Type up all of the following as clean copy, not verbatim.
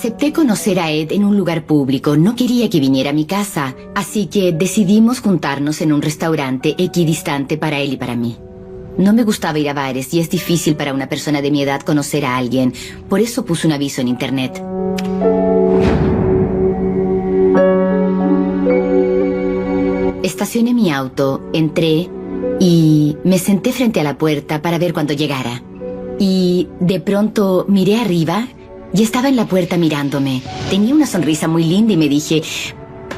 Acepté conocer a Ed en un lugar público. No quería que viniera a mi casa, así que decidimos juntarnos en un restaurante equidistante para él y para mí. No me gustaba ir a bares y es difícil para una persona de mi edad conocer a alguien. Por eso puse un aviso en internet. Estacioné mi auto, entré y me senté frente a la puerta para ver cuando llegara. Y de pronto miré arriba y estaba en la puerta mirándome. Tenía una sonrisa muy linda y me dije,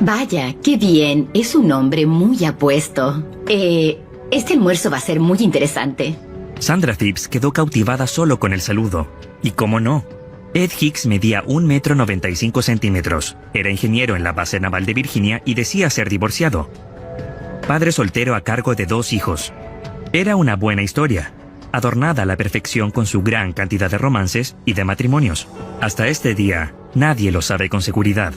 vaya, qué bien, es un hombre muy apuesto. Este almuerzo va a ser muy interesante. Sandra Phipps quedó cautivada solo con el saludo. Y cómo no, Ed Hicks medía 1,95 m. Era ingeniero en la base naval de Virginia y decía ser divorciado. Padre soltero a cargo de 2 hijos. Era una buena historia, adornada a la perfección con su gran cantidad de romances y de matrimonios. Hasta este día, nadie lo sabe con seguridad.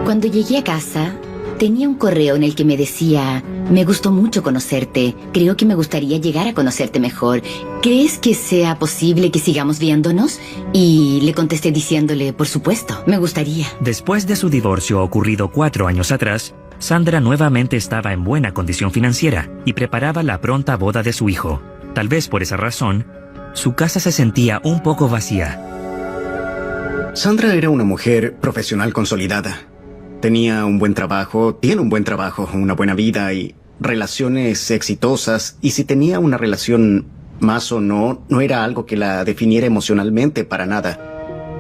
Cuando llegué a casa, tenía un correo en el que me decía, me gustó mucho conocerte, creo que me gustaría llegar a conocerte mejor. ¿Crees que sea posible que sigamos viéndonos? Y le contesté diciéndole, por supuesto, me gustaría. Después de su divorcio ocurrido 4 años atrás, Sandra nuevamente estaba en buena condición financiera y preparaba la pronta boda de su hijo. Tal vez por esa razón, su casa se sentía un poco vacía. Sandra era una mujer profesional consolidada. Tenía un buen trabajo, tiene un buen trabajo, una buena vida y relaciones exitosas. Y si tenía una relación más o no, no era algo que la definiera emocionalmente para nada.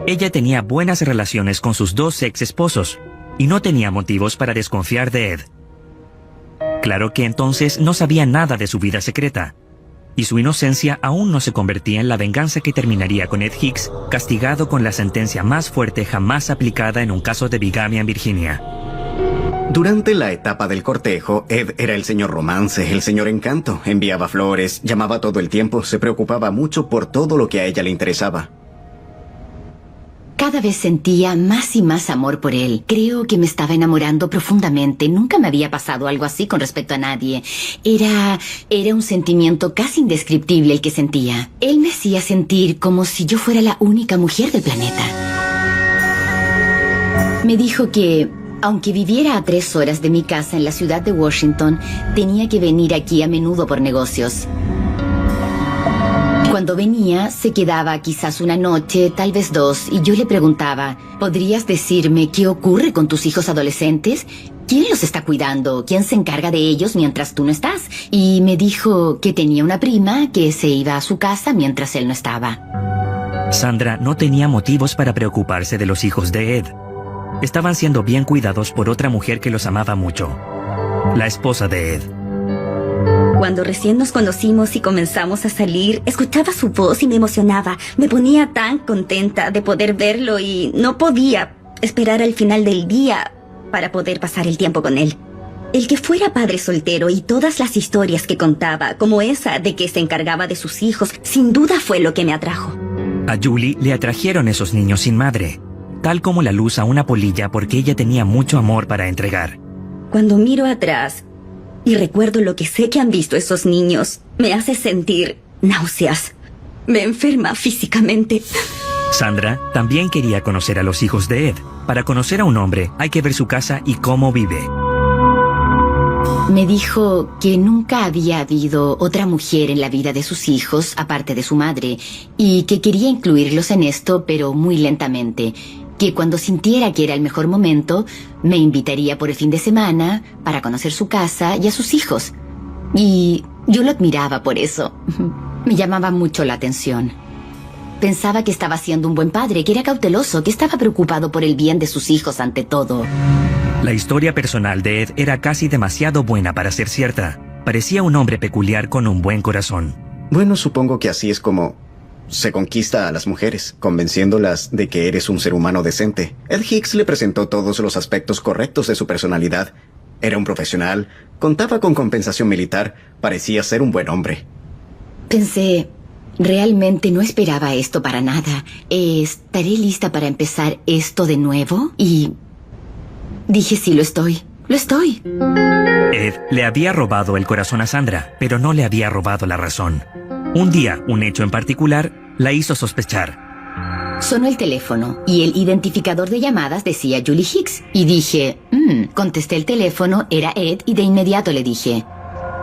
Ella tenía buenas relaciones con sus 2 ex esposos y no tenía motivos para desconfiar de Ed. Claro que entonces no sabía nada de su vida secreta, y su inocencia aún no se convertía en la venganza que terminaría con Ed Hicks, castigado con la sentencia más fuerte jamás aplicada en un caso de bigamia en Virginia. Durante la etapa del cortejo, Ed era el señor romance, el señor encanto. Enviaba flores, llamaba todo el tiempo, se preocupaba mucho por todo lo que a ella le interesaba. Cada vez sentía más y más amor por él. Creo que me estaba enamorando profundamente. Nunca me había pasado algo así con respecto a nadie. Era un sentimiento casi indescriptible el que sentía. Él me hacía sentir como si yo fuera la única mujer del planeta. Me dijo que, aunque viviera a 3 horas de mi casa en la ciudad de Washington, tenía que venir aquí a menudo por negocios. Cuando venía, se quedaba quizás una noche, tal vez 2, y yo le preguntaba, ¿podrías decirme qué ocurre con tus hijos adolescentes? ¿Quién los está cuidando? ¿Quién se encarga de ellos mientras tú no estás? Y me dijo que tenía una prima que se iba a su casa mientras él no estaba. Sandra no tenía motivos para preocuparse de los hijos de Ed. Estaban siendo bien cuidados por otra mujer que los amaba mucho, la esposa de Ed. Cuando recién nos conocimos y comenzamos a salir, escuchaba su voz y me emocionaba. Me ponía tan contenta de poder verlo y no podía esperar al final del día para poder pasar el tiempo con él. El que fuera padre soltero y todas las historias que contaba, como esa de que se encargaba de sus hijos, sin duda fue lo que me atrajo. A Julie le atrajeron esos niños sin madre, tal como la luz a una polilla, porque ella tenía mucho amor para entregar. Cuando miro atrás y recuerdo lo que sé que han visto esos niños, me hace sentir náuseas. Me enferma físicamente. Sandra también quería conocer a los hijos de Ed. Para conocer a un hombre hay que ver su casa y cómo vive. Me dijo que nunca había habido otra mujer en la vida de sus hijos, aparte de su madre, y que quería incluirlos en esto, pero muy lentamente. Que cuando sintiera que era el mejor momento, me invitaría por el fin de semana para conocer su casa y a sus hijos. Y yo lo admiraba por eso. Me llamaba mucho la atención. Pensaba que estaba siendo un buen padre, que era cauteloso, que estaba preocupado por el bien de sus hijos ante todo. La historia personal de Ed era casi demasiado buena para ser cierta. Parecía un hombre peculiar con un buen corazón. Bueno, supongo que así es como se conquista a las mujeres, convenciéndolas de que eres un ser humano decente. Ed Hicks le presentó todos los aspectos correctos de su personalidad. Era un profesional, contaba con compensación militar, parecía ser un buen hombre. Pensé, realmente no esperaba esto para nada. ¿Estaré lista para empezar esto de nuevo? Y dije, sí, lo estoy. ¡Lo estoy! Ed le había robado el corazón a Sandra, pero no le había robado la razón. Un día, un hecho en particular, la hizo sospechar. Sonó el teléfono y el identificador de llamadas decía Julie Hicks. Y dije, contesté el teléfono, era Ed, y de inmediato le dije,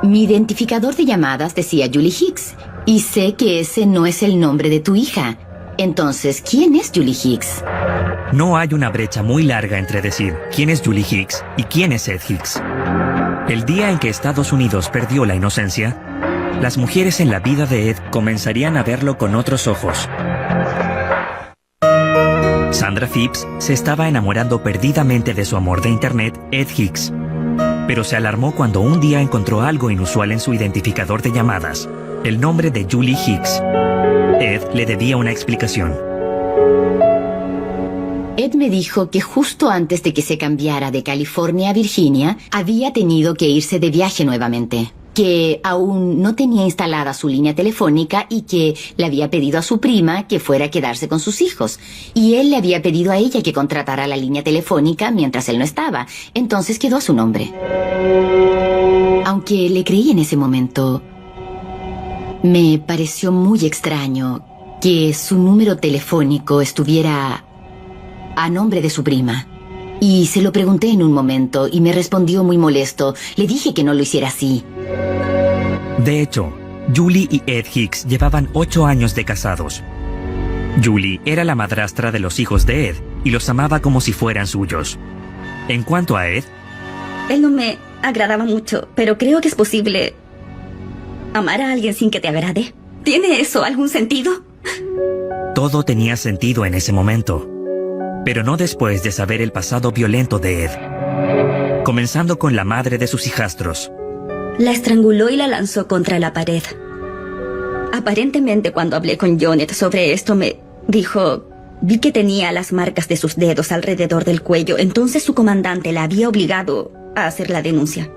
mi identificador de llamadas decía Julie Hicks, y sé que ese no es el nombre de tu hija. Entonces, ¿quién es Julie Hicks? No hay una brecha muy larga entre decir quién es Julie Hicks y quién es Ed Hicks. El día en que Estados Unidos perdió la inocencia, las mujeres en la vida de Ed comenzarían a verlo con otros ojos. Sandra Phipps se estaba enamorando perdidamente de su amor de internet, Ed Hicks. Pero se alarmó cuando un día encontró algo inusual en su identificador de llamadas, el nombre de Julie Hicks. Ed le debía una explicación. Ed me dijo que justo antes de que se cambiara de California a Virginia, había tenido que irse de viaje nuevamente, que aún no tenía instalada su línea telefónica y que le había pedido a su prima que fuera a quedarse con sus hijos. Y él le había pedido a ella que contratara la línea telefónica mientras él no estaba. Entonces quedó a su nombre. Aunque le creí en ese momento, me pareció muy extraño que su número telefónico estuviera a nombre de su prima. Y se lo pregunté en un momento y me respondió muy molesto. Le dije que no lo hiciera así. De hecho, Julie y Ed Hicks llevaban 8 años de casados. Julie era la madrastra de los hijos de Ed y los amaba como si fueran suyos. En cuanto a Ed, Él no me agradaba mucho, pero creo que es posible amar a alguien sin que te agrade. ¿Tiene eso algún sentido? todo tenía sentido en ese momento. Pero no después de saber el pasado violento de Ed. Comenzando con la madre de sus hijastros. La estranguló y la lanzó contra la pared. Aparentemente, cuando hablé con Jonet sobre esto, me dijo... Vi que tenía las marcas de sus dedos alrededor del cuello, entonces su comandante la había obligado a hacer la denuncia.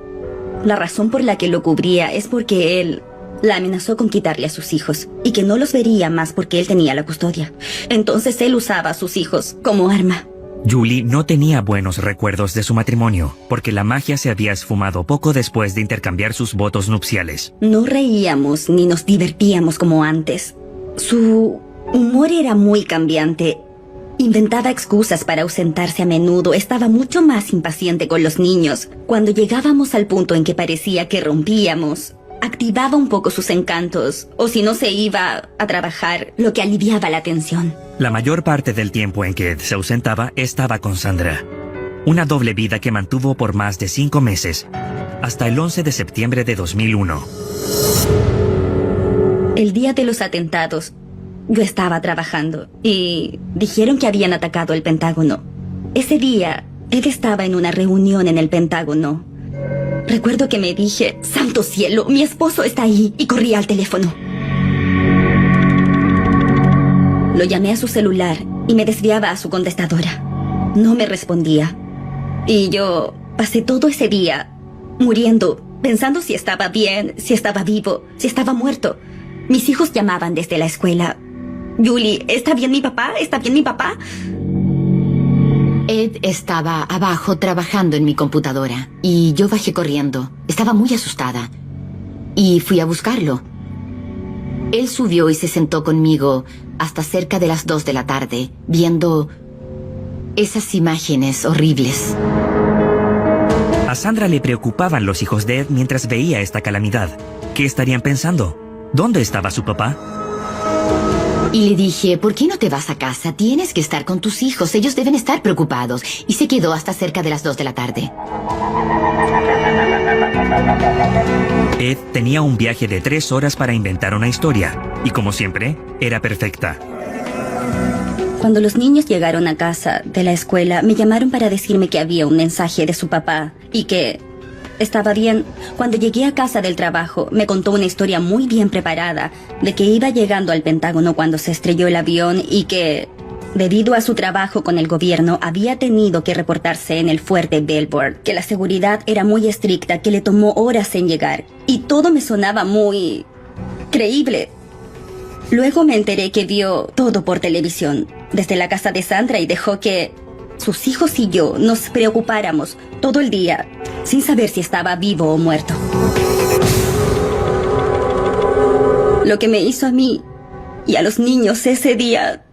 La razón por la que lo cubría es porque él la amenazó con quitarle a sus hijos y que no los vería más porque él tenía la custodia. Entonces él usaba a sus hijos como arma. Julie no tenía buenos recuerdos de su matrimonio, porque la magia se había esfumado poco después de intercambiar sus votos nupciales. No reíamos ni nos divertíamos como antes. Su humor era muy cambiante. Inventaba excusas para ausentarse a menudo. Estaba mucho más impaciente con los niños. Cuando llegábamos al punto en que parecía que rompíamos, activaba un poco sus encantos, o si no se iba a trabajar, lo que aliviaba la tensión. La mayor parte del tiempo en que Ed se ausentaba estaba con Sandra. Una doble vida que mantuvo por más de 5 meses, hasta el 11 de septiembre de 2001. El día de los atentados, yo estaba trabajando y dijeron que habían atacado el Pentágono. Ese día, Ed estaba en una reunión en el Pentágono. Recuerdo que me dije, ¡santo cielo! Mi esposo está ahí, y corrí al teléfono. Lo llamé a su celular y me desviaba a su contestadora. No me respondía. Y yo pasé todo ese día muriendo, pensando si estaba bien, si estaba vivo, si estaba muerto. Mis hijos llamaban desde la escuela. Julie, ¿está bien mi papá? ¿Está bien mi papá? Ed estaba abajo trabajando en mi computadora y yo bajé corriendo. Estaba muy asustada y fui a buscarlo. Él subió y se sentó conmigo hasta cerca de las 2 de la tarde, viendo esas imágenes horribles. A Sandra le preocupaban los hijos de Ed mientras veía esta calamidad. ¿Qué estarían pensando? ¿Dónde estaba su papá? Y le dije, ¿por qué no te vas a casa? Tienes que estar con tus hijos, ellos deben estar preocupados. Y se quedó hasta cerca de las 2 de la tarde. Ed tenía un viaje de 3 horas para inventar una historia. Y como siempre, era perfecta. Cuando los niños llegaron a casa de la escuela, me llamaron para decirme que había un mensaje de su papá y que estaba bien. Cuando llegué a casa del trabajo, me contó una historia muy bien preparada de que iba llegando al Pentágono cuando se estrelló el avión y que, debido a su trabajo con el gobierno, había tenido que reportarse en el fuerte Belvoir, que la seguridad era muy estricta, que le tomó horas en llegar. Y todo me sonaba muy creíble. Luego me enteré que vio todo por televisión, desde la casa de Sandra, y dejó que sus hijos y yo nos preocupáramos todo el día, sin saber si estaba vivo o muerto. Lo que me hizo a mí y a los niños ese día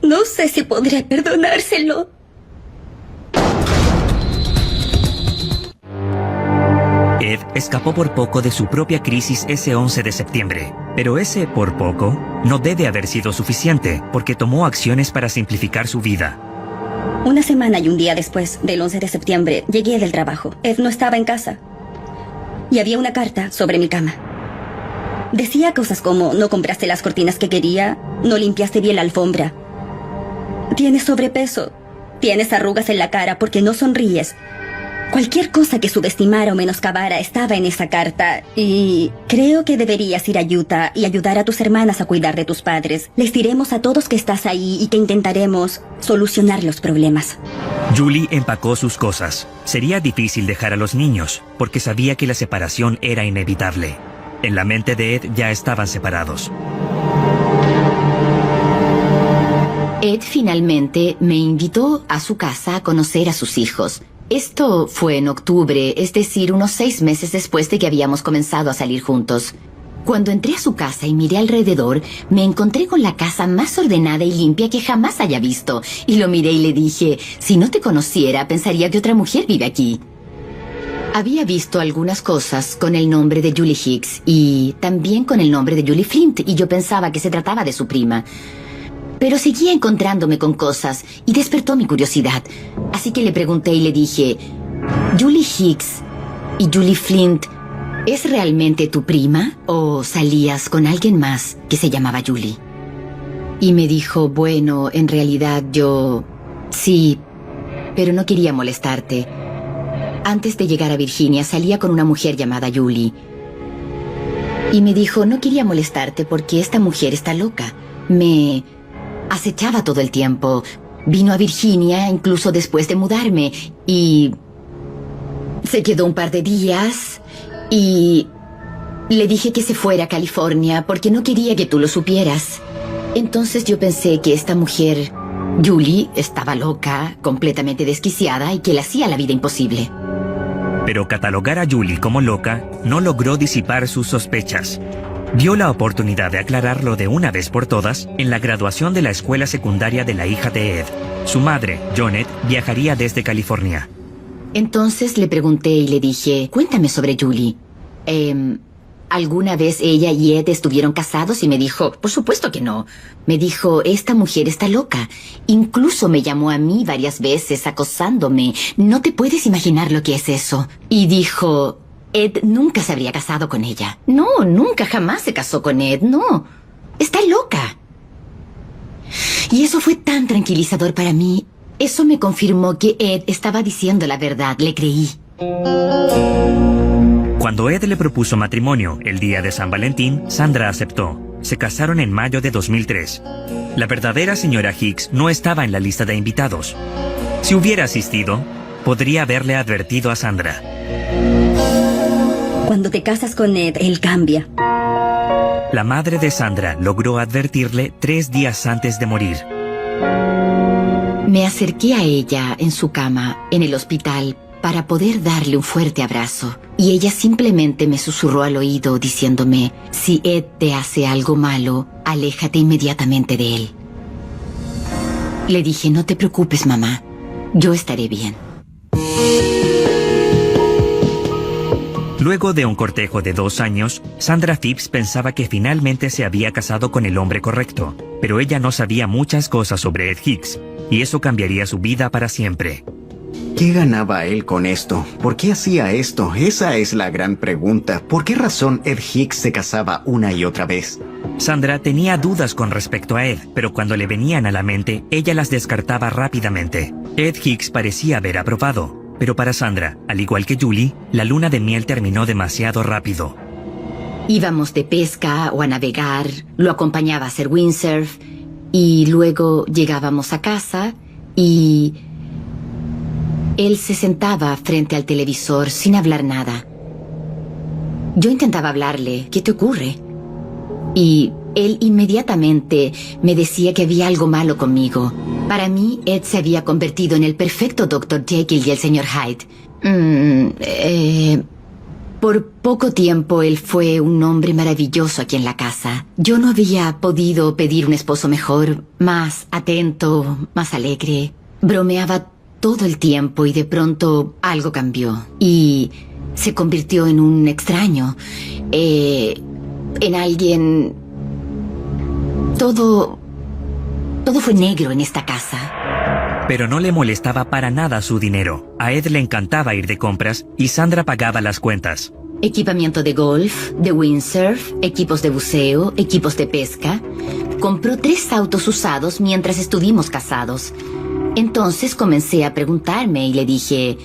No sé si podré perdonárselo. Ed escapó por poco de su propia crisis ese 11 de septiembre, pero ese por poco no debe haber sido suficiente porque tomó acciones para simplificar su vida. Una semana y un día después del 11 de septiembre llegué del trabajo. Ed no estaba en casa. Y había una carta sobre mi cama. Decía cosas como: no compraste las cortinas que quería, no limpiaste bien la alfombra, tienes sobrepeso, tienes arrugas en la cara porque no sonríes. Cualquier cosa que subestimara o menoscabara estaba en esa carta. Y creo que deberías ir a Utah y ayudar a tus hermanas a cuidar de tus padres. Les diremos a todos que estás ahí y que intentaremos solucionar los problemas. Julie empacó sus cosas. Sería difícil dejar a los niños, porque sabía que la separación era inevitable. En la mente de Ed ya estaban separados. Ed finalmente me invitó a su casa a conocer a sus hijos. Esto fue en octubre, es decir, unos 6 meses después de que habíamos comenzado a salir juntos. Cuando entré a su casa y miré alrededor, me encontré con la casa más ordenada y limpia que jamás haya visto. Y lo miré y le dije: si no te conociera, pensaría que otra mujer vive aquí. Había visto algunas cosas con el nombre de Julie Hicks y también con el nombre de Julie Flint, y yo pensaba que se trataba de su prima. Pero seguía encontrándome con cosas y despertó mi curiosidad. Así que le pregunté y le dije: Julie Hicks y Julie Flint, ¿es realmente tu prima o salías con alguien más que se llamaba Julie? Y me dijo: bueno, en realidad yo... sí, pero no quería molestarte. Antes de llegar a Virginia salía con una mujer llamada Julie. Y me dijo: no quería molestarte porque esta mujer está loca. Me acechaba todo el tiempo. Vino a Virginia incluso después de mudarme y se quedó un par de días y le dije que se fuera a California porque no quería que tú lo supieras. Entonces yo pensé que esta mujer, Julie, estaba loca, completamente desquiciada y que le hacía la vida imposible. Pero catalogar a Julie como loca no logró disipar sus sospechas. Vio la oportunidad de aclararlo de una vez por todas en la graduación de la escuela secundaria de la hija de Ed. Su madre, Jonet, viajaría desde California. Entonces le pregunté y le dije: cuéntame sobre Julie. ¿Alguna vez ella y Ed estuvieron casados? Y me dijo: por supuesto que no. Me dijo: esta mujer está loca. Incluso me llamó a mí varias veces acosándome. No te puedes imaginar lo que es eso. Y dijo: Ed nunca se habría casado con ella. No, nunca, jamás se casó con Ed, no. Está loca. Y eso fue tan tranquilizador para mí. Eso me confirmó que Ed estaba diciendo la verdad, le creí. Cuando Ed le propuso matrimonio el día de San Valentín, Sandra aceptó. Se casaron en mayo de 2003. La verdadera señora Hicks no estaba en la lista de invitados. Si hubiera asistido, podría haberle advertido a Sandra. Cuando te casas con Ed, él cambia. La madre de Sandra logró advertirle 3 días antes de morir. Me acerqué a ella en su cama, en el hospital, para poder darle un fuerte abrazo. Y ella simplemente me susurró al oído diciéndome: si Ed te hace algo malo, aléjate inmediatamente de él. Le dije: no te preocupes, mamá. Yo estaré bien. Luego de un cortejo de 2 años, Sandra Phipps pensaba que finalmente se había casado con el hombre correcto, pero ella no sabía muchas cosas sobre Ed Hicks, y eso cambiaría su vida para siempre. ¿Qué ganaba él con esto? ¿Por qué hacía esto? Esa es la gran pregunta. ¿Por qué razón Ed Hicks se casaba una y otra vez? Sandra tenía dudas con respecto a Ed, pero cuando le venían a la mente, ella las descartaba rápidamente. Ed Hicks parecía haber aprobado. Pero para Sandra, al igual que Julie, la luna de miel terminó demasiado rápido. Íbamos de pesca o a navegar, lo acompañaba a hacer windsurf, y luego llegábamos a casa y él se sentaba frente al televisor sin hablar nada. Yo intentaba hablarle: ¿qué te ocurre? Y él inmediatamente me decía que había algo malo conmigo. Para mí, Ed se había convertido en el perfecto Dr. Jekyll y el Sr. Hyde. Por poco tiempo él fue un hombre maravilloso aquí en la casa. Yo no había podido pedir un esposo mejor, más atento, más alegre. Bromeaba todo el tiempo y de pronto algo cambió. Y se convirtió en un extraño. En alguien... Todo fue negro en esta casa. Pero no le molestaba para nada su dinero. A Ed le encantaba ir de compras y Sandra pagaba las cuentas. Equipamiento de golf, de windsurf, equipos de buceo, equipos de pesca. Compró 3 autos usados mientras estuvimos casados. Entonces comencé a preguntarme y le dije...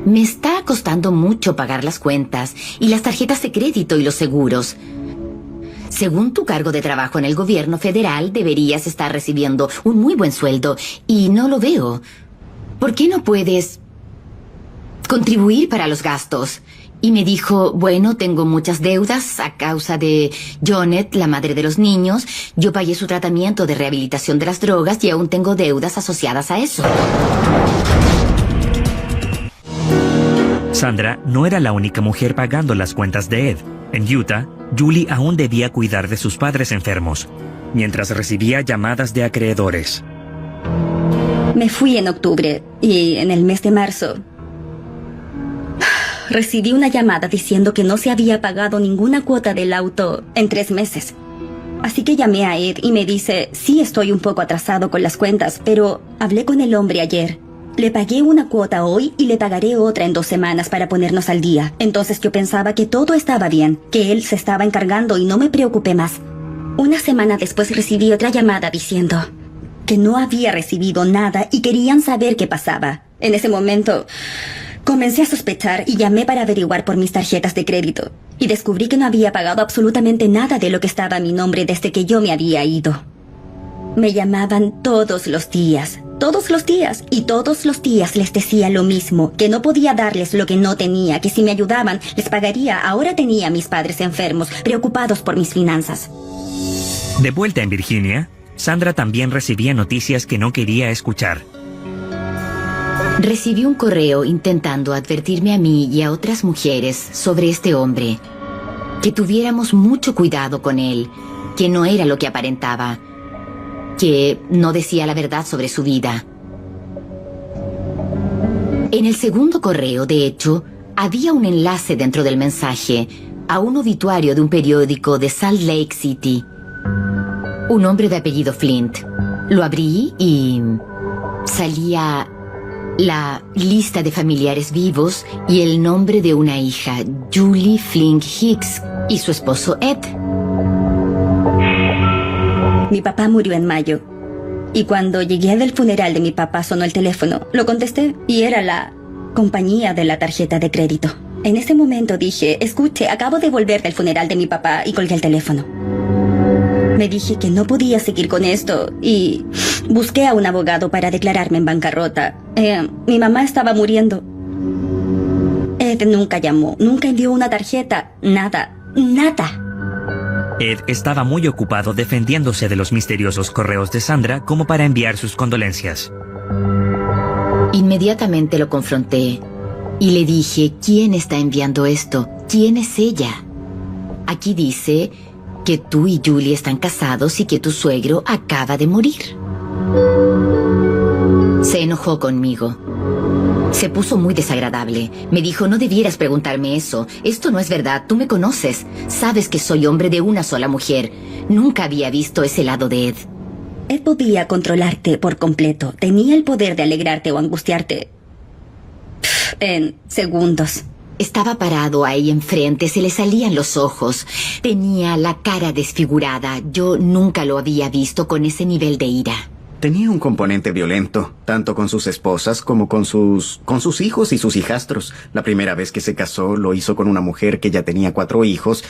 Me está costando mucho pagar las cuentas y las tarjetas de crédito y los seguros. Según tu cargo de trabajo en el gobierno federal, deberías estar recibiendo un muy buen sueldo y no lo veo. ¿Por qué no puedes contribuir para los gastos? Y me dijo, bueno, tengo muchas deudas a causa de Janet, la madre de los niños. Yo pagué su tratamiento de rehabilitación de las drogas y aún tengo deudas asociadas a eso. Sandra no era la única mujer pagando las cuentas de Ed. En Utah, Julie aún debía cuidar de sus padres enfermos, mientras recibía llamadas de acreedores. Me fui en octubre y en el mes de marzo recibí una llamada diciendo que no se había pagado ninguna cuota del auto en 3 meses. Así que llamé a Ed y me dice, sí, estoy un poco atrasado con las cuentas, pero hablé con el hombre ayer. Le pagué una cuota hoy y le pagaré otra en 2 semanas para ponernos al día. Entonces yo pensaba que todo estaba bien, que él se estaba encargando y no me preocupé más. Una semana después recibí otra llamada diciendo que no había recibido nada y querían saber qué pasaba. En ese momento comencé a sospechar y llamé para averiguar por mis tarjetas de crédito. Y descubrí que no había pagado absolutamente nada de lo que estaba a mi nombre desde que yo me había ido. Me llamaban todos los días, y todos los días les decía lo mismo, que no podía darles lo que no tenía, que si me ayudaban, les pagaría. Ahora tenía a mis padres enfermos, preocupados por mis finanzas. De vuelta en Virginia, Sandra también recibía noticias que no quería escuchar. Recibí un correo intentando advertirme a mí y a otras mujeres sobre este hombre. Que tuviéramos mucho cuidado con él, que no era lo que aparentaba, que no decía la verdad sobre su vida. En el segundo correo, de hecho, había un enlace dentro del mensaje a un obituario de un periódico de Salt Lake City. Un hombre de apellido Flint. Lo abrí y salía la lista de familiares vivos y el nombre de una hija, Julie Flint Hicks, y su esposo Ed. Mi papá murió en mayo. Y cuando llegué del funeral de mi papá sonó el teléfono. Lo contesté y era la compañía de la tarjeta de crédito. En ese momento dije, escuche, acabo de volver del funeral de mi papá, y colgué el teléfono. Me dije que no podía seguir con esto y busqué a un abogado para declararme en bancarrota. Mi mamá estaba muriendo. Ed nunca llamó, nunca envió una tarjeta, nada. Ed estaba muy ocupado defendiéndose de los misteriosos correos de Sandra como para enviar sus condolencias. Inmediatamente lo confronté y le dije, ¿quién está enviando esto? ¿Quién es ella? Aquí dice que tú y Julie están casados y que tu suegro acaba de morir. Se enojó conmigo. Se puso muy desagradable. Me dijo, no debieras preguntarme eso. Esto no es verdad. Tú me conoces. Sabes que soy hombre de una sola mujer. Nunca había visto ese lado de Ed. Ed podía controlarte por completo. Tenía el poder de alegrarte o angustiarte en segundos. Estaba parado ahí enfrente, se le salían los ojos. Tenía la cara desfigurada. Yo nunca lo había visto con ese nivel de ira. Tenía un componente violento, tanto con sus esposas como con sus hijos y sus hijastros. La primera vez que se casó lo hizo con una mujer que ya tenía 4 hijos,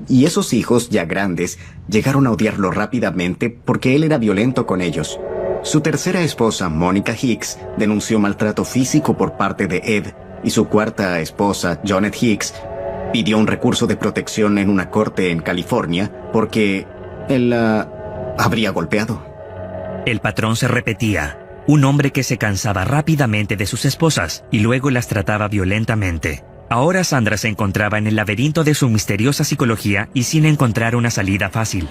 y esos hijos, ya grandes, llegaron a odiarlo rápidamente porque él era violento con ellos. Su tercera esposa, Monica Hicks, denunció maltrato físico por parte de Ed, y su cuarta esposa, Janet Hicks, pidió un recurso de protección en una corte en California porque él la habría golpeado. El patrón se repetía, un hombre que se cansaba rápidamente de sus esposas y luego las trataba violentamente. Ahora Sandra se encontraba en el laberinto de su misteriosa psicología y sin encontrar una salida fácil.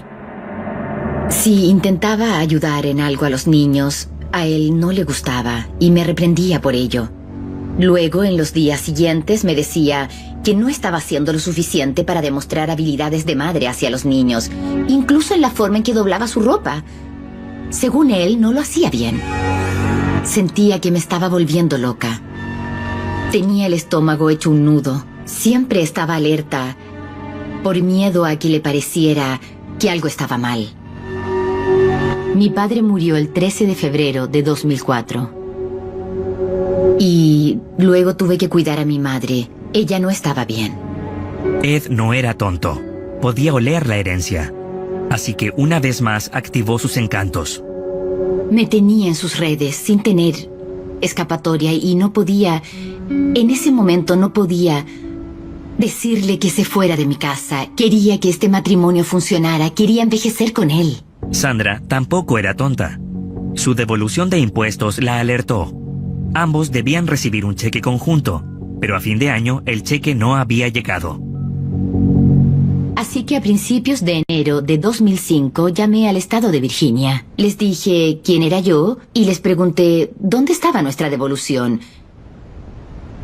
Si intentaba ayudar en algo a los niños, a él no le gustaba y me reprendía por ello. Luego, en los días siguientes, me decía que no estaba haciendo lo suficiente para demostrar habilidades de madre hacia los niños, incluso en la forma en que doblaba su ropa. Según él, no lo hacía bien. Sentía que me estaba volviendo loca. Tenía el estómago hecho un nudo. Siempre estaba alerta por miedo a que le pareciera que algo estaba mal. Mi padre murió el 13 de febrero de 2004. Y luego tuve que cuidar a mi madre. Ella no estaba bien. Ed no era tonto. Podía oler la herencia. Así que una vez más activó sus encantos. Me tenía en sus redes sin tener escapatoria y no podía... En ese momento no podía decirle que se fuera de mi casa. Quería que este matrimonio funcionara. Quería envejecer con él. Sandra tampoco era tonta. Su devolución de impuestos la alertó. Ambos debían recibir un cheque conjunto, pero a fin de año el cheque no había llegado. Así que a principios de enero de 2005 llamé al estado de Virginia. Les dije quién era yo y les pregunté dónde estaba nuestra devolución.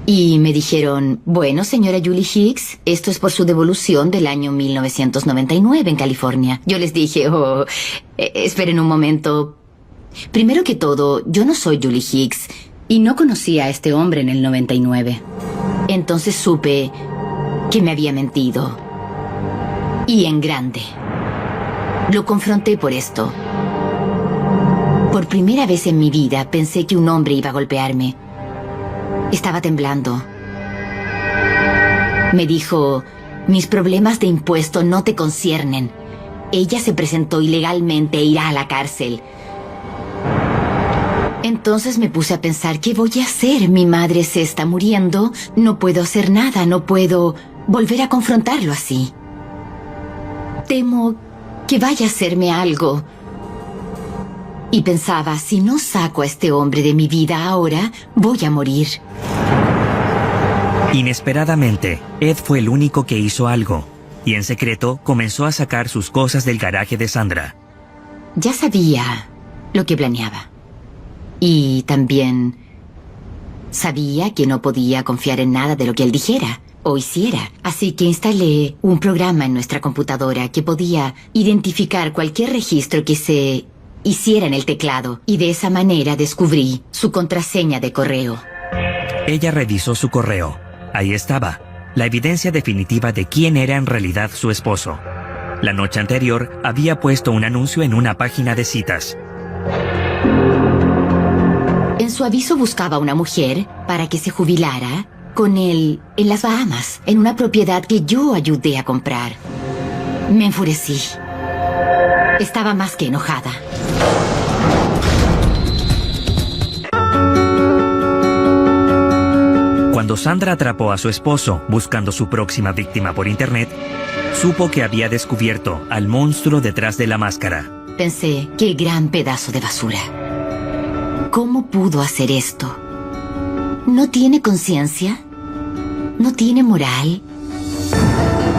Y me dijeron, bueno, señora Julie Hicks, esto es por su devolución del año 1999 en California. Yo les dije, esperen un momento. Primero que todo, yo no soy Julie Hicks y no conocía a este hombre en el 99. Entonces supe que me había mentido. Y en grande. Lo confronté por esto. Por primera vez en mi vida pensé que un hombre iba a golpearme. Estaba temblando. Me dijo, mis problemas de impuesto no te conciernen. Ella se presentó ilegalmente e irá a la cárcel. Entonces me puse a pensar, ¿qué voy a hacer? Mi madre se está muriendo, no puedo hacer nada, no puedo volver a confrontarlo así. Temo que vaya a hacerme algo. Y pensaba, si no saco a este hombre de mi vida ahora, voy a morir. Inesperadamente, Ed fue el único que hizo algo, y en secreto comenzó a sacar sus cosas del garaje de Sandra. Ya sabía lo que planeaba. Y también sabía que no podía confiar en nada de lo que él dijera o hiciera. Así que instalé un programa en nuestra computadora que podía identificar cualquier registro que se hiciera en el teclado. Y de esa manera descubrí su contraseña de correo. Ella revisó su correo. Ahí estaba, la evidencia definitiva de quién era en realidad su esposo. La noche anterior había puesto un anuncio en una página de citas. En su aviso buscaba una mujer para que se jubilara con él en las Bahamas, en una propiedad que yo ayudé a comprar. Me enfurecí. Estaba más que enojada. Cuando Sandra atrapó a su esposo buscando su próxima víctima por internet, supo que había descubierto al monstruo detrás de la máscara. Pensé, qué gran pedazo de basura. ¿Cómo pudo hacer esto? ¿No tiene conciencia? ¿No tiene moral?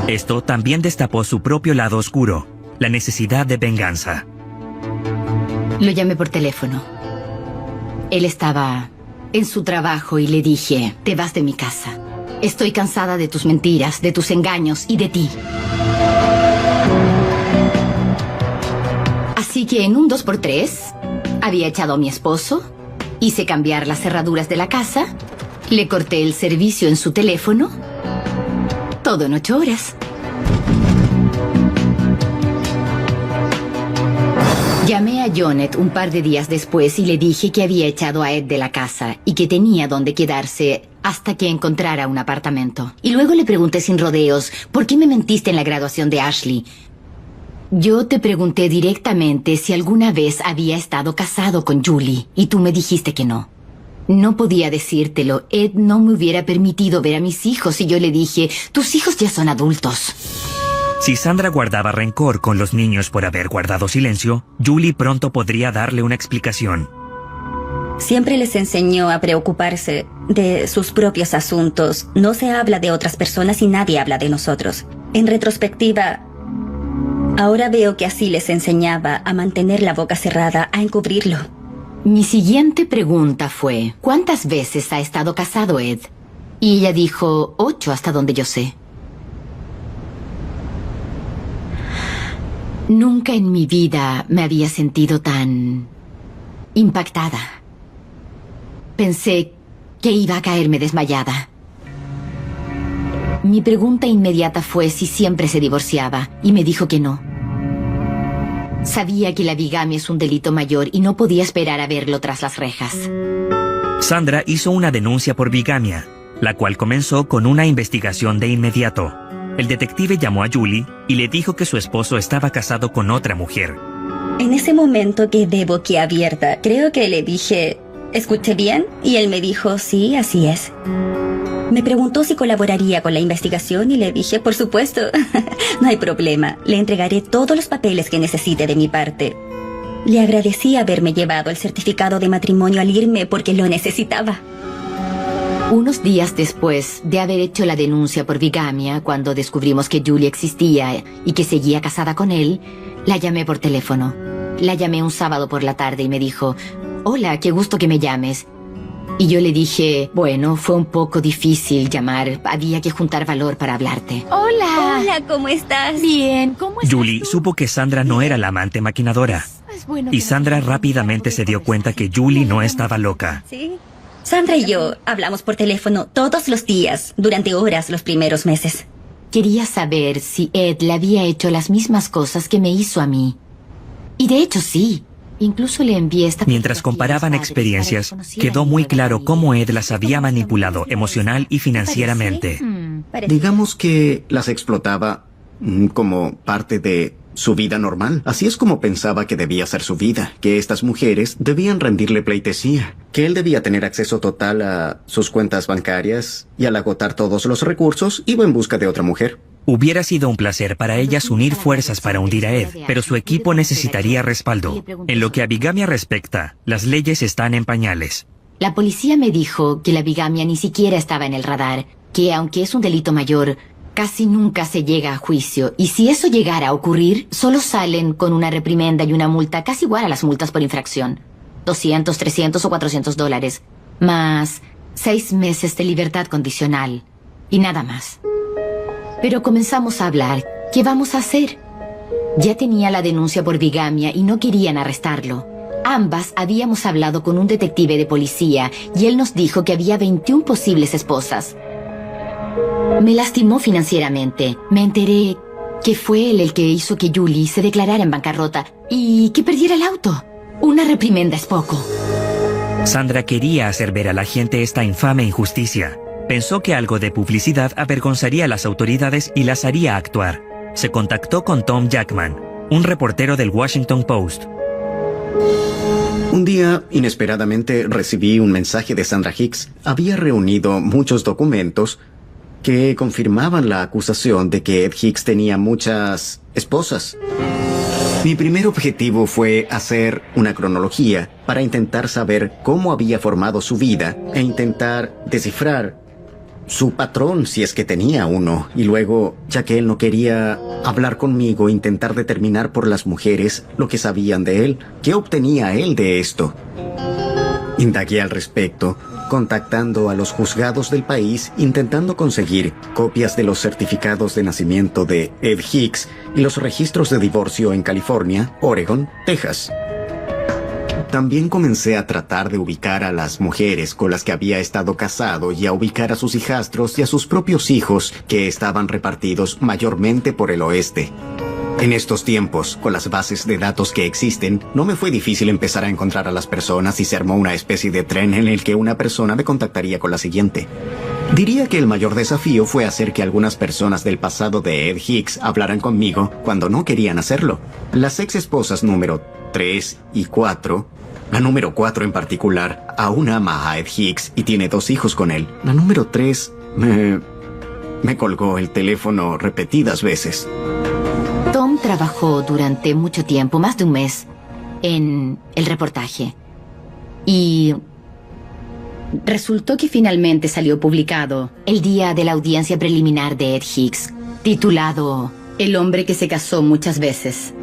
Esto también destapó su propio lado oscuro, la necesidad de venganza. Lo llamé por teléfono. Él estaba en su trabajo y le dije, te vas de mi casa. Estoy cansada de tus mentiras, de tus engaños y de ti. Así que en un 2x3 había echado a mi esposo, hice cambiar las cerraduras de la casa, le corté el servicio en su teléfono, todo en 8 horas. Llamé a Jonet un par de días después y le dije que había echado a Ed de la casa y que tenía dónde quedarse hasta que encontrara un apartamento. Y luego le pregunté sin rodeos, ¿por qué me mentiste en la graduación de Ashley? Yo te pregunté directamente si alguna vez había estado casado con Julie y tú me dijiste que no. No podía decírtelo. Ed no me hubiera permitido ver a mis hijos y yo le dije, tus hijos ya son adultos. Si Sandra guardaba rencor con los niños por haber guardado silencio, Julie pronto podría darle una explicación. Siempre les enseñó a preocuparse de sus propios asuntos. No se habla de otras personas y nadie habla de nosotros. En retrospectiva, ahora veo que así les enseñaba a mantener la boca cerrada, a encubrirlo. Mi siguiente pregunta fue, ¿cuántas veces ha estado casado Ed? Y ella dijo, 8 hasta donde yo sé. Nunca en mi vida me había sentido tan impactada. Pensé que iba a caerme desmayada. Mi pregunta inmediata fue si siempre se divorciaba, y me dijo que no. Sabía que la bigamia es un delito mayor y no podía esperar a verlo tras las rejas. Sandra hizo una denuncia por bigamia, la cual comenzó con una investigación de inmediato. El detective llamó a Julie y le dijo que su esposo estaba casado con otra mujer. En ese momento quedé boquiabierta. Creo que le dije, ¿escuché bien? Y él me dijo, sí, así es. Me preguntó si colaboraría con la investigación y le dije, por supuesto, no hay problema. Le entregaré todos los papeles que necesite de mi parte. Le agradecí haberme llevado el certificado de matrimonio al irme porque lo necesitaba. Unos días después de haber hecho la denuncia por bigamia, cuando descubrimos que Julie existía y que seguía casada con él, la llamé por teléfono. La llamé un sábado por la tarde y me dijo, hola, qué gusto que me llames. Y yo le dije, bueno, fue un poco difícil llamar, había que juntar valor para hablarte. Hola. Hola, ¿cómo estás? Bien, ¿cómo estás Julie tú? supo que Sandra no era la amante maquinadora. Es bueno Y que Sandra nos rápidamente se dio cuenta que Julie no estaba loca. Sí. Sandra y yo hablamos por teléfono todos los días, durante horas los primeros meses. Quería saber si Ed le había hecho las mismas cosas que me hizo a mí. Y de hecho sí. Incluso le envié esta Mientras fotografía a comparaban mis padres experiencias, para que conocieran quedó mi muy nueva claro vida. cómo Ed las había manipulado emocional y financieramente. Digamos que las explotaba como parte de su vida normal. Así es como pensaba que debía ser su vida, que estas mujeres debían rendirle pleitesía, que él debía tener acceso total a sus cuentas bancarias y al agotar todos los recursos iba en busca de otra mujer. Hubiera sido un placer para ellas unir fuerzas para hundir a Ed, pero su equipo necesitaría respaldo. En lo que a bigamia respecta, las leyes están en pañales. La policía me dijo que la bigamia ni siquiera estaba en el radar, que aunque es un delito mayor, casi nunca se llega a juicio, y si eso llegara a ocurrir, solo salen con una reprimenda y una multa casi igual a las multas por infracción. 200, 300 o 400 dólares, más 6 meses de libertad condicional, y nada más. Pero comenzamos a hablar. ¿Qué vamos a hacer? Ya tenía la denuncia por bigamia y no querían arrestarlo. Ambas habíamos hablado con un detective de policía y él nos dijo que había 21 posibles esposas. Me lastimó financieramente. Me enteré que fue él el que hizo que Julie se declarara en bancarrota y que perdiera el auto. Una reprimenda es poco. Sandra quería hacer ver a la gente esta infame injusticia. Pensó que algo de publicidad avergonzaría a las autoridades y las haría actuar. Se contactó con Tom Jackman, un reportero del Washington Post. Un día, inesperadamente, recibí un mensaje de Sandra Hicks. Había reunido muchos documentos que confirmaban la acusación de que Ed Hicks tenía muchas esposas. Mi primer objetivo fue hacer una cronología para intentar saber cómo había formado su vida e intentar descifrar su patrón, si es que tenía uno, y luego, ya que él no quería hablar conmigo, intentar determinar por las mujeres lo que sabían de él. ¿Qué obtenía él de esto? Indagué al respecto, contactando a los juzgados del país, intentando conseguir copias de los certificados de nacimiento de Ed Hicks y los registros de divorcio en California, Oregon, Texas. También comencé a tratar de ubicar a las mujeres con las que había estado casado y a ubicar a sus hijastros y a sus propios hijos que estaban repartidos mayormente por el oeste. En estos tiempos, con las bases de datos que existen, no me fue difícil empezar a encontrar a las personas y se armó una especie de tren en el que una persona me contactaría con la siguiente. Diría que el mayor desafío fue hacer que algunas personas del pasado de Ed Hicks hablaran conmigo cuando no querían hacerlo. Las ex esposas número 3 y 4... La número 4 en particular aún ama a Ed Hicks y tiene 2 hijos con él. La número 3 me colgó el teléfono repetidas veces. Tom trabajó durante mucho tiempo, más de un mes, en el reportaje. Y resultó que finalmente salió publicado el día de la audiencia preliminar de Ed Hicks, titulado El hombre que se casó muchas veces.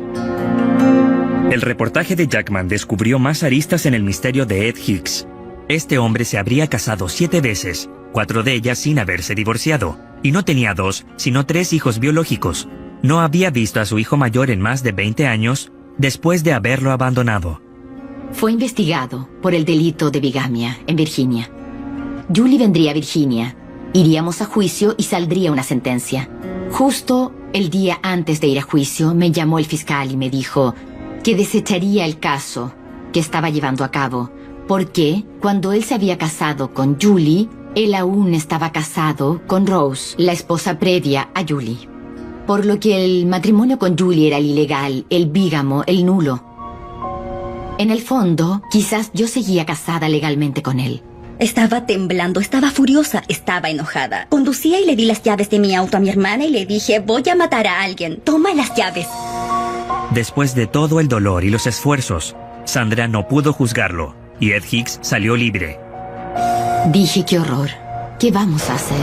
El reportaje de Jackman descubrió más aristas en el misterio de Ed Hicks. Este hombre se habría casado 7 veces, 4 de ellas sin haberse divorciado, y no tenía 2, sino 3 hijos biológicos. No había visto a su hijo mayor en más de 20 años después de haberlo abandonado. Fue investigado por el delito de bigamia en Virginia. Julie vendría a Virginia, iríamos a juicio y saldría una sentencia. Justo el día antes de ir a juicio me llamó el fiscal y me dijo que desecharía el caso que estaba llevando a cabo, porque cuando él se había casado con Julie, él aún estaba casado con Rose, la esposa previa a Julie. Por lo que el matrimonio con Julie era el ilegal, el bígamo, el nulo. En el fondo, quizás yo seguía casada legalmente con él. Estaba temblando, estaba furiosa, estaba enojada. Conducía y le di las llaves de mi auto a mi hermana y le dije, voy a matar a alguien, toma las llaves. Después de todo el dolor y los esfuerzos, Sandra no pudo juzgarlo y Ed Hicks salió libre. Dije, qué horror. ¿Qué vamos a hacer?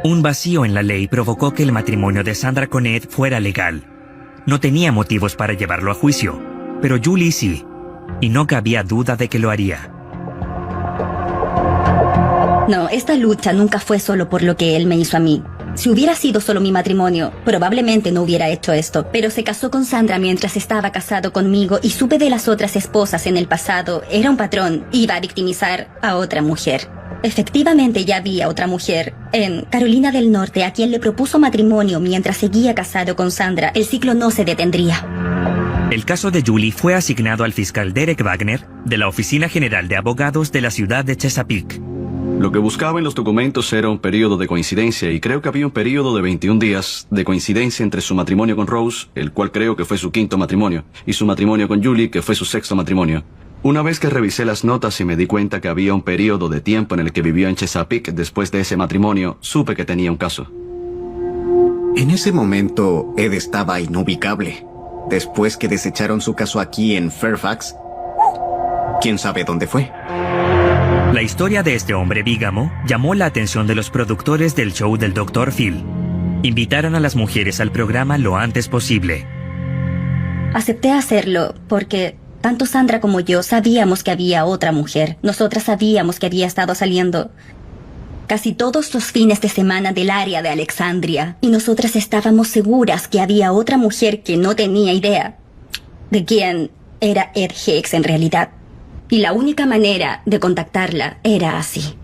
Un vacío en la ley provocó que el matrimonio de Sandra con Ed fuera legal. No tenía motivos para llevarlo a juicio, pero Julie sí, y no cabía duda de que lo haría. No, esta lucha nunca fue solo por lo que él me hizo a mí. Si hubiera sido solo mi matrimonio, probablemente no hubiera hecho esto. Pero se casó con Sandra mientras estaba casado conmigo y supe de las otras esposas en el pasado. Era un patrón, iba a victimizar a otra mujer. Efectivamente ya había otra mujer en Carolina del Norte a quien le propuso matrimonio mientras seguía casado con Sandra. El ciclo no se detendría. El caso de Julie fue asignado al fiscal Derek Wagner de la Oficina General de Abogados de la ciudad de Chesapeake. Lo que buscaba en los documentos era un periodo de coincidencia y creo que había un periodo de 21 días de coincidencia entre su matrimonio con Rose, el cual creo que fue su 5º matrimonio, y su matrimonio con Julie, que fue su 6º matrimonio. Una vez que revisé las notas y me di cuenta que había un periodo de tiempo en el que vivió en Chesapeake después de ese matrimonio, supe que tenía un caso. En ese momento, Ed estaba inubicable. Después que desecharon su caso aquí en Fairfax, ¿quién sabe dónde fue? La historia de este hombre bígamo llamó la atención de los productores del show del Dr. Phil. Invitaron a las mujeres al programa lo antes posible. Acepté hacerlo porque tanto Sandra como yo sabíamos que había otra mujer. Nosotras sabíamos que había estado saliendo casi todos los fines de semana del área de Alexandria. Y nosotras estábamos seguras que había otra mujer que no tenía idea de quién era Ed Hicks en realidad. Y la única manera de contactarla era así.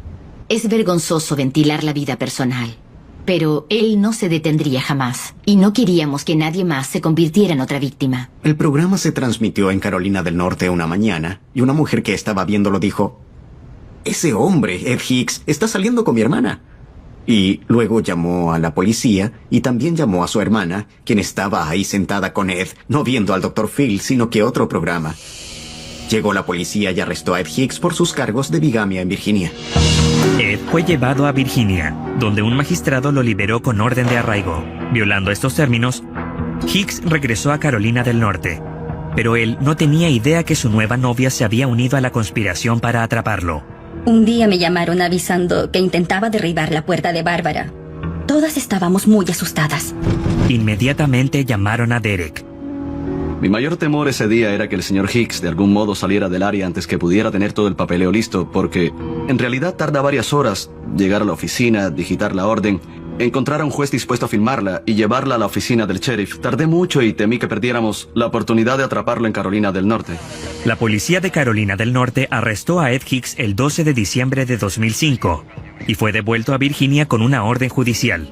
Es vergonzoso ventilar la vida personal, pero él no se detendría jamás. Y no queríamos que nadie más se convirtiera en otra víctima. El programa se transmitió en Carolina del Norte una mañana, y una mujer que estaba viéndolo dijo, «Ese hombre, Ed Hicks, está saliendo con mi hermana». Y luego llamó a la policía y también llamó a su hermana, quien estaba ahí sentada con Ed, no viendo al Dr. Phil, sino que otro programa. Llegó la policía y arrestó a Ed Hicks por sus cargos de bigamia en Virginia. Ed fue llevado a Virginia, donde un magistrado lo liberó con orden de arraigo. Violando estos términos, Hicks regresó a Carolina del Norte, pero él no tenía idea que su nueva novia se había unido a la conspiración para atraparlo. Un día me llamaron avisando que intentaba derribar la puerta de Bárbara. Todas estábamos muy asustadas. Inmediatamente llamaron a Derek. Mi mayor temor ese día era que el señor Hicks de algún modo saliera del área antes que pudiera tener todo el papeleo listo, porque en realidad tarda varias horas llegar a la oficina, digitar la orden, encontrar a un juez dispuesto a firmarla y llevarla a la oficina del sheriff. Tardé mucho y temí que perdiéramos la oportunidad de atraparlo en Carolina del Norte. La policía de Carolina del Norte arrestó a Ed Hicks el 12 de diciembre de 2005 y fue devuelto a Virginia con una orden judicial.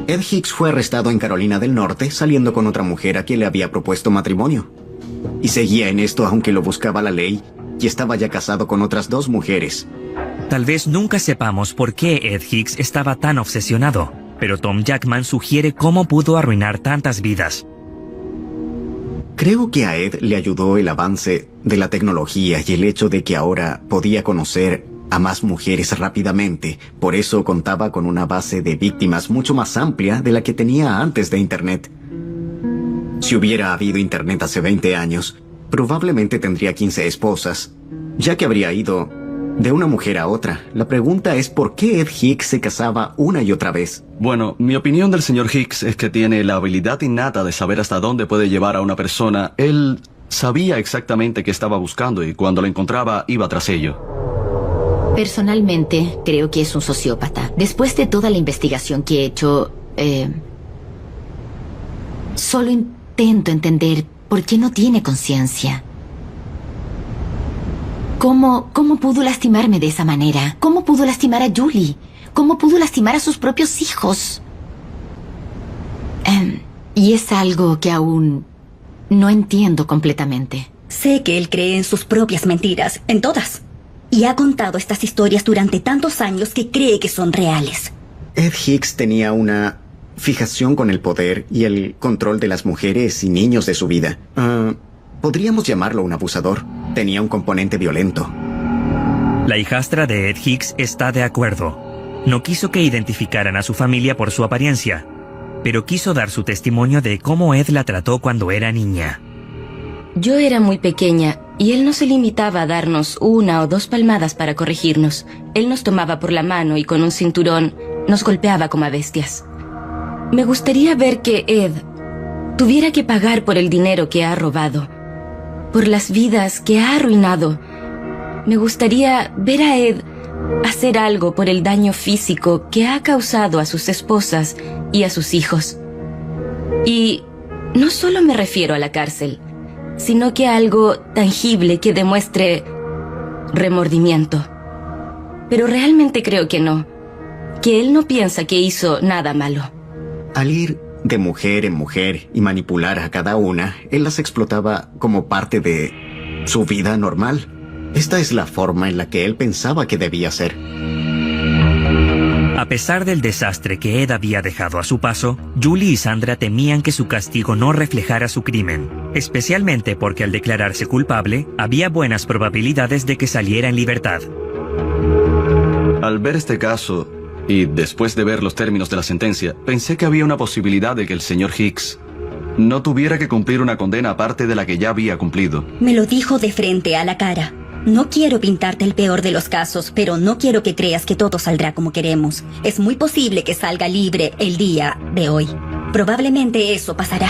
Ed Hicks fue arrestado en Carolina del Norte saliendo con otra mujer a quien le había propuesto matrimonio. Y seguía en esto aunque lo buscaba la ley y estaba ya casado con otras 2 mujeres. Tal vez nunca sepamos por qué Ed Hicks estaba tan obsesionado, pero Tom Jackman sugiere cómo pudo arruinar tantas vidas. Creo que a Ed le ayudó el avance de la tecnología y el hecho de que ahora podía conocer a más mujeres rápidamente. Por eso contaba con una base de víctimas mucho más amplia de la que tenía antes de Internet. Si hubiera habido internet hace 20 años, probablemente tendría 15 esposas, ya que habría ido de una mujer a otra. La pregunta es ¿por qué Ed Hicks se casaba una y otra vez? Bueno, mi opinión del señor Hicks es que tiene la habilidad innata de saber hasta dónde puede llevar a una persona. Él sabía exactamente qué estaba buscando y cuando lo encontraba iba tras ello. Personalmente, creo que es un sociópata. Después de toda la investigación que he hecho, solo intento entender por qué no tiene conciencia. ¿Cómo pudo lastimarme de esa manera? ¿Cómo pudo lastimar a Julie? ¿Cómo pudo lastimar a sus propios hijos? Y es algo que aún no entiendo completamente. Sé que él cree en sus propias mentiras, en todas. Y ha contado estas historias durante tantos años que cree que son reales. Ed Hicks tenía una fijación con el poder y el control de las mujeres y niños de su vida. Podríamos llamarlo un abusador. Tenía un componente violento. La hijastra de Ed Hicks está de acuerdo. No quiso que identificaran a su familia por su apariencia, pero quiso dar su testimonio de cómo Ed la trató cuando era niña. Yo era muy pequeña y él no se limitaba a darnos 1 o 2 palmadas para corregirnos. Él nos tomaba por la mano y con un cinturón nos golpeaba como a bestias. Me gustaría ver que Ed tuviera que pagar por el dinero que ha robado, por las vidas que ha arruinado. Me gustaría ver a Ed hacer algo por el daño físico que ha causado a sus esposas y a sus hijos. Y no solo me refiero a la cárcel, sino que a algo tangible que demuestre remordimiento. Pero realmente creo que no, que él no piensa que hizo nada malo. Al ir de mujer en mujer y manipular a cada una, él las explotaba como parte de su vida normal. Esta es la forma en la que él pensaba que debía ser. A pesar del desastre que Ed había dejado a su paso, Julie y Sandra temían que su castigo no reflejara su crimen, especialmente porque al declararse culpable, había buenas probabilidades de que saliera en libertad. Al ver este caso, y después de ver los términos de la sentencia, pensé que había una posibilidad de que el señor Hicks no tuviera que cumplir una condena aparte de la que ya había cumplido. Me lo dijo de frente a la cara. No quiero pintarte el peor de los casos, pero no quiero que creas que todo saldrá como queremos. Es muy posible que salga libre el día de hoy. Probablemente eso pasará.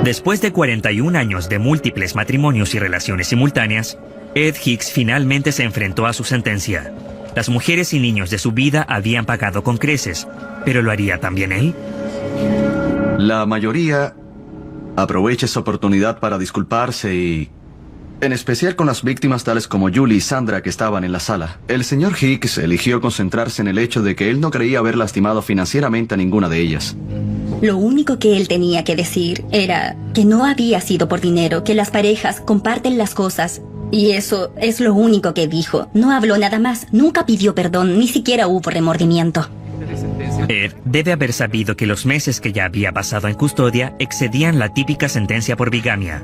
Después de 41 años de múltiples matrimonios y relaciones simultáneas, Ed Hicks finalmente se enfrentó a su sentencia. Las mujeres y niños de su vida habían pagado con creces, pero ¿lo haría también él? La mayoría aprovecha esa oportunidad para disculparse y... en especial con las víctimas tales como Julie y Sandra que estaban en la sala. El señor Hicks eligió concentrarse en el hecho de que él no creía haber lastimado financieramente a ninguna de ellas. Lo único que él tenía que decir era que no había sido por dinero, que las parejas comparten las cosas. Y eso es lo único que dijo. No habló nada más, nunca pidió perdón, ni siquiera hubo remordimiento. Ed debe haber sabido que los meses que ya había pasado en custodia excedían la típica sentencia por bigamia.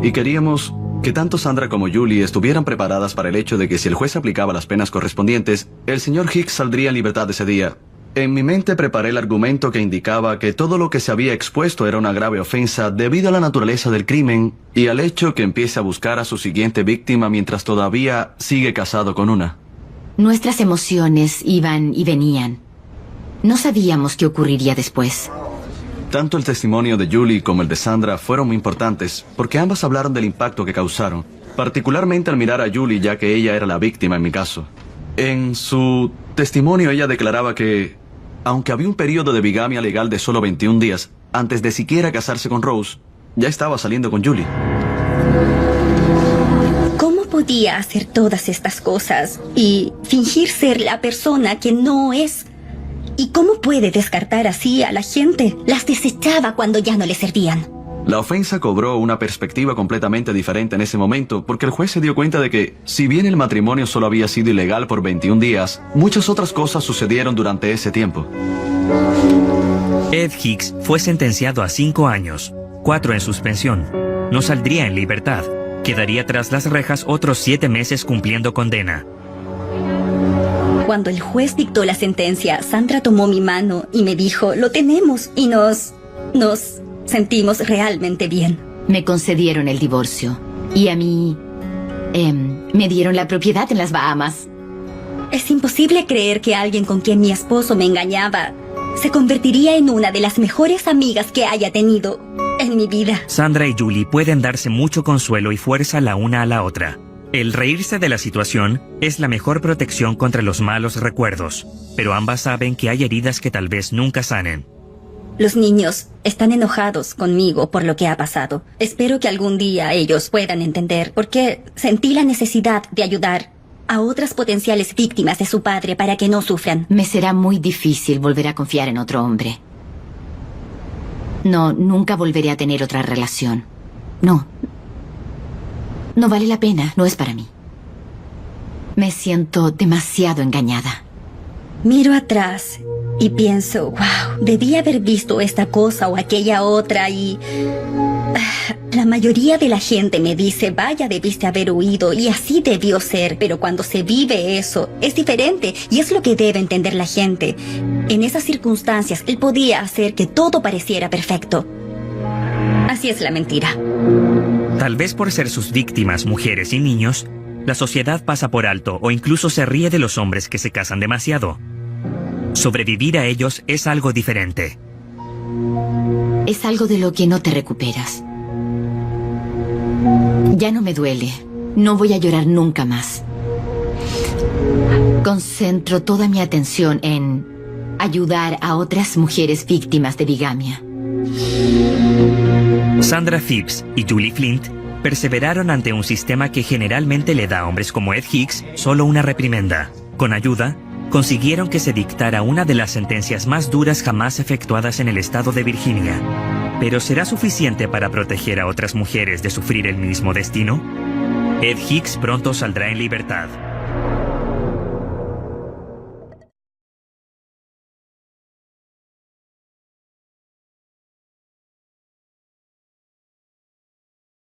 Y queríamos que tanto Sandra como Julie estuvieran preparadas para el hecho de que si el juez aplicaba las penas correspondientes, el señor Hicks saldría en libertad ese día. En mi mente preparé el argumento que indicaba que todo lo que se había expuesto era una grave ofensa debido a la naturaleza del crimen y al hecho que empiece a buscar a su siguiente víctima mientras todavía sigue casado con una. Nuestras emociones iban y venían. No sabíamos qué ocurriría después. Tanto el testimonio de Julie como el de Sandra fueron muy importantes porque ambas hablaron del impacto que causaron, particularmente al mirar a Julie ya que ella era la víctima en mi caso. En su testimonio ella declaraba que, aunque había un periodo de bigamia legal de solo 21 días, antes de siquiera casarse con Rose, ya estaba saliendo con Julie. ¿Cómo podía hacer todas estas cosas y fingir ser la persona que no es? ¿Y cómo puede descartar así a la gente? Las desechaba cuando ya no le servían. La ofensa cobró una perspectiva completamente diferente en ese momento porque el juez se dio cuenta de que, si bien el matrimonio solo había sido ilegal por 21 días, muchas otras cosas sucedieron durante ese tiempo. Ed Hicks fue sentenciado a 5 años, 4 en suspensión. No saldría en libertad. Quedaría tras las rejas otros 7 meses cumpliendo condena. Cuando el juez dictó la sentencia, Sandra tomó mi mano y me dijo, lo tenemos, y nos sentimos realmente bien. Me concedieron el divorcio y a mí me dieron la propiedad en las Bahamas. Es imposible creer que alguien con quien mi esposo me engañaba se convertiría en una de las mejores amigas que haya tenido en mi vida. Sandra y Julie pueden darse mucho consuelo y fuerza la una a la otra. El reírse de la situación es la mejor protección contra los malos recuerdos, pero ambas saben que hay heridas que tal vez nunca sanen. Los niños están enojados conmigo por lo que ha pasado. Espero que algún día ellos puedan entender por qué sentí la necesidad de ayudar a otras potenciales víctimas de su padre para que no sufran. Me será muy difícil volver a confiar en otro hombre. No, nunca volveré a tener otra relación. No. No vale la pena, no es para mí. Me siento demasiado engañada. Miro atrás y pienso, wow, debí haber visto esta cosa o aquella otra y... la mayoría de la gente me dice, vaya, debiste haber huido y así debió ser, pero cuando se vive eso, es diferente y es lo que debe entender la gente. En esas circunstancias, él podía hacer que todo pareciera perfecto. Así es la mentira. Tal vez por ser sus víctimas mujeres y niños, la sociedad pasa por alto o incluso se ríe de los hombres que se casan demasiado. Sobrevivir a ellos es algo diferente. Es algo de lo que no te recuperas. Ya no me duele. No voy a llorar nunca más. Concentro toda mi atención en ayudar a otras mujeres víctimas de bigamia. Sandra Phipps y Julie Flint perseveraron ante un sistema que generalmente le da a hombres como Ed Hicks solo una reprimenda. Con ayuda, consiguieron que se dictara una de las sentencias más duras jamás efectuadas en el estado de Virginia. ¿Pero será suficiente para proteger a otras mujeres de sufrir el mismo destino? Ed Hicks pronto saldrá en libertad.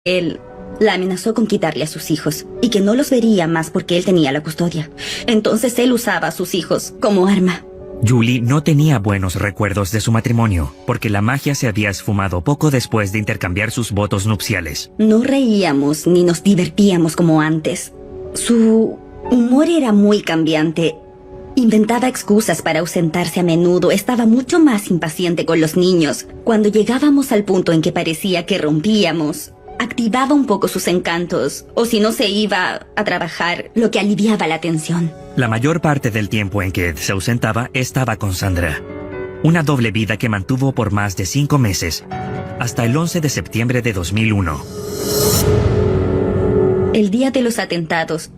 Él la amenazó con quitarle a sus hijos y que no los vería más porque él tenía la custodia. Entonces él usaba a sus hijos como arma. Julie no tenía buenos recuerdos de su matrimonio, porque la magia se había esfumado poco después de intercambiar sus votos nupciales. No reíamos ni nos divertíamos como antes. Su humor era muy cambiante. Inventaba excusas para ausentarse a menudo. Estaba mucho más impaciente con los niños. Cuando llegábamos al punto en que parecía que rompíamos, activaba un poco sus encantos, o si no se iba a trabajar, lo que aliviaba la tensión. La mayor parte del tiempo en que Ed se ausentaba estaba con Sandra. Una doble vida que mantuvo por más de 5 meses, hasta el 11 de septiembre de 2001. El día de los atentados,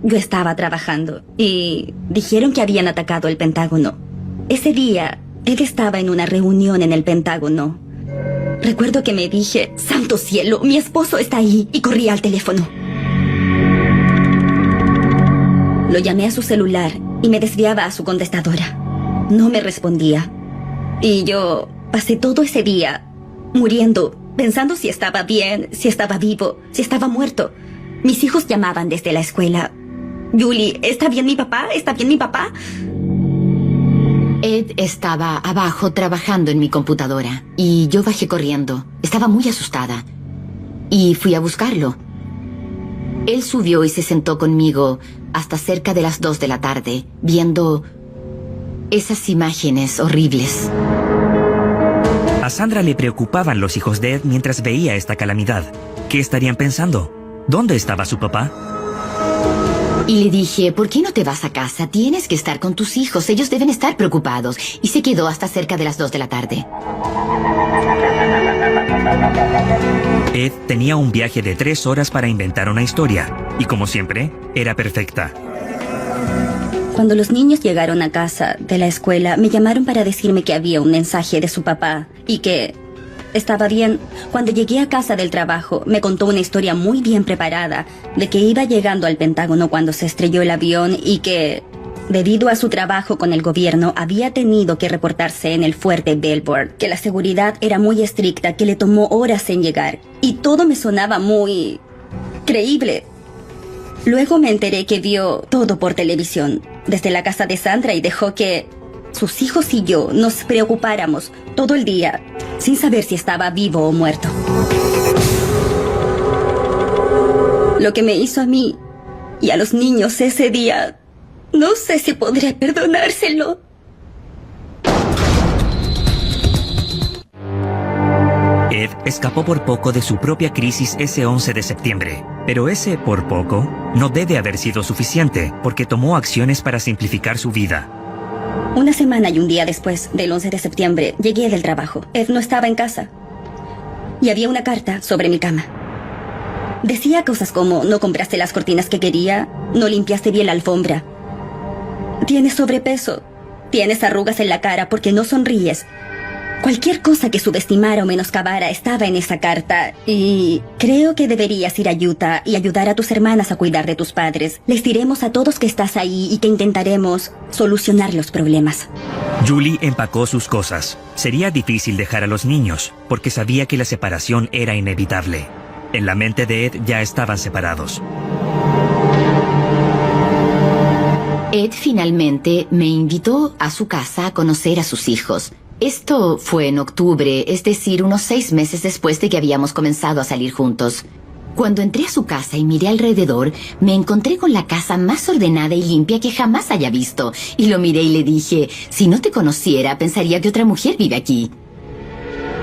yo estaba trabajando y dijeron que habían atacado el Pentágono. Ese día, Ed estaba en una reunión en el Pentágono. Recuerdo que me dije, ¡santo cielo! Mi esposo está ahí, y corrí al teléfono. Lo llamé a su celular y me desviaba a su contestadora. No me respondía. Y yo pasé todo ese día muriendo, pensando si estaba bien, si estaba vivo, si estaba muerto. Mis hijos llamaban desde la escuela. Julie, ¿está bien mi papá? ¿Está bien mi papá? Ed estaba abajo trabajando en mi computadora y yo bajé corriendo. Estaba muy asustada y fui a buscarlo. Él subió y se sentó conmigo hasta cerca de las 2 de la tarde, viendo esas imágenes horribles. A Sandra le preocupaban los hijos de Ed mientras veía esta calamidad. ¿Qué estarían pensando? ¿Dónde estaba su papá? Y le dije, ¿por qué no te vas a casa? Tienes que estar con tus hijos, ellos deben estar preocupados. Y se quedó hasta cerca de las 2 de la tarde. Ed tenía un viaje de 3 horas para inventar una historia, y como siempre, era perfecta. Cuando los niños llegaron a casa de la escuela, me llamaron para decirme que había un mensaje de su papá y que estaba bien. Cuando llegué a casa del trabajo, me contó una historia muy bien preparada de que iba llegando al Pentágono cuando se estrelló el avión y que, debido a su trabajo con el gobierno, había tenido que reportarse en el fuerte Belvoir, que la seguridad era muy estricta, que le tomó horas en llegar. Y todo me sonaba muy creíble. Luego me enteré que vio todo por televisión. desde la casa de Sandra y dejó que sus hijos y yo nos preocupáramos todo el día sin saber si estaba vivo o muerto. Lo que me hizo a mí y a los niños ese día, no sé si podré perdonárselo. Ed escapó por poco de su propia crisis ese 11 de septiembre, pero ese por poco no debe haber sido suficiente porque tomó acciones para simplificar su vida. Una semana y un día después del 11 de septiembre llegué del trabajo. Ed no estaba en casa y había una carta sobre mi cama. Decía cosas como: no compraste las cortinas que quería, no limpiaste bien la alfombra, tienes sobrepeso, tienes arrugas en la cara porque no sonríes. Cualquier cosa que subestimara o menoscabara estaba en esa carta. Y creo que deberías ir a Utah y ayudar a tus hermanas a cuidar de tus padres. Les diremos a todos que estás ahí y que intentaremos solucionar los problemas. Julie empacó sus cosas. Sería difícil dejar a los niños, porque sabía que la separación era inevitable. En la mente de Ed ya estaban separados. Ed finalmente me invitó a su casa a conocer a sus hijos. Esto fue en octubre, es decir, unos 6 meses después de que habíamos comenzado a salir juntos. Cuando entré a su casa y miré alrededor, me encontré con la casa más ordenada y limpia que jamás haya visto. Y lo miré y le dije: si no te conociera, pensaría que otra mujer vive aquí.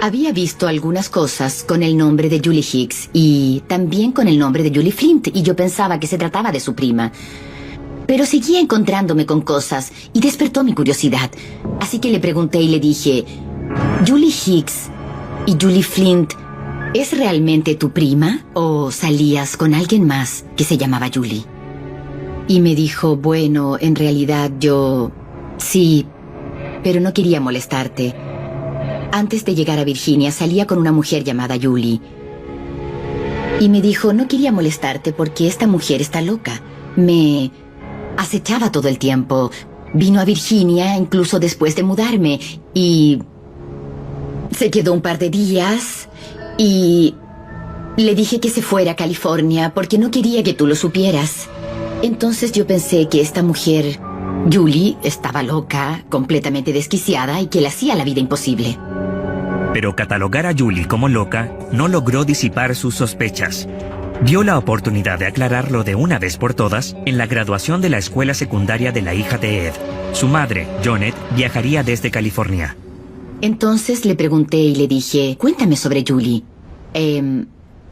Había visto algunas cosas con el nombre de Julie Hicks y también con el nombre de Julie Flint, y yo pensaba que se trataba de su prima. Pero seguía encontrándome con cosas y despertó mi curiosidad. Así que le pregunté y le dije: Julie Hicks y Julie Flint, ¿es realmente tu prima o salías con alguien más que se llamaba Julie? Y me dijo: bueno, en realidad yo... sí, pero no quería molestarte. Antes de llegar a Virginia salía con una mujer llamada Julie. Y me dijo: no quería molestarte porque esta mujer está loca. Me acechaba todo el tiempo. Vino a Virginia incluso después de mudarme y se quedó un par de días y le dije que se fuera a California porque no quería que tú lo supieras. Entonces yo pensé que esta mujer, Julie, estaba loca, completamente desquiciada y que le hacía la vida imposible. Pero catalogar a Julie como loca no logró disipar sus sospechas. Vio la oportunidad de aclararlo de una vez por todas en la graduación de la escuela secundaria de la hija de Ed. Su madre, Jonet, viajaría desde California. Entonces le pregunté y le dije: cuéntame sobre Julie.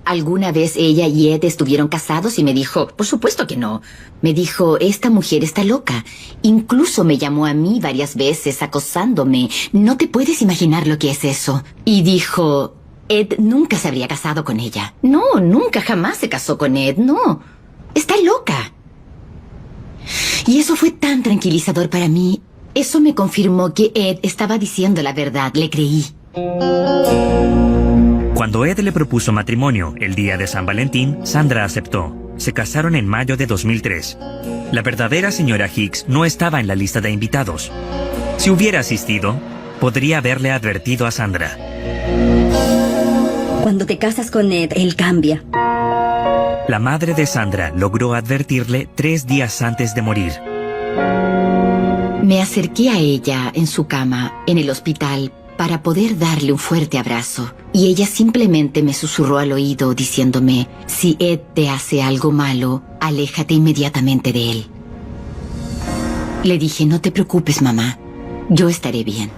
¿Alguna vez ella y Ed estuvieron casados? Y me dijo: por supuesto que no. Me dijo: esta mujer está loca. Incluso me llamó a mí varias veces acosándome. No te puedes imaginar lo que es eso. Y dijo: Ed nunca se habría casado con ella. No, nunca, jamás se casó con Ed, no. Está loca. Y eso fue tan tranquilizador para mí. Eso me confirmó que Ed estaba diciendo la verdad, le creí. Cuando Ed le propuso matrimonio el día de San Valentín, Sandra aceptó. Se casaron en mayo de 2003. La verdadera señora Hicks no estaba en la lista de invitados. Si hubiera asistido, podría haberle advertido a Sandra. Cuando te casas con Ed, él cambia. La madre de Sandra logró advertirle 3 días antes de morir. Me acerqué a ella en su cama, en el hospital, para poder darle un fuerte abrazo. Y ella simplemente me susurró al oído diciéndome: si Ed te hace algo malo, aléjate inmediatamente de él. Le dije: no te preocupes, mamá, yo estaré bien.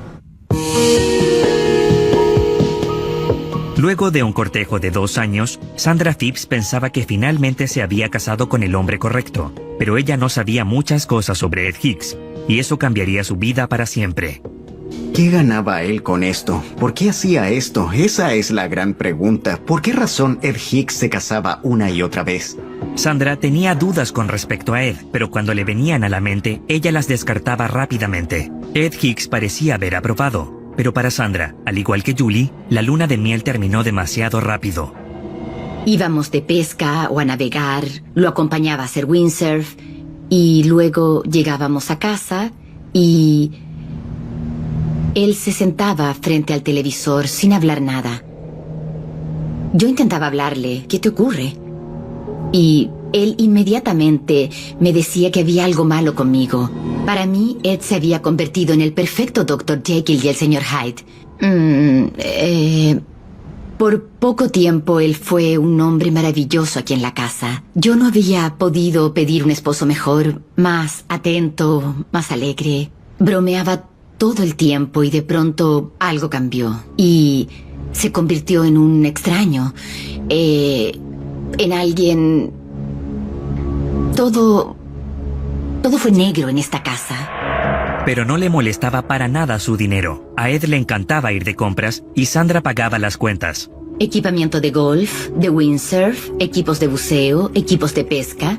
Luego de un cortejo de 2 años, Sandra Phipps pensaba que finalmente se había casado con el hombre correcto, pero ella no sabía muchas cosas sobre Ed Hicks, y eso cambiaría su vida para siempre. ¿Qué ganaba él con esto? ¿Por qué hacía esto? Esa es la gran pregunta. ¿Por qué razón Ed Hicks se casaba una y otra vez? Sandra tenía dudas con respecto a Ed, pero cuando le venían a la mente, ella las descartaba rápidamente. Ed Hicks parecía haber aprobado. Pero para Sandra, al igual que Julie, la luna de miel terminó demasiado rápido. Íbamos de pesca o a navegar, lo acompañaba a hacer windsurf, y luego llegábamos a casa y él se sentaba frente al televisor sin hablar nada. Yo intentaba hablarle: ¿qué te ocurre? Y él inmediatamente me decía que había algo malo conmigo. Para mí, Ed se había convertido en el perfecto Dr. Jekyll y el Sr. Hyde. Por poco tiempo él fue un hombre maravilloso aquí en la casa. Yo no había podido pedir un esposo mejor, más atento, más alegre. Bromeaba todo el tiempo y de pronto algo cambió. Y se convirtió en un extraño. En alguien... Todo fue negro en esta casa. Pero no le molestaba para nada su dinero. A Ed le encantaba ir de compras y Sandra pagaba las cuentas. Equipamiento de golf, de windsurf, equipos de buceo, equipos de pesca.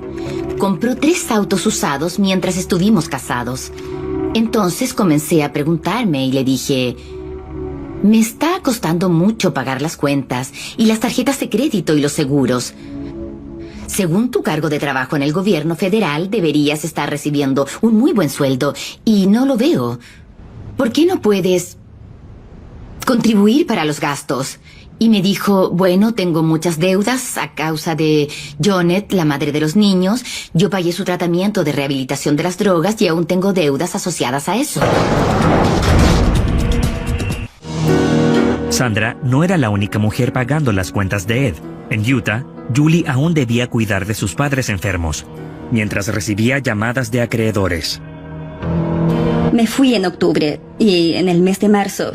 Compró 3 autos usados mientras estuvimos casados. Entonces comencé a preguntarme y le dije... Me está costando mucho pagar las cuentas y las tarjetas de crédito y los seguros. Según tu cargo de trabajo en el gobierno federal, deberías estar recibiendo un muy buen sueldo y no lo veo. ¿Por qué no puedes contribuir para los gastos? Y me dijo, bueno, tengo muchas deudas a causa de Janet, la madre de los niños. Yo pagué su tratamiento de rehabilitación de las drogas y aún tengo deudas asociadas a eso. Sandra no era la única mujer pagando las cuentas de Ed. En Utah, Julie aún debía cuidar de sus padres enfermos, mientras recibía llamadas de acreedores. Me fui en octubre y en el mes de marzo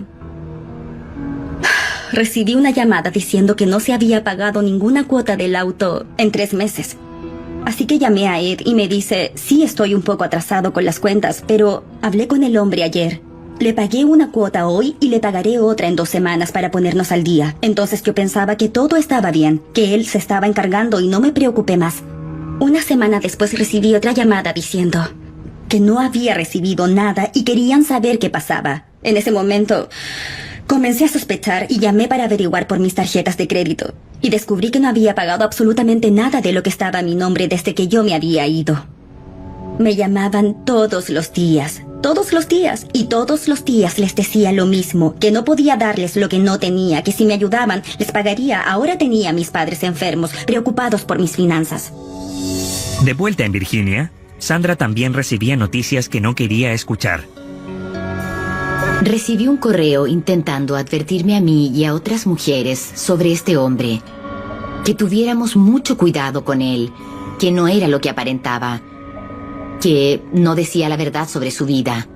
recibí una llamada diciendo que no se había pagado ninguna cuota del auto en 3 meses. Así que llamé a Ed y me dice, sí, estoy un poco atrasado con las cuentas, pero hablé con el hombre ayer. Le pagué una cuota hoy y le pagaré otra en 2 semanas para ponernos al día. Entonces yo pensaba que todo estaba bien, que él se estaba encargando y no me preocupé más. Una semana después recibí otra llamada diciendo que no había recibido nada y querían saber qué pasaba. En ese momento comencé a sospechar y llamé para averiguar por mis tarjetas de crédito. Y descubrí que no había pagado absolutamente nada de lo que estaba a mi nombre desde que yo me había ido. Me llamaban todos los días, y todos los días les decía lo mismo, que no podía darles lo que no tenía, que si me ayudaban, les pagaría. Ahora tenía a mis padres enfermos, preocupados por mis finanzas. De vuelta en Virginia, Sandra también recibía noticias que no quería escuchar. Recibí un correo intentando advertirme a mí y a otras mujeres sobre este hombre. Que tuviéramos mucho cuidado con él, que no era lo que aparentaba, que no decía la verdad sobre su vida.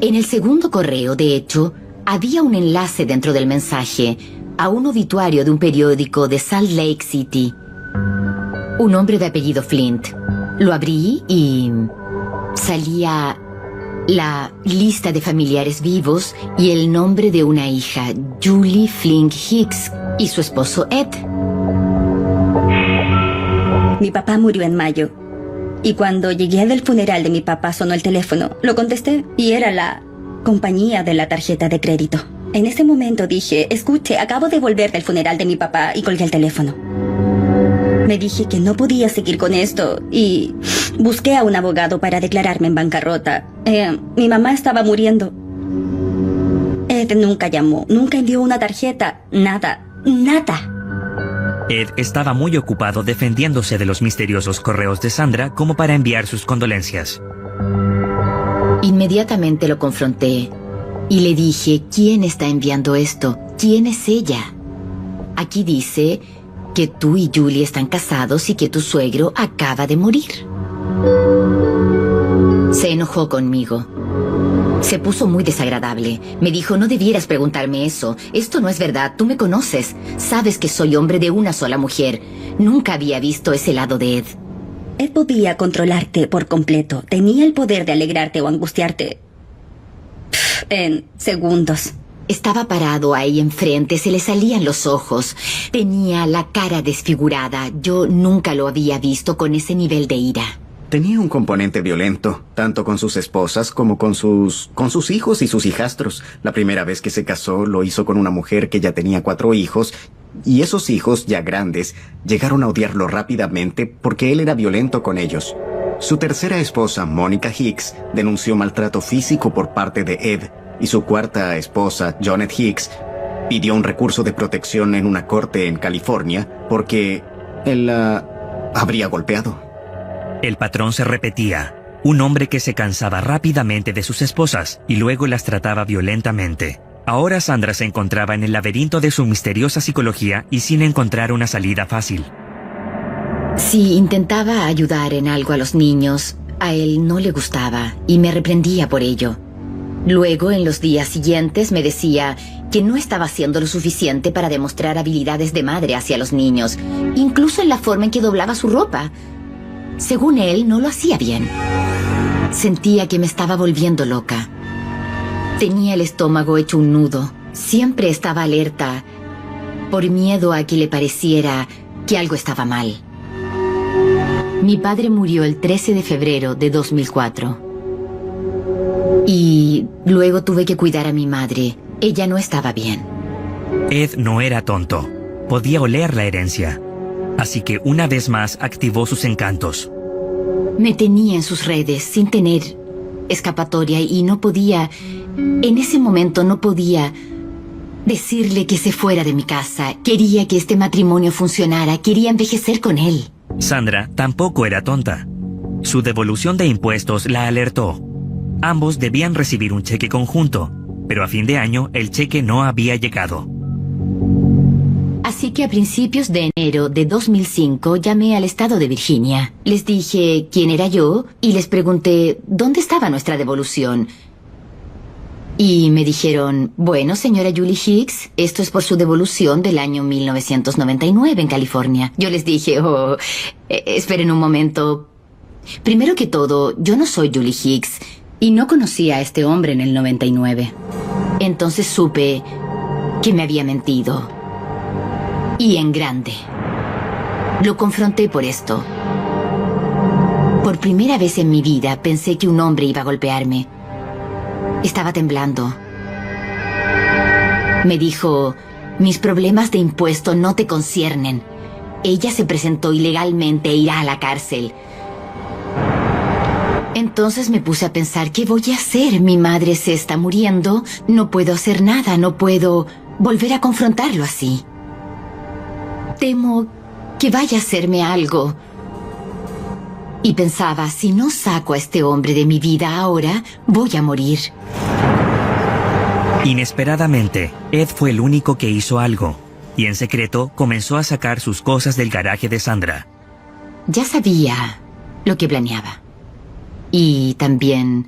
En el segundo correo, de hecho, había un enlace dentro del mensaje a un obituario de un periódico de Salt Lake City. Un hombre de apellido Flint. Lo abrí y salía la lista de familiares vivos y el nombre de una hija, Julie Flint Hicks, y su esposo Ed. Mi papá murió en mayo. Y cuando llegué del funeral de mi papá sonó el teléfono. Lo contesté y era la compañía de la tarjeta de crédito. En ese momento dije, escuche, acabo de volver del funeral de mi papá, y colgué el teléfono. Me dije que no podía seguir con esto y busqué a un abogado para declararme en bancarrota. Mi mamá estaba muriendo. Ed nunca llamó, nunca envió una tarjeta, nada. Ed estaba muy ocupado defendiéndose de los misteriosos correos de Sandra como para enviar sus condolencias. Inmediatamente lo confronté y le dije, ¿quién está enviando esto? ¿Quién es ella? Aquí dice que tú y Julie están casados y que tu suegro acaba de morir. Se enojó conmigo. Se puso muy desagradable. Me dijo, no debieras preguntarme eso. Esto no es verdad. Tú me conoces. Sabes que soy hombre de una sola mujer. Nunca había visto ese lado de Ed. Ed podía controlarte por completo. Tenía el poder de alegrarte o angustiarte en segundos. Estaba parado ahí enfrente, se le salían los ojos. Tenía la cara desfigurada. Yo nunca lo había visto con ese nivel de ira. Tenía un componente violento, tanto con sus esposas como con sus hijos y sus hijastros. La primera vez que se casó lo hizo con una mujer que ya tenía 4 hijos, y esos hijos, ya grandes, llegaron a odiarlo rápidamente porque él era violento con ellos. Su tercera esposa, Monica Hicks, denunció maltrato físico por parte de Ed, y su cuarta esposa, Janet Hicks, pidió un recurso de protección en una corte en California porque él la habría golpeado. El patrón se repetía. Un hombre que se cansaba rápidamente de sus esposas y luego las trataba violentamente. Ahora Sandra se encontraba en el laberinto de su misteriosa psicología y sin encontrar una salida fácil. Si intentaba ayudar en algo a los niños, a él no le gustaba y me reprendía por ello. Luego, en los días siguientes, me decía que no estaba haciendo lo suficiente para demostrar habilidades de madre hacia los niños, incluso en la forma en que doblaba su ropa. Según él, no lo hacía bien. Sentía que me estaba volviendo loca. Tenía el estómago hecho un nudo. Siempre estaba alerta por miedo a que le pareciera que algo estaba mal. Mi padre murió el 13 de febrero de 2004. Y luego tuve que cuidar a mi madre. Ella no estaba bien. Ed no era tonto. Podía oler la herencia. Así que una vez más activó sus encantos. Me tenía en sus redes sin tener escapatoria y no podía, en ese momento no podía decirle que se fuera de mi casa. Quería que este matrimonio funcionara, quería envejecer con él. Sandra tampoco era tonta. Su devolución de impuestos la alertó. Ambos debían recibir un cheque conjunto, pero a fin de año el cheque no había llegado. Así que a principios de enero de 2005 llamé al estado de Virginia. Les dije quién era yo y les pregunté dónde estaba nuestra devolución. Y me dijeron, bueno, señora Julie Hicks, esto es por su devolución del año 1999 en California. Yo les dije, esperen un momento. Primero que todo, yo no soy Julie Hicks y no conocí a este hombre en el 99. Entonces supe que me había mentido. Y en grande. Lo confronté por esto. Por primera vez en mi vida pensé que un hombre iba a golpearme. Estaba temblando. Me dijo, mis problemas de impuesto no te conciernen. Ella se presentó ilegalmente e irá a la cárcel. Entonces me puse a pensar, ¿qué voy a hacer? Mi madre se está muriendo, no puedo hacer nada, no puedo volver a confrontarlo así. Temo que vaya a hacerme algo. Y pensaba, si no saco a este hombre de mi vida ahora, voy a morir. Inesperadamente, Ed fue el único que hizo algo, y en secreto comenzó a sacar sus cosas del garaje de Sandra. Ya sabía lo que planeaba. Y también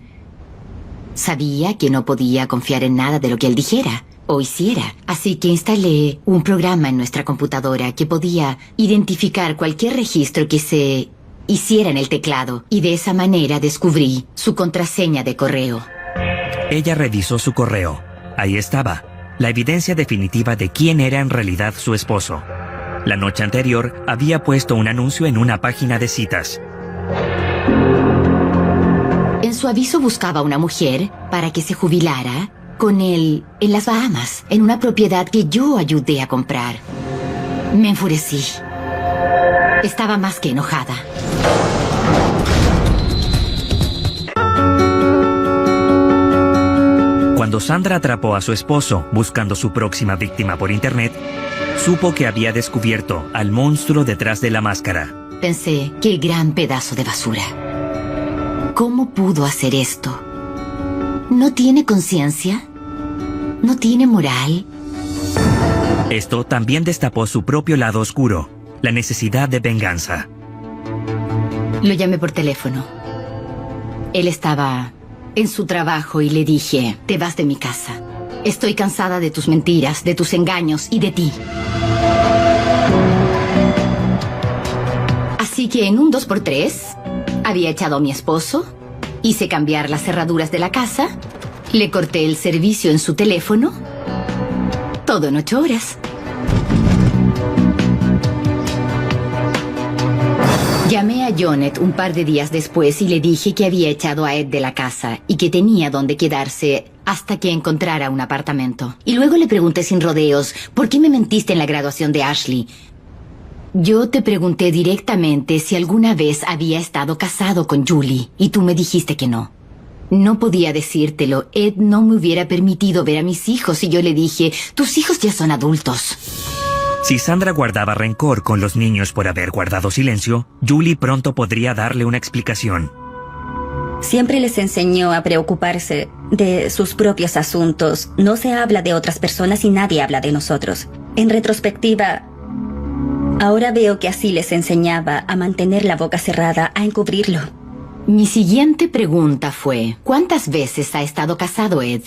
sabía que no podía confiar en nada de lo que él dijera o hiciera. Así que instalé un programa en nuestra computadora que podía identificar cualquier registro que se hiciera en el teclado. Y de esa manera descubrí su contraseña de correo. Ella revisó su correo. Ahí estaba, la evidencia definitiva de quién era en realidad su esposo. La noche anterior había puesto un anuncio en una página de citas. En su aviso buscaba una mujer para que se jubilara con él en las Bahamas, en una propiedad que yo ayudé a comprar. Me enfurecí. Estaba más que enojada. Cuando Sandra atrapó a su esposo buscando su próxima víctima por internet, supo que había descubierto al monstruo detrás de la máscara. Pensé, qué gran pedazo de basura. ¿Cómo pudo hacer esto? ¿No tiene conciencia? ¿No tiene moral? Esto también destapó su propio lado oscuro, la necesidad de venganza. Lo llamé por teléfono. Él estaba en su trabajo y le dije, te vas de mi casa. Estoy cansada de tus mentiras, de tus engaños y de ti. Así que en un 2x3 había echado a mi esposo, hice cambiar las cerraduras de la casa, le corté el servicio en su teléfono, todo en 8 horas. Llamé a Jonet un par de días después y le dije que había echado a Ed de la casa y que tenía donde quedarse hasta que encontrara un apartamento. Y luego le pregunté sin rodeos, ¿por qué me mentiste en la graduación de Ashley? Yo te pregunté directamente si alguna vez había estado casado con Julie y tú me dijiste que no. No podía decírtelo. Ed no me hubiera permitido ver a mis hijos y yo le dije, tus hijos ya son adultos. Si Sandra guardaba rencor con los niños por haber guardado silencio, Julie pronto podría darle una explicación. Siempre les enseñó a preocuparse de sus propios asuntos. No se habla de otras personas y nadie habla de nosotros. En retrospectiva, ahora veo que así les enseñaba a mantener la boca cerrada, a encubrirlo. Mi siguiente pregunta fue, ¿cuántas veces ha estado casado Ed?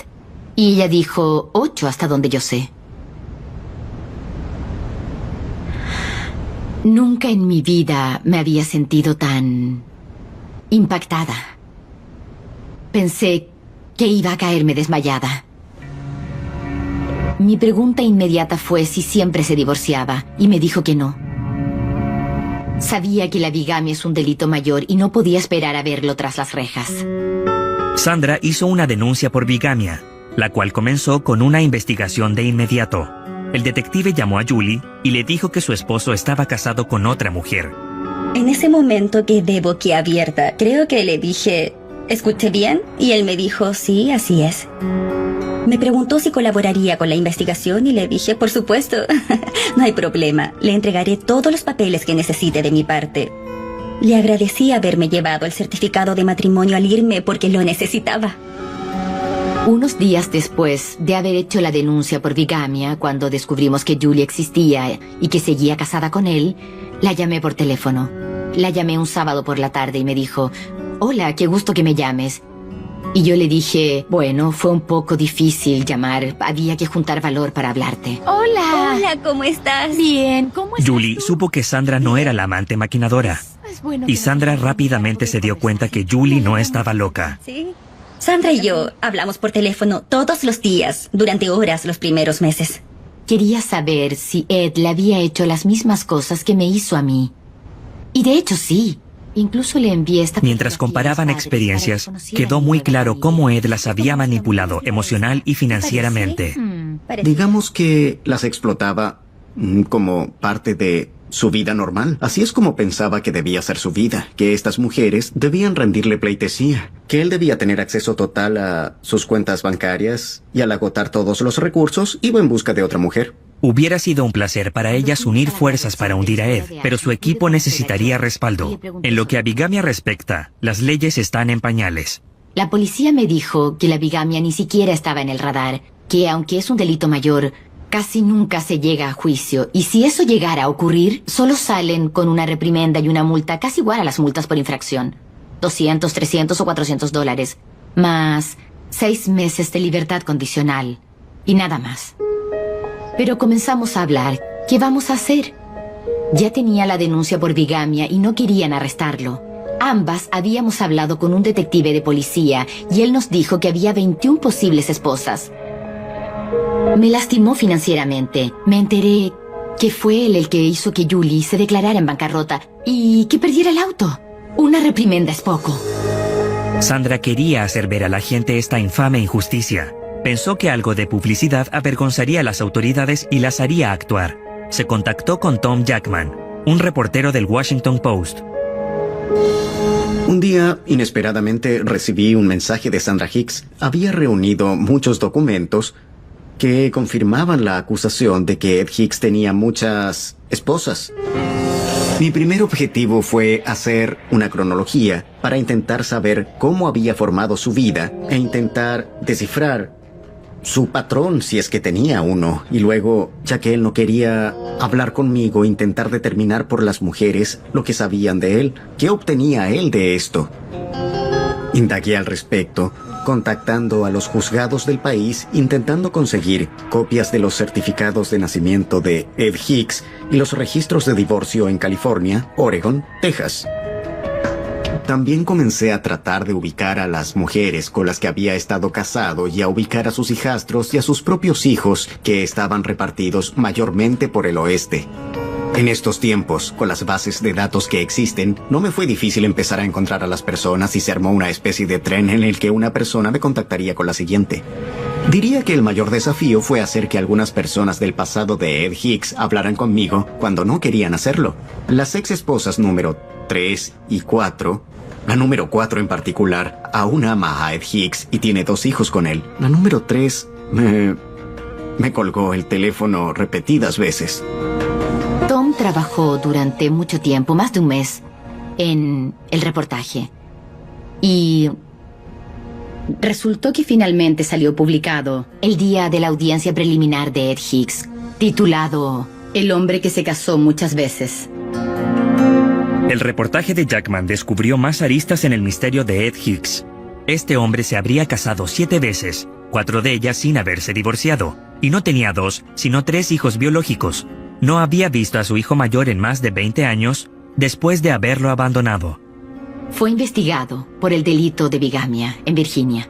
Y ella dijo, 8 hasta donde yo sé. Nunca en mi vida me había sentido tan impactada. Pensé que iba a caerme desmayada. Mi pregunta inmediata fue si siempre se divorciaba, y me dijo que no. Sabía que la bigamia es un delito mayor y no podía esperar a verlo tras las rejas. Sandra hizo una denuncia por bigamia, la cual comenzó con una investigación de inmediato. El detective llamó a Julie y le dijo que su esposo estaba casado con otra mujer. En ese momento quedé boquiabierta. Creo que le dije, ¿escuché bien? Y él me dijo, sí, así es. Me preguntó si colaboraría con la investigación y le dije, por supuesto, no hay problema. Le entregaré todos los papeles que necesite de mi parte. Le agradecí haberme llevado el certificado de matrimonio al irme porque lo necesitaba. Unos días después de haber hecho la denuncia por bigamia, cuando descubrimos que Julie existía y que seguía casada con él, la llamé por teléfono. La llamé un sábado por la tarde y me dijo, hola, qué gusto que me llames. Y yo le dije, bueno, fue un poco difícil llamar, había que juntar valor para hablarte. Hola. Hola, ¿cómo estás? Bien, ¿cómo estás Julie tú? supo que Sandra no era la amante maquinadora. Es bueno Y que Sandra no- rápidamente se dio cuenta que Julie no estaba loca. Sí. Sandra y yo hablamos por teléfono todos los días, durante horas los primeros meses. Quería saber si Ed le había hecho las mismas cosas que me hizo a mí. Y de hecho sí. Incluso le envié esta Mientras fotografía a comparaban mis padres experiencias, para que conocieran quedó mi muy nueva claro familia. cómo Ed las había manipulado emocional y financieramente. Digamos que las explotaba como parte de su vida normal. Así es como pensaba que debía ser su vida, que estas mujeres debían rendirle pleitesía, que él debía tener acceso total a sus cuentas bancarias y al agotar todos los recursos iba en busca de otra mujer. Hubiera sido un placer para ellas unir fuerzas para hundir a Ed, pero su equipo necesitaría respaldo. En lo que a bigamia respecta, las leyes están en pañales. La policía me dijo que la bigamia ni siquiera estaba en el radar, que aunque es un delito mayor, casi nunca se llega a juicio, y si eso llegara a ocurrir, solo salen con una reprimenda y una multa casi igual a las multas por infracción. 200, 300 o 400 dólares, más 6 meses de libertad condicional, y nada más. Pero comenzamos a hablar. ¿Qué vamos a hacer? Ya tenía la denuncia por bigamia y no querían arrestarlo. Ambas habíamos hablado con un detective de policía y él nos dijo que había 21 posibles esposas. Me lastimó financieramente. Me enteré que fue él el que hizo que Julie se declarara en bancarrota y que perdiera el auto. Una reprimenda es poco. Sandra quería hacer ver a la gente esta infame injusticia. Pensó que algo de publicidad avergonzaría a las autoridades y las haría actuar. Se contactó con Tom Jackman, un reportero del Washington Post. Un día, inesperadamente, recibí un mensaje de Sandra Hicks. Había reunido muchos documentos que confirmaban la acusación de que Ed Hicks tenía muchas esposas. Mi primer objetivo fue hacer una cronología para intentar saber cómo había formado su vida e intentar descifrar su patrón si es que tenía uno. Y luego, ya que él no quería hablar conmigo, intentar determinar por las mujeres lo que sabían de él. ¿Qué obtenía él de esto? Indagué al respecto, contactando a los juzgados del país, intentando conseguir copias de los certificados de nacimiento de Ed Hicks y los registros de divorcio en California, Oregon, Texas. También comencé a tratar de ubicar a las mujeres con las que había estado casado y a ubicar a sus hijastros y a sus propios hijos que estaban repartidos mayormente por el oeste. En estos tiempos, con las bases de datos que existen, no me fue difícil empezar a encontrar a las personas y se armó una especie de tren en el que una persona me contactaría con la siguiente. Diría que el mayor desafío fue hacer que algunas personas del pasado de Ed Hicks hablaran conmigo cuando no querían hacerlo. Las ex esposas número 3 y 4, la número 4 en particular, aún ama a Ed Hicks y tiene 2 hijos con él. La número 3 me colgó el teléfono repetidas veces. trabajó durante mucho tiempo, más de un mes, en el reportaje. Y resultó que finalmente salió publicado el día de la audiencia preliminar de Ed Hicks, titulado El hombre que se casó muchas veces. El reportaje de Jackman descubrió más aristas en el misterio de Ed Hicks. Este hombre se habría casado 7 veces, 4 de ellas sin haberse divorciado, y no tenía 2, sino 3 hijos biológicos. No había visto a su hijo mayor en más de 20 años, después de haberlo abandonado. Fue investigado por el delito de bigamia en Virginia.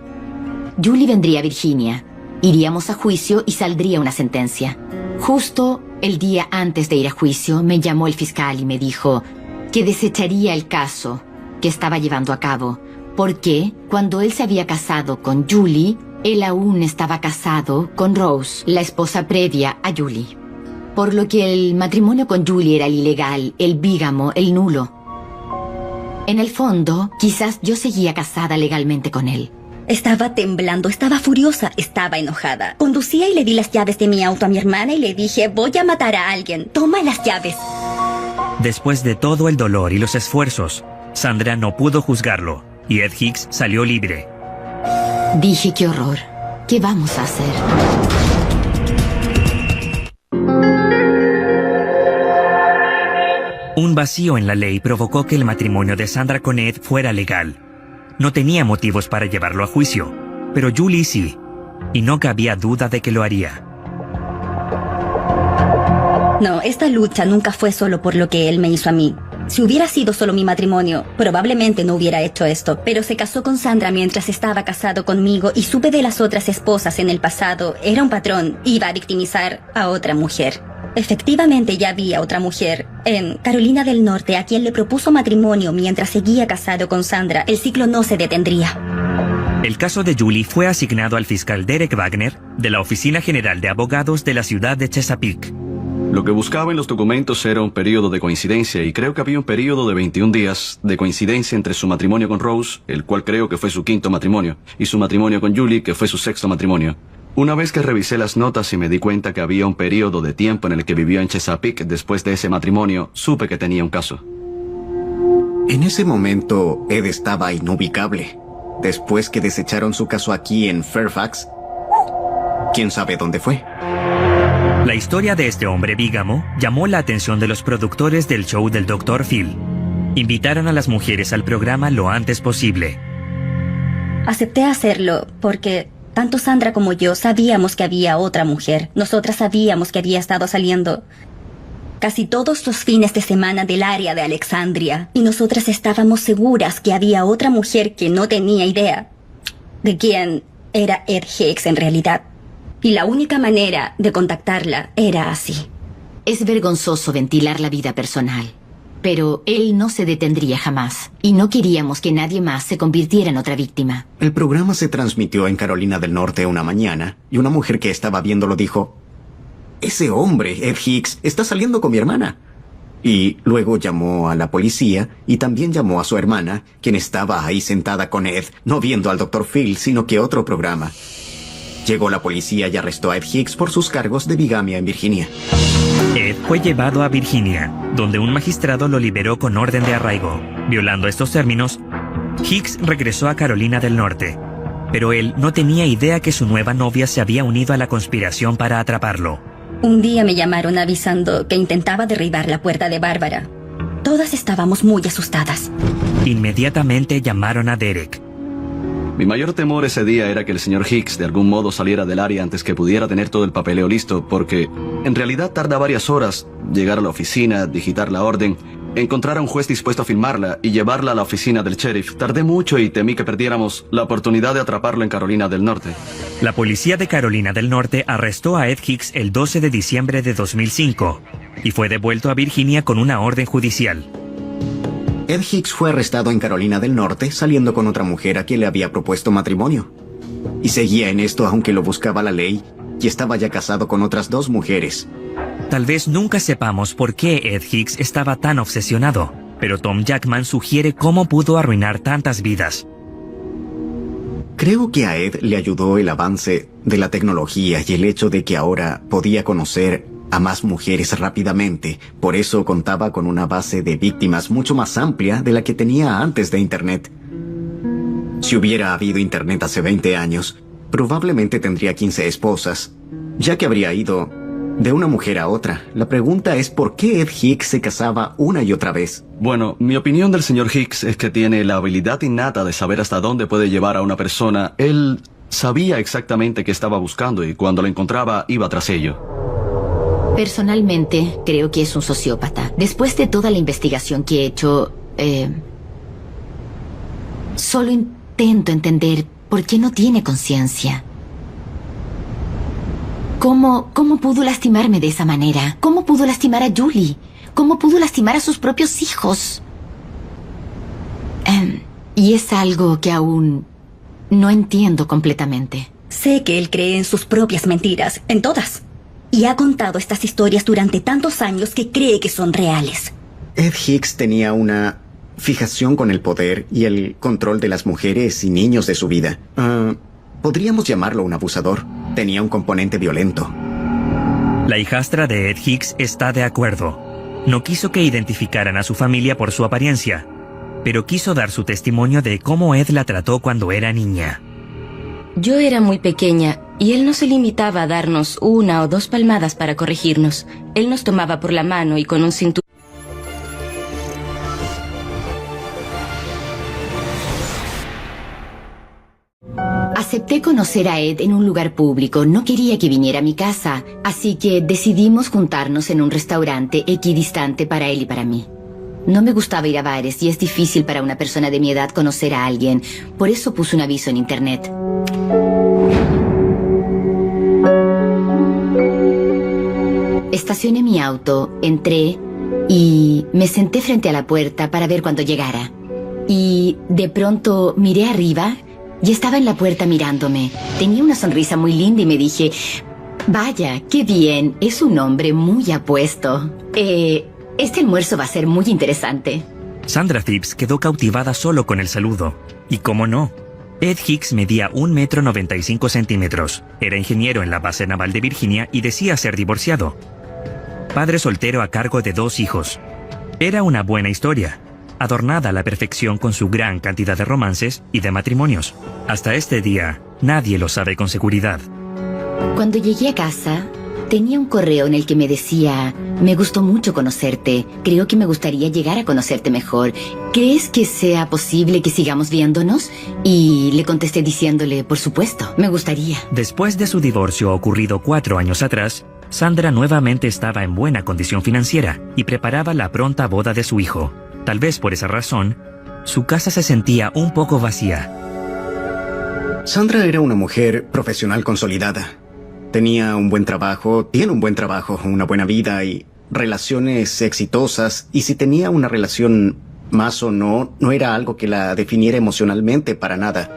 Julie vendría a Virginia, iríamos a juicio y saldría una sentencia. Justo el día antes de ir a juicio, me llamó el fiscal y me dijo que desecharía el caso que estaba llevando a cabo, porque cuando él se había casado con Julie, él aún estaba casado con Rose, la esposa previa a Julie. Por lo que el matrimonio con Julie era el ilegal, el bígamo, el nulo. En el fondo, quizás yo seguía casada legalmente con él. Estaba temblando, estaba furiosa, estaba enojada. Conducía y le di las llaves de mi auto a mi hermana y le dije, voy a matar a alguien, toma las llaves. Después de todo el dolor y los esfuerzos, Sandra no pudo juzgarlo, y Ed Hicks salió libre. Dije, qué horror, ¿qué vamos a hacer? Un vacío en la ley provocó que el matrimonio de Sandra con Ed fuera legal. No tenía motivos para llevarlo a juicio, pero Julie sí, y no cabía duda de que lo haría. No, esta lucha nunca fue solo por lo que él me hizo a mí. Si hubiera sido solo mi matrimonio, probablemente no hubiera hecho esto, pero se casó con Sandra mientras estaba casado conmigo y supe de las otras esposas en el pasado. Era un patrón, iba a victimizar a otra mujer. Efectivamente ya había otra mujer en Carolina del Norte a quien le propuso matrimonio mientras seguía casado con Sandra. El ciclo no se detendría. El caso de Julie fue asignado al fiscal Derek Wagner de la Oficina General de Abogados de la ciudad de Chesapeake. Lo que buscaba en los documentos era un periodo de coincidencia y creo que había un periodo de 21 días de coincidencia entre su matrimonio con Rose, el cual creo que fue su 5º matrimonio, y su matrimonio con Julie, que fue su 6º matrimonio. Una vez que revisé las notas y me di cuenta que había un periodo de tiempo en el que vivió en Chesapeake después de ese matrimonio, supe que tenía un caso. En ese momento, Ed estaba inubicable. Después que desecharon su caso aquí en Fairfax, ¿quién sabe dónde fue? La historia de este hombre bígamo llamó la atención de los productores del show del Dr. Phil. Invitaron a las mujeres al programa lo antes posible. Acepté hacerlo porque tanto Sandra como yo sabíamos que había otra mujer. Nosotras sabíamos que había estado saliendo casi todos los fines de semana del área de Alexandria. Y nosotras estábamos seguras que había otra mujer que no tenía idea de quién era Ed Hicks en realidad. Y la única manera de contactarla era así. Es vergonzoso ventilar la vida personal, pero él no se detendría jamás, y no queríamos que nadie más se convirtiera en otra víctima. El programa se transmitió en Carolina del Norte una mañana, y una mujer que estaba viéndolo dijo, «Ese hombre, Ed Hicks, está saliendo con mi hermana». Y luego llamó a la policía, y también llamó a su hermana, quien estaba ahí sentada con Ed, no viendo al Dr. Phil, sino que otro programa. Llegó la policía y arrestó a Ed Hicks por sus cargos de bigamia en Virginia. Ed fue llevado a Virginia, donde un magistrado lo liberó con orden de arraigo. Violando estos términos, Hicks regresó a Carolina del Norte, pero él no tenía idea que su nueva novia se había unido a la conspiración para atraparlo. Un día me llamaron avisando que intentaba derribar la puerta de Bárbara. Todas estábamos muy asustadas. Inmediatamente llamaron a Derek. Mi mayor temor ese día era que el señor Hicks de algún modo saliera del área antes que pudiera tener todo el papeleo listo, porque en realidad tarda varias horas llegar a la oficina, digitar la orden, encontrar a un juez dispuesto a firmarla y llevarla a la oficina del sheriff. Tardé mucho y temí que perdiéramos la oportunidad de atraparlo en Carolina del Norte. La policía de Carolina del Norte arrestó a Ed Hicks el 12 de diciembre de 2005 y fue devuelto a Virginia con una orden judicial. Ed Hicks fue arrestado en Carolina del Norte saliendo con otra mujer a quien le había propuesto matrimonio. Y seguía en esto aunque lo buscaba la ley y estaba ya casado con otras 2 mujeres. Tal vez nunca sepamos por qué Ed Hicks estaba tan obsesionado, pero Tom Jackman sugiere cómo pudo arruinar tantas vidas. Creo que a Ed le ayudó el avance de la tecnología y el hecho de que ahora podía conocer a más mujeres rápidamente. Por eso contaba con una base de víctimas mucho más amplia de la que tenía antes de Internet. Si hubiera habido Internet hace 20 años, probablemente tendría 15 esposas, ya que habría ido de una mujer a otra. La pregunta es ¿por qué Ed Hicks se casaba una y otra vez? Bueno, mi opinión del señor Hicks es que tiene la habilidad innata de saber hasta dónde puede llevar a una persona. Él sabía exactamente qué estaba buscando y cuando lo encontraba iba tras ello. Personalmente, creo que es un sociópata. Después de toda la investigación que he hecho, solo intento entender por qué no tiene conciencia. ¿Cómo pudo lastimarme de esa manera? ¿Cómo pudo lastimar a Julie? ¿Cómo pudo lastimar a sus propios hijos? Y es algo que aún no entiendo completamente. Sé que él cree en sus propias mentiras, en todas. Y ha contado estas historias durante tantos años que cree que son reales. Ed Hicks tenía una fijación con el poder y el control de las mujeres y niños de su vida. Podríamos llamarlo un abusador. Tenía un componente violento. La hijastra de Ed Hicks está de acuerdo. No quiso que identificaran a su familia por su apariencia, pero quiso dar su testimonio de cómo Ed la trató cuando era niña. Yo era muy pequeña y él no se limitaba a darnos 1 o 2 palmadas para corregirnos. Él nos tomaba por la mano y con un cinturón. Acepté conocer a Ed en un lugar público. No quería que viniera a mi casa, así que decidimos juntarnos en un restaurante equidistante para él y para mí. No me gustaba ir a bares y es difícil para una persona de mi edad conocer a alguien. Por eso puse un aviso en internet. Estacioné mi auto, entré y me senté frente a la puerta para ver cuando llegara. Y de pronto miré arriba y estaba en la puerta mirándome. Tenía una sonrisa muy linda y me dije, vaya, qué bien, es un hombre muy apuesto. Este almuerzo va a ser muy interesante. Sandra Phipps quedó cautivada solo con el saludo. Y cómo no, Ed Hicks medía 1,95 metros. Era ingeniero en la base naval de Virginia y decía ser divorciado. Padre soltero a cargo de 2 hijos. Era una buena historia, adornada a la perfección con su gran cantidad de romances y de matrimonios. Hasta este día, nadie lo sabe con seguridad. Cuando llegué a casa, tenía un correo en el que me decía, me gustó mucho conocerte, creo que me gustaría llegar a conocerte mejor. ¿Crees que sea posible que sigamos viéndonos? Y le contesté diciéndole, por supuesto, me gustaría. Después de su divorcio ocurrido 4 años atrás, Sandra nuevamente estaba en buena condición financiera y preparaba la pronta boda de su hijo. Tal vez por esa razón, su casa se sentía un poco vacía. Sandra era una mujer profesional consolidada. Tenía un buen trabajo, tiene un buen trabajo, una buena vida y relaciones exitosas. Y si tenía una relación más o no, no era algo que la definiera emocionalmente para nada.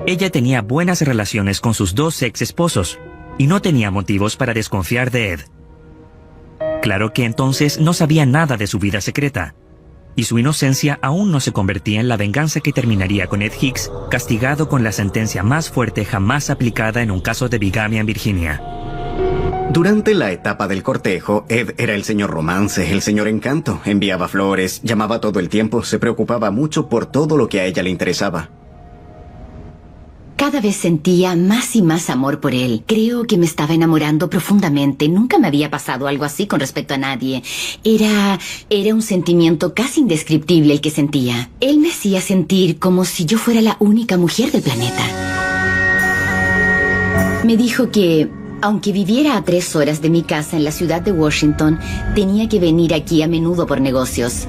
Ella tenía buenas relaciones con sus 2 ex esposos y no tenía motivos para desconfiar de Ed. Claro que entonces no sabía nada de su vida secreta. Y su inocencia aún no se convertía en la venganza que terminaría con Ed Hicks, castigado con la sentencia más fuerte jamás aplicada en un caso de bigamia en Virginia. Durante la etapa del cortejo, Ed era el señor romance, el señor encanto. Enviaba flores, llamaba todo el tiempo, se preocupaba mucho por todo lo que a ella le interesaba. Cada vez sentía más y más amor por él. Creo que me estaba enamorando profundamente. Nunca me había pasado algo así con respecto a nadie. Era un sentimiento casi indescriptible el que sentía. Él me hacía sentir como si yo fuera la única mujer del planeta. Me dijo que, aunque viviera a 3 horas de mi casa en la ciudad de Washington, tenía que venir aquí a menudo por negocios.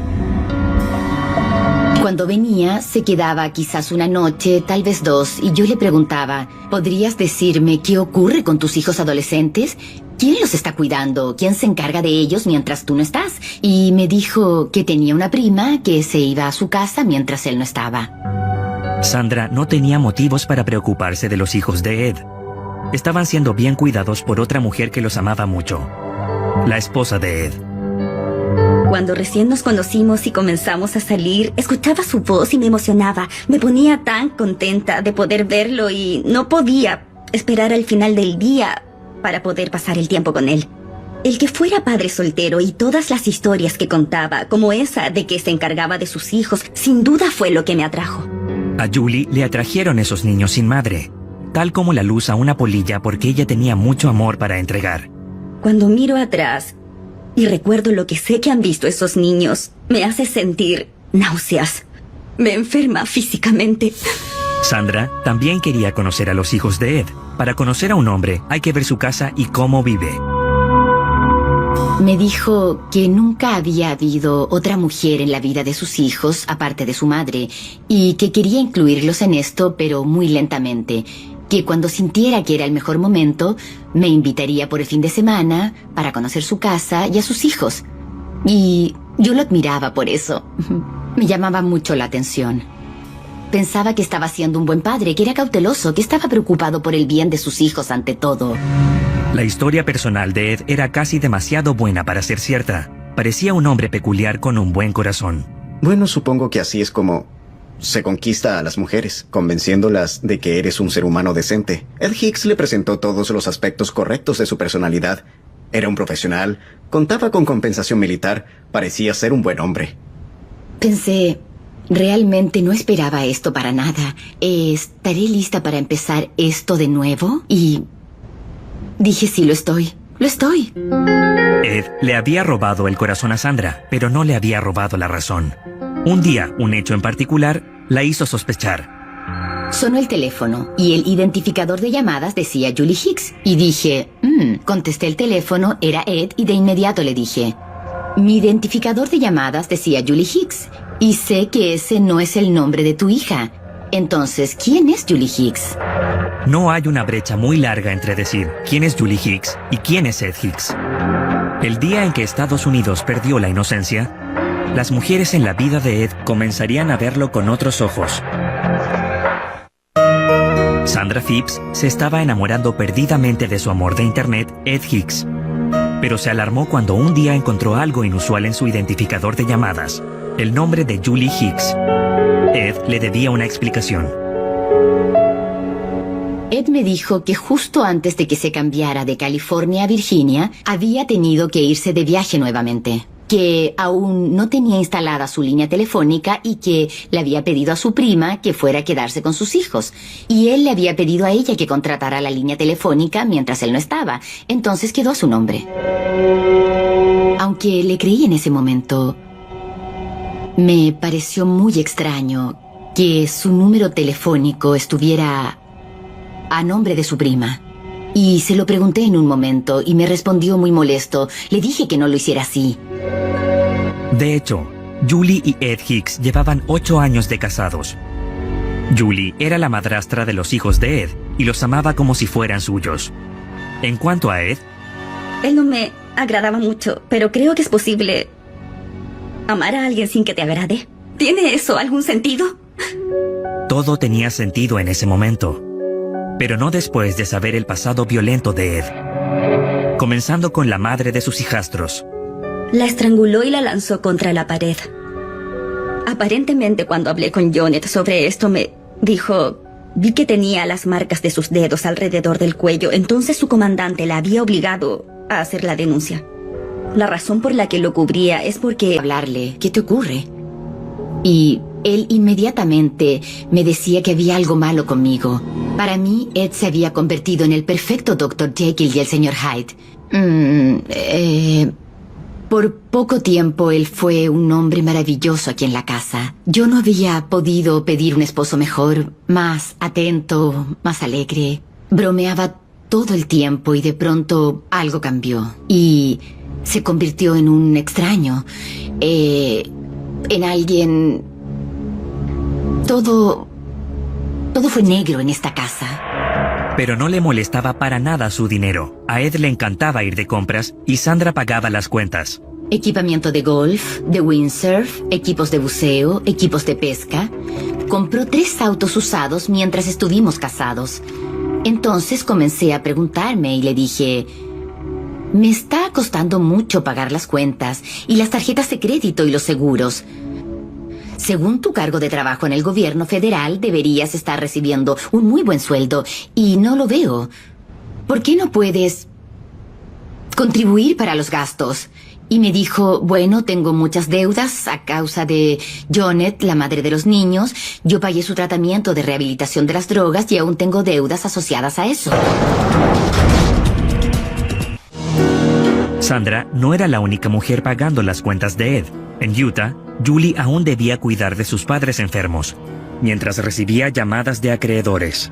Cuando venía, se quedaba quizás una noche, tal vez 2, y yo le preguntaba, ¿podrías decirme qué ocurre con tus hijos adolescentes? ¿Quién los está cuidando? ¿Quién se encarga de ellos mientras tú no estás? Y me dijo que tenía una prima que se iba a su casa mientras él no estaba. Sandra no tenía motivos para preocuparse de los hijos de Ed. Estaban siendo bien cuidados por otra mujer que los amaba mucho, la esposa de Ed. Cuando recién nos conocimos y comenzamos a salir, escuchaba su voz y me emocionaba. Me ponía tan contenta de poder verlo y no podía esperar al final del día para poder pasar el tiempo con él. El que fuera padre soltero y todas las historias que contaba, como esa de que se encargaba de sus hijos, sin duda fue lo que me atrajo. A Julie le atrajeron esos niños sin madre, tal como la luz a una polilla, porque ella tenía mucho amor para entregar. Cuando miro atrás y recuerdo lo que sé que han visto esos niños, me hace sentir náuseas. Me enferma físicamente. Sandra también quería conocer a los hijos de Ed. Para conocer a un hombre hay que ver su casa y cómo vive. Me dijo que nunca había habido otra mujer en la vida de sus hijos, aparte de su madre, y que quería incluirlos en esto, pero muy lentamente. Que cuando sintiera que era el mejor momento, me invitaría por el fin de semana para conocer su casa y a sus hijos. Y yo lo admiraba por eso. Me llamaba mucho la atención. Pensaba que estaba siendo un buen padre, que era cauteloso, que estaba preocupado por el bien de sus hijos ante todo. La historia personal de Ed era casi demasiado buena para ser cierta. Parecía un hombre peculiar con un buen corazón. Bueno, supongo que así es como se conquista a las mujeres, convenciéndolas de que eres un ser humano decente. Ed Hicks le presentó todos los aspectos correctos de su personalidad. Era un profesional, contaba con compensación militar, parecía ser un buen hombre. Pensé, realmente no esperaba esto para nada. ¿Estaré lista para empezar esto de nuevo? Y dije, sí, lo estoy. ¡Lo estoy! Ed le había robado el corazón a Sandra, pero no le había robado la razón. Un día, un hecho en particular, la hizo sospechar. Sonó el teléfono y el identificador de llamadas decía Julie Hicks. Y dije, contesté el teléfono, era Ed, y de inmediato le dije, mi identificador de llamadas decía Julie Hicks, y sé que ese no es el nombre de tu hija. Entonces, ¿quién es Julie Hicks? No hay una brecha muy larga entre decir quién es Julie Hicks y quién es Ed Hicks. El día en que Estados Unidos perdió la inocencia, las mujeres en la vida de Ed comenzarían a verlo con otros ojos. Sandra Phipps se estaba enamorando perdidamente de su amor de internet, Ed Hicks. Pero se alarmó cuando un día encontró algo inusual en su identificador de llamadas, el nombre de Julie Hicks. Ed le debía una explicación. Ed me dijo que justo antes de que se cambiara de California a Virginia, había tenido que irse de viaje nuevamente. Que aún no tenía instalada su línea telefónica y que le había pedido a su prima que fuera a quedarse con sus hijos. Y él le había pedido a ella que contratara la línea telefónica mientras él no estaba. Entonces quedó a su nombre. Aunque le creí en ese momento, me pareció muy extraño que su número telefónico estuviera a nombre de su prima. Y se lo pregunté en un momento y me respondió muy molesto. Le dije que no lo hiciera así. De hecho, Julie y Ed Hicks llevaban 8 años de casados. Julie era la madrastra de los hijos de Ed y los amaba como si fueran suyos. En cuanto a Ed, Él no me agradaba mucho, pero creo que es posible amar a alguien sin que te agrade. ¿Tiene eso algún sentido? todo tenía sentido en ese momento. Pero no después de saber el pasado violento de Ed. Comenzando con la madre de sus hijastros. La estranguló y la lanzó contra la pared. Aparentemente, cuando hablé con Jonet sobre esto, me dijo... Vi que tenía las marcas de sus dedos alrededor del cuello. Entonces su comandante la había obligado a hacer la denuncia. La razón por la que lo cubría es porque... Hablarle, ¿qué te ocurre? Y él inmediatamente me decía que había algo malo conmigo. Para mí, Ed se había convertido en el perfecto Dr. Jekyll y el Sr. Hyde. Por poco tiempo él fue un hombre maravilloso aquí en la casa. Yo no había podido pedir un esposo mejor, más atento, más alegre. Bromeaba todo el tiempo y de pronto algo cambió. Y se convirtió en un extraño. En alguien... Todo fue negro en esta casa. Pero no le molestaba para nada su dinero. A Ed le encantaba ir de compras y Sandra pagaba las cuentas. Equipamiento de golf, de windsurf, equipos de buceo, equipos de pesca. Compró 3 autos usados mientras estuvimos casados. Entonces comencé a preguntarme y le dije... Me está costando mucho pagar las cuentas y las tarjetas de crédito y los seguros. Según tu cargo de trabajo en el gobierno federal, deberías estar recibiendo un muy buen sueldo, y no lo veo. ¿Por qué no puedes contribuir para los gastos. Y me dijo, bueno, tengo muchas deudas a causa de Janet, la madre de los niños. Yo pagué su tratamiento de rehabilitación de las drogas y aún tengo deudas asociadas a eso. Sandra no era la única mujer pagando las cuentas de Ed. En Utah, Julie aún debía cuidar de sus padres enfermos, mientras recibía llamadas de acreedores.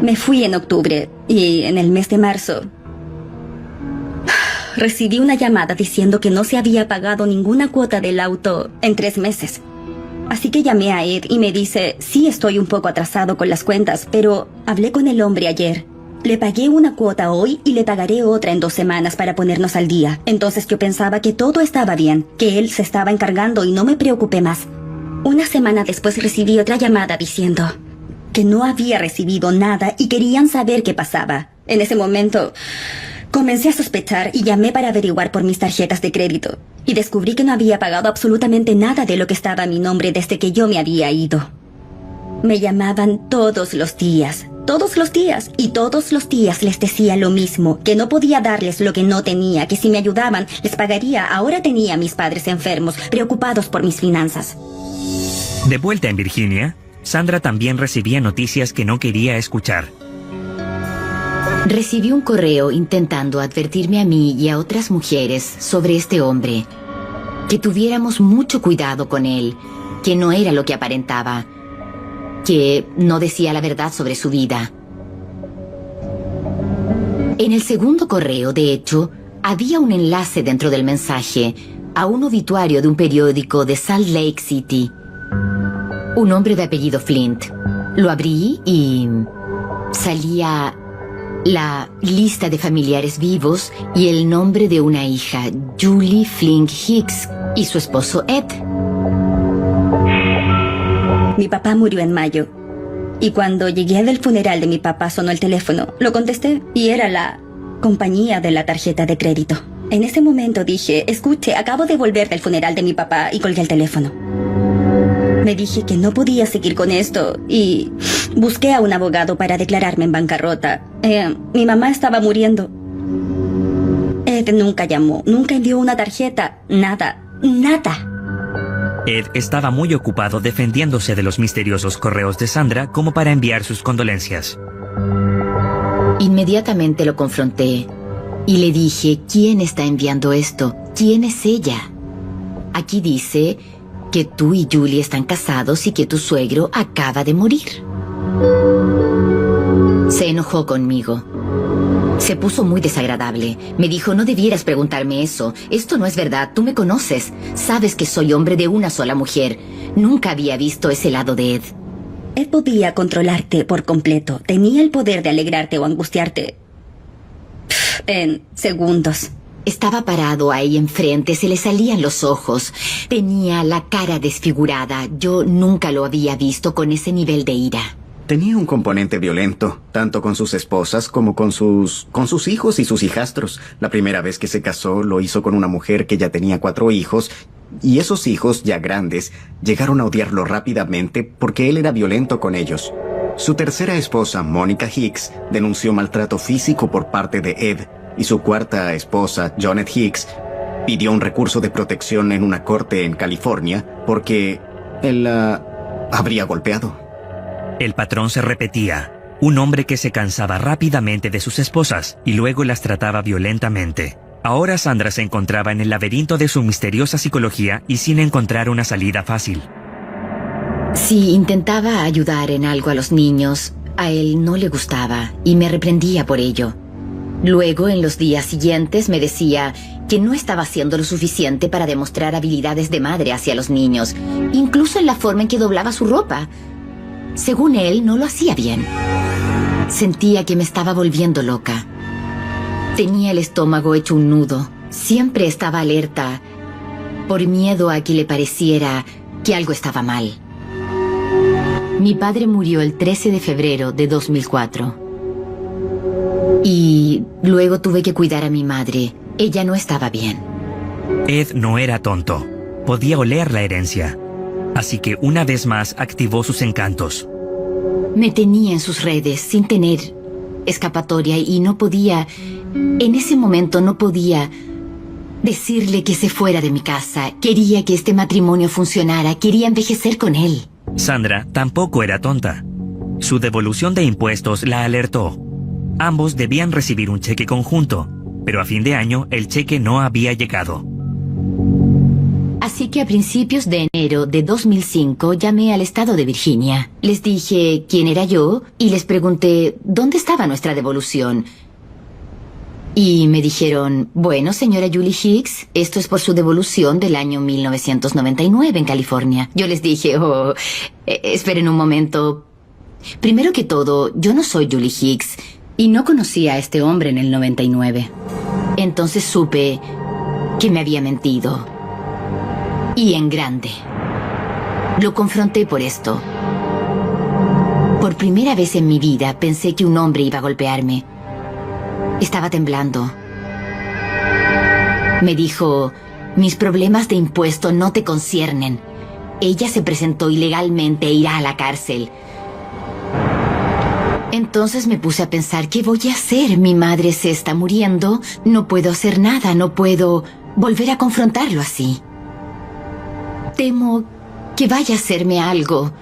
Me fui en octubre y en el mes de marzo recibí una llamada diciendo que no se había pagado ninguna cuota del auto en 3 meses. Así que llamé a Ed y me dice, sí, estoy un poco atrasado con las cuentas, pero hablé con el hombre ayer. Le pagué una cuota hoy y le pagaré otra en 2 semanas para ponernos al día. Entonces yo pensaba que todo estaba bien, que él se estaba encargando y no me preocupé más. Una semana después recibí otra llamada diciendo que no había recibido nada y querían saber qué pasaba. En ese momento comencé a sospechar y llamé para averiguar por mis tarjetas de crédito. Y descubrí que no había pagado absolutamente nada de lo que estaba a mi nombre desde que yo me había ido. Me llamaban todos los días, y todos los días les decía lo mismo, que no podía darles lo que no tenía, que si me ayudaban les pagaría. Ahora tenía a mis padres enfermos, preocupados por mis finanzas. De vuelta en Virginia, Sandra también recibía noticias que no quería escuchar. Recibí un correo intentando advertirme a mí y a otras mujeres sobre este hombre. Que tuviéramos mucho cuidado con él, que no era lo que aparentaba, que no decía la verdad sobre su vida. En el segundo correo, de hecho, había un enlace dentro del mensaje a un obituario de un periódico de Salt Lake City. Un hombre de apellido Flint. Lo abrí y salía la lista de familiares vivos y el nombre de una hija, Julie Flint Hicks, y su esposo Ed. Mi papá murió en mayo. Y cuando llegué del funeral de mi papá sonó el teléfono. Lo contesté y era la compañía de la tarjeta de crédito. En ese momento dije, escuche, acabo de volver del funeral de mi papá, y colgué el teléfono. Me dije que no podía seguir con esto y busqué a un abogado para declararme en bancarrota. Mi mamá estaba muriendo. Ed nunca llamó, nunca envió una tarjeta, nada. Ed estaba muy ocupado defendiéndose de los misteriosos correos de Sandra como para enviar sus condolencias. Inmediatamente lo confronté y le dije, ¿quién está enviando esto? ¿Quién es ella? Aquí dice que tú y Julie están casados y que tu suegro acaba de morir. Se enojó conmigo. Se puso muy desagradable. Me dijo, no debieras preguntarme eso. Esto no es verdad, tú me conoces. Sabes que soy hombre de una sola mujer. Nunca había visto ese lado de Ed. Él podía controlarte por completo. Tenía el poder de alegrarte o angustiarte en segundos. Estaba parado ahí enfrente, se le salían los ojos. Tenía la cara desfigurada. Yo nunca lo había visto con ese nivel de ira. Tenía un componente violento, tanto con sus esposas como con sus hijos y sus hijastros. La primera vez que se casó lo hizo con una mujer que ya tenía 4 hijos, y esos hijos, ya grandes, llegaron a odiarlo rápidamente porque él era violento con ellos. Su tercera esposa, Monica Hicks, denunció maltrato físico por parte de Ed, y su cuarta esposa, Janet Hicks, pidió un recurso de protección en una corte en California porque él la habría golpeado. El patrón se repetía, un hombre que se cansaba rápidamente de sus esposas y luego las trataba violentamente. Ahora Sandra se encontraba en el laberinto de su misteriosa psicología y sin encontrar una salida fácil. Si intentaba ayudar en algo a los niños, a él no le gustaba y me reprendía por ello. Luego, en los días siguientes, me decía que no estaba haciendo lo suficiente para demostrar habilidades de madre hacia los niños, incluso en la forma en que doblaba su ropa. Según él, no lo hacía bien. Sentía que me estaba volviendo loca. Tenía el estómago hecho un nudo. Siempre estaba alerta, por miedo a que le pareciera que algo estaba mal. Mi padre murió el 13 de febrero de 2004. Y luego tuve que cuidar a mi madre. Ella no estaba bien. Ed no era tonto. Podía oler la herencia. Así que una vez más activó sus encantos. Me tenía en sus redes sin tener escapatoria y no podía, en ese momento no podía decirle que se fuera de mi casa. Quería que este matrimonio funcionara, quería envejecer con él. Sandra tampoco era tonta. Su devolución de impuestos la alertó. Ambos debían recibir un cheque conjunto, pero a fin de año el cheque no había llegado. Así que a principios de enero de 2005 llamé al estado de Virginia. Les dije quién era yo y les pregunté dónde estaba nuestra devolución. Y me dijeron, bueno, señora Julie Hicks, esto es por su devolución del año 1999 en California. Yo les dije, esperen un momento. Primero que todo, yo no soy Julie Hicks y no conocí a este hombre en el 99. Entonces supe que me había mentido. Y en grande. Lo confronté por esto. Por primera vez en mi vida pensé que un hombre iba a golpearme. Estaba temblando. Me dijo, mis problemas de impuesto no te conciernen. Ella se presentó ilegalmente e irá a la cárcel. Entonces me puse a pensar, ¿qué voy a hacer? Mi madre se está muriendo, no puedo hacer nada, no puedo volver a confrontarlo así. Temo que vaya a hacerme algo.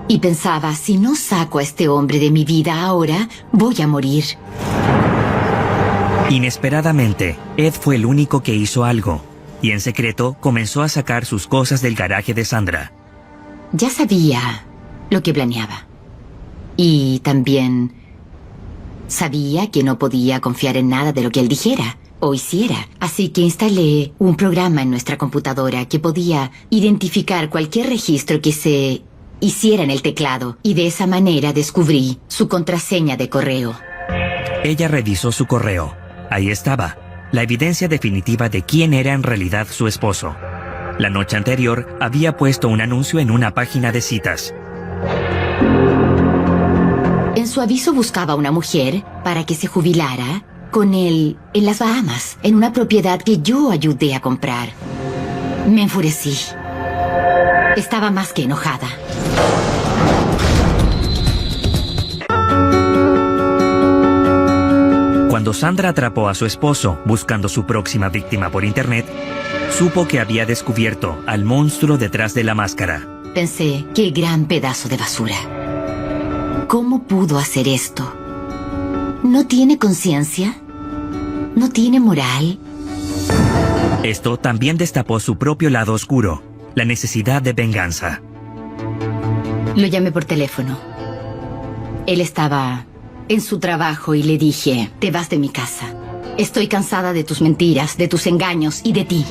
Y pensaba, si no saco a este hombre de mi vida ahora, voy a morir. Inesperadamente, Ed fue el único que hizo algo, y en secreto comenzó a sacar sus cosas del garaje de Sandra. Ya sabía lo que planeaba. Y también sabía que no podía confiar en nada de lo que él dijera o hiciera. Así que instalé un programa en nuestra computadora que podía identificar cualquier registro que se hiciera en el teclado. Y de esa manera descubrí su contraseña de correo. Ella revisó su correo. Ahí estaba, la evidencia definitiva de quién era en realidad su esposo. La noche anterior había puesto un anuncio en una página de citas. En su aviso buscaba una mujer para que se jubilara con él en las Bahamas, en una propiedad que yo ayudé a comprar. Me enfurecí. Estaba más que enojada. Cuando Sandra atrapó a su esposo buscando su próxima víctima por internet, supo que había descubierto al monstruo detrás de la máscara. Pensé, qué gran pedazo de basura. ¿Cómo pudo hacer esto? ¿No tiene conciencia? ¿No tiene moral? Esto también destapó su propio lado oscuro, la necesidad de venganza. Lo llamé por teléfono. Él estaba en su trabajo y le dije, te vas de mi casa. Estoy cansada de tus mentiras, de tus engaños y de ti.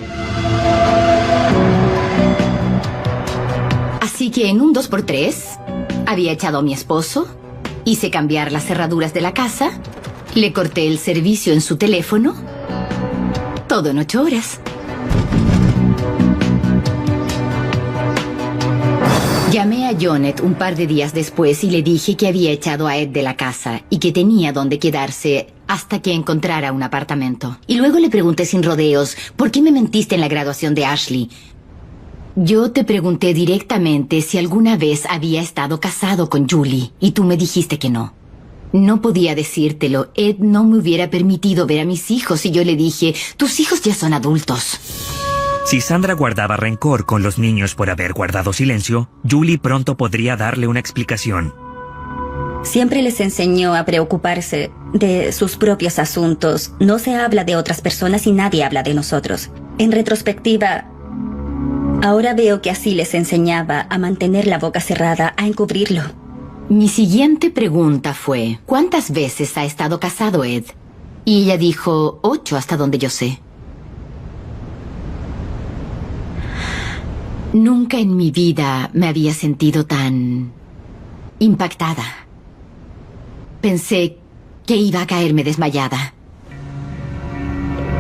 Así que en un 2x3 había echado a mi esposo, hice cambiar las cerraduras de la casa, le corté el servicio en su teléfono, todo en 8 horas. Llamé a Jonet un par de días después y le dije que había echado a Ed de la casa y que tenía donde quedarse hasta que encontrara un apartamento. Y luego le pregunté sin rodeos, ¿por qué me mentiste en la graduación de Ashley? Yo te pregunté directamente si alguna vez había estado casado con Julie y tú me dijiste que no. No podía decírtelo. Ed no me hubiera permitido ver a mis hijos y yo le dije, tus hijos ya son adultos. Si Sandra guardaba rencor con los niños por haber guardado silencio, Julie pronto podría darle una explicación. Siempre les enseñó a preocuparse de sus propios asuntos. No se habla de otras personas y nadie habla de nosotros. En retrospectiva, ahora veo que así les enseñaba a mantener la boca cerrada, a encubrirlo. Mi siguiente pregunta fue, ¿cuántas veces ha estado casado Ed? Y ella dijo, 8 hasta donde yo sé. Nunca en mi vida me había sentido tan impactada. Pensé que iba a caerme desmayada.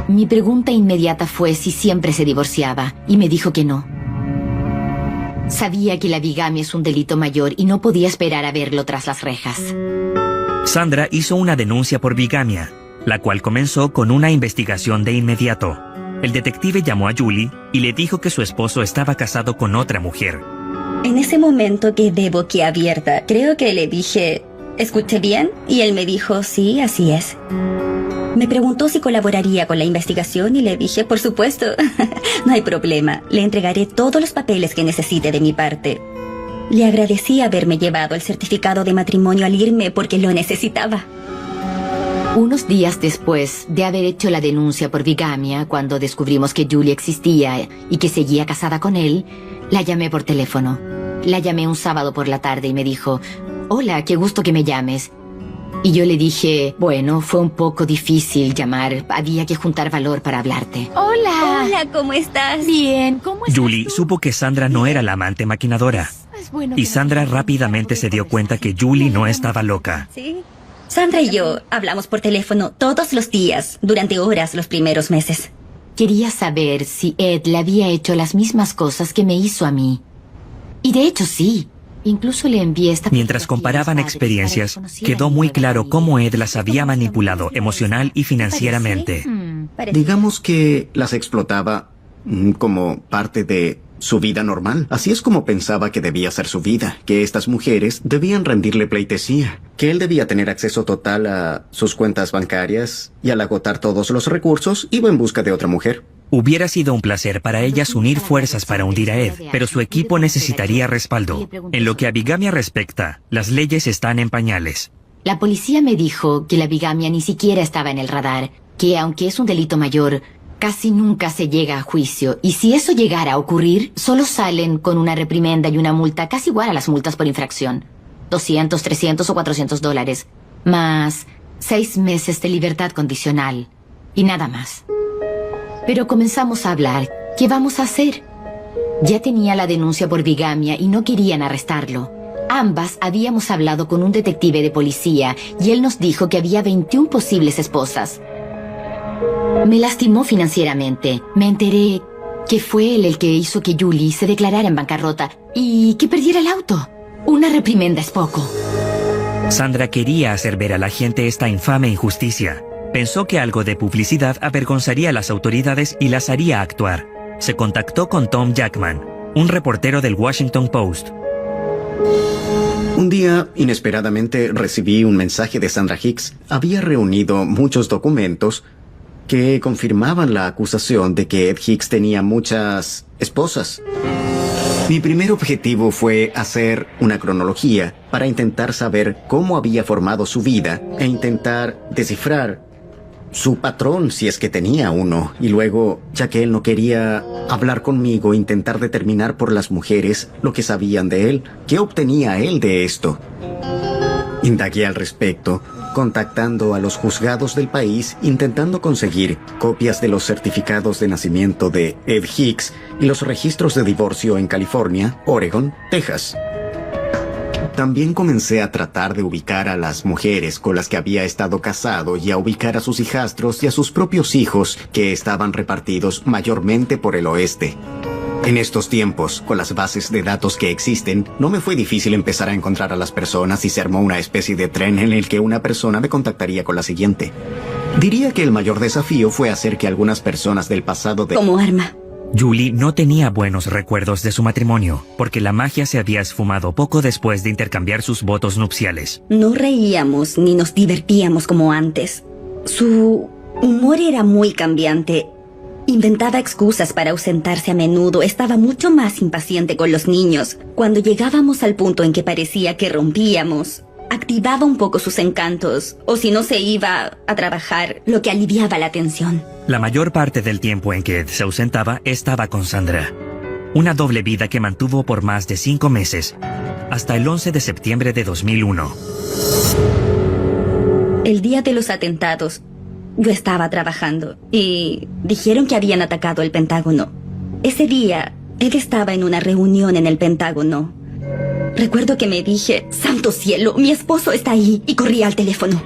Mi pregunta inmediata fue si siempre se divorciaba, y me dijo que no. Sabía que la bigamia es un delito mayor y no podía esperar a verlo tras las rejas. Sandra hizo una denuncia por bigamia, la cual comenzó con una investigación de inmediato. El detective llamó a Julie y le dijo que su esposo estaba casado con otra mujer. En ese momento quedé boquiabierta. Creo que le dije, ¿Escuché bien? Y él me dijo, sí, así es. Me preguntó si colaboraría con la investigación y le dije, por supuesto, no hay problema. Le entregaré todos los papeles que necesite de mi parte. Le agradecí haberme llevado el certificado de matrimonio al irme porque lo necesitaba. Unos días después de haber hecho la denuncia por bigamia, cuando descubrimos que Julie existía y que seguía casada con él, la llamé por teléfono. La llamé un sábado por la tarde y me dijo, hola, qué gusto que me llames. Y yo le dije, bueno, fue un poco difícil llamar, había que juntar valor para hablarte. Hola. Hola, ¿cómo estás? Bien, ¿cómo estás Julie tú? supo que Sandra no era la amante maquinadora. Es bueno Y que Sandra no rápidamente se dio cuenta que Julie no estaba loca. Sí. Sandra y yo hablamos por teléfono todos los días, durante horas los primeros meses. Quería saber si Ed le había hecho las mismas cosas que me hizo a mí. Y de hecho sí. Incluso le envié esta Mientras fotografía comparaban a mis padres experiencias, para que conocieran quedó mi muy nueva claro familia. cómo Ed las había Esto parecía manipulado muy emocional y financieramente. Digamos que las explotaba como parte de su vida normal. Así es como pensaba que debía ser su vida, que estas mujeres debían rendirle pleitesía, que él debía tener acceso total a sus cuentas bancarias y al agotar todos los recursos iba en busca de otra mujer. Hubiera sido un placer para ellas unir fuerzas para hundir a Ed, pero su equipo necesitaría respaldo. En lo que a bigamia respecta, las leyes están en pañales. La policía me dijo que la bigamia ni siquiera estaba en el radar, que aunque es un delito mayor, casi nunca se llega a juicio, y si eso llegara a ocurrir, solo salen con una reprimenda y una multa casi igual a las multas por infracción. 200, 300 o 400 dólares, más 6 meses de libertad condicional, y nada más. Pero comenzamos a hablar. ¿Qué vamos a hacer? Ya tenía la denuncia por bigamia y no querían arrestarlo. Ambas habíamos hablado con un detective de policía y él nos dijo que había 21 posibles esposas. Me lastimó financieramente. Me enteré que fue él el que hizo que Julie se declarara en bancarrota y que perdiera el auto. Una reprimenda es poco. Sandra quería hacer ver a la gente esta infame injusticia. Pensó que algo de publicidad avergonzaría a las autoridades y las haría actuar. Se contactó con Tom Jackman, un reportero del Washington Post. Un día, inesperadamente, recibí un mensaje de Sandra Hicks. Había reunido muchos documentos que confirmaban la acusación de que Ed Hicks tenía muchas esposas. Mi primer objetivo fue hacer una cronología para intentar saber cómo había formado su vida e intentar descifrar su patrón, si es que tenía uno, y luego, ya que él no quería hablar conmigo, intentar determinar por las mujeres lo que sabían de él, qué obtenía él de esto. Indagué al respecto, contactando a los juzgados del país, intentando conseguir copias de los certificados de nacimiento de Ed Hicks y los registros de divorcio en California, Oregon, Texas. También comencé a tratar de ubicar a las mujeres con las que había estado casado y a ubicar a sus hijastros y a sus propios hijos que estaban repartidos mayormente por el oeste. En estos tiempos, con las bases de datos que existen, no me fue difícil empezar a encontrar a las personas y se armó una especie de tren en el que una persona me contactaría con la siguiente. Diría que el mayor desafío fue hacer que algunas personas del pasado de... Como arma. Julie no tenía buenos recuerdos de su matrimonio, porque la magia se había esfumado poco después de intercambiar sus votos nupciales. No reíamos ni nos divertíamos como antes. Su humor era muy cambiante. Inventaba excusas para ausentarse a menudo. Estaba mucho más impaciente con los niños. Cuando llegábamos al punto en que parecía que rompíamos, activaba un poco sus encantos, o si no se iba a trabajar, lo que aliviaba la tensión. La mayor parte del tiempo en que Ed se ausentaba estaba con Sandra. Una doble vida que mantuvo por más de 5 meses, hasta el 11 de septiembre de 2001. El día de los atentados, yo estaba trabajando y dijeron que habían atacado el Pentágono. Ese día, Ed estaba en una reunión en el Pentágono. Recuerdo que me dije, ¡santo cielo! Mi esposo está ahí, y corrí al teléfono.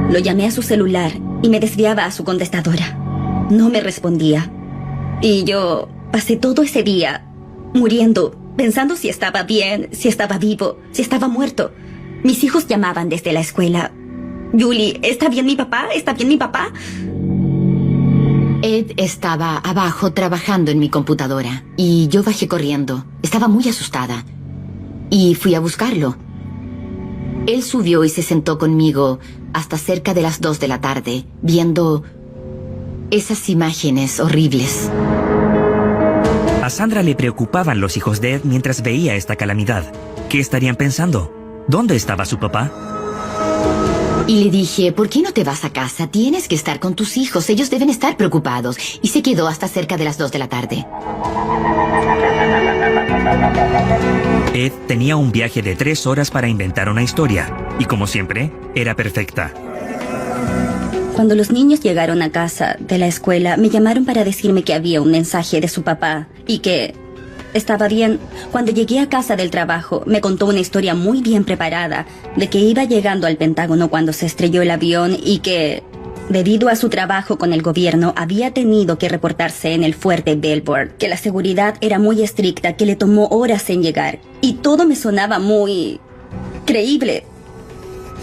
Lo llamé a su celular y me desviaba a su contestadora. No me respondía. Y yo pasé todo ese día muriendo, pensando si estaba bien, si estaba vivo, si estaba muerto. Mis hijos llamaban desde la escuela. Julie, ¿está bien mi papá? ¿Está bien mi papá? Ed estaba abajo trabajando en mi computadora y yo bajé corriendo. Estaba muy asustada. y fui a buscarlo. Él subió y se sentó conmigo hasta cerca de las 2 de la tarde, viendo esas imágenes horribles. A Sandra le preocupaban los hijos de Ed mientras veía esta calamidad. ¿Qué estarían pensando? ¿Dónde estaba su papá? Y le dije, ¿por qué no te vas a casa? Tienes que estar con tus hijos, ellos deben estar preocupados. Y se quedó hasta cerca de las 2 de la tarde. Ed tenía un viaje de 3 horas para inventar una historia, y como siempre, era perfecta. Cuando los niños llegaron a casa de la escuela, me llamaron para decirme que había un mensaje de su papá y que estaba bien. Cuando llegué a casa del trabajo, me contó una historia muy bien preparada de que iba llegando al Pentágono cuando se estrelló el avión y que, debido a su trabajo con el gobierno, había tenido que reportarse en el fuerte Belvoir, que la seguridad era muy estricta, que le tomó horas en llegar. Y todo me sonaba muy creíble.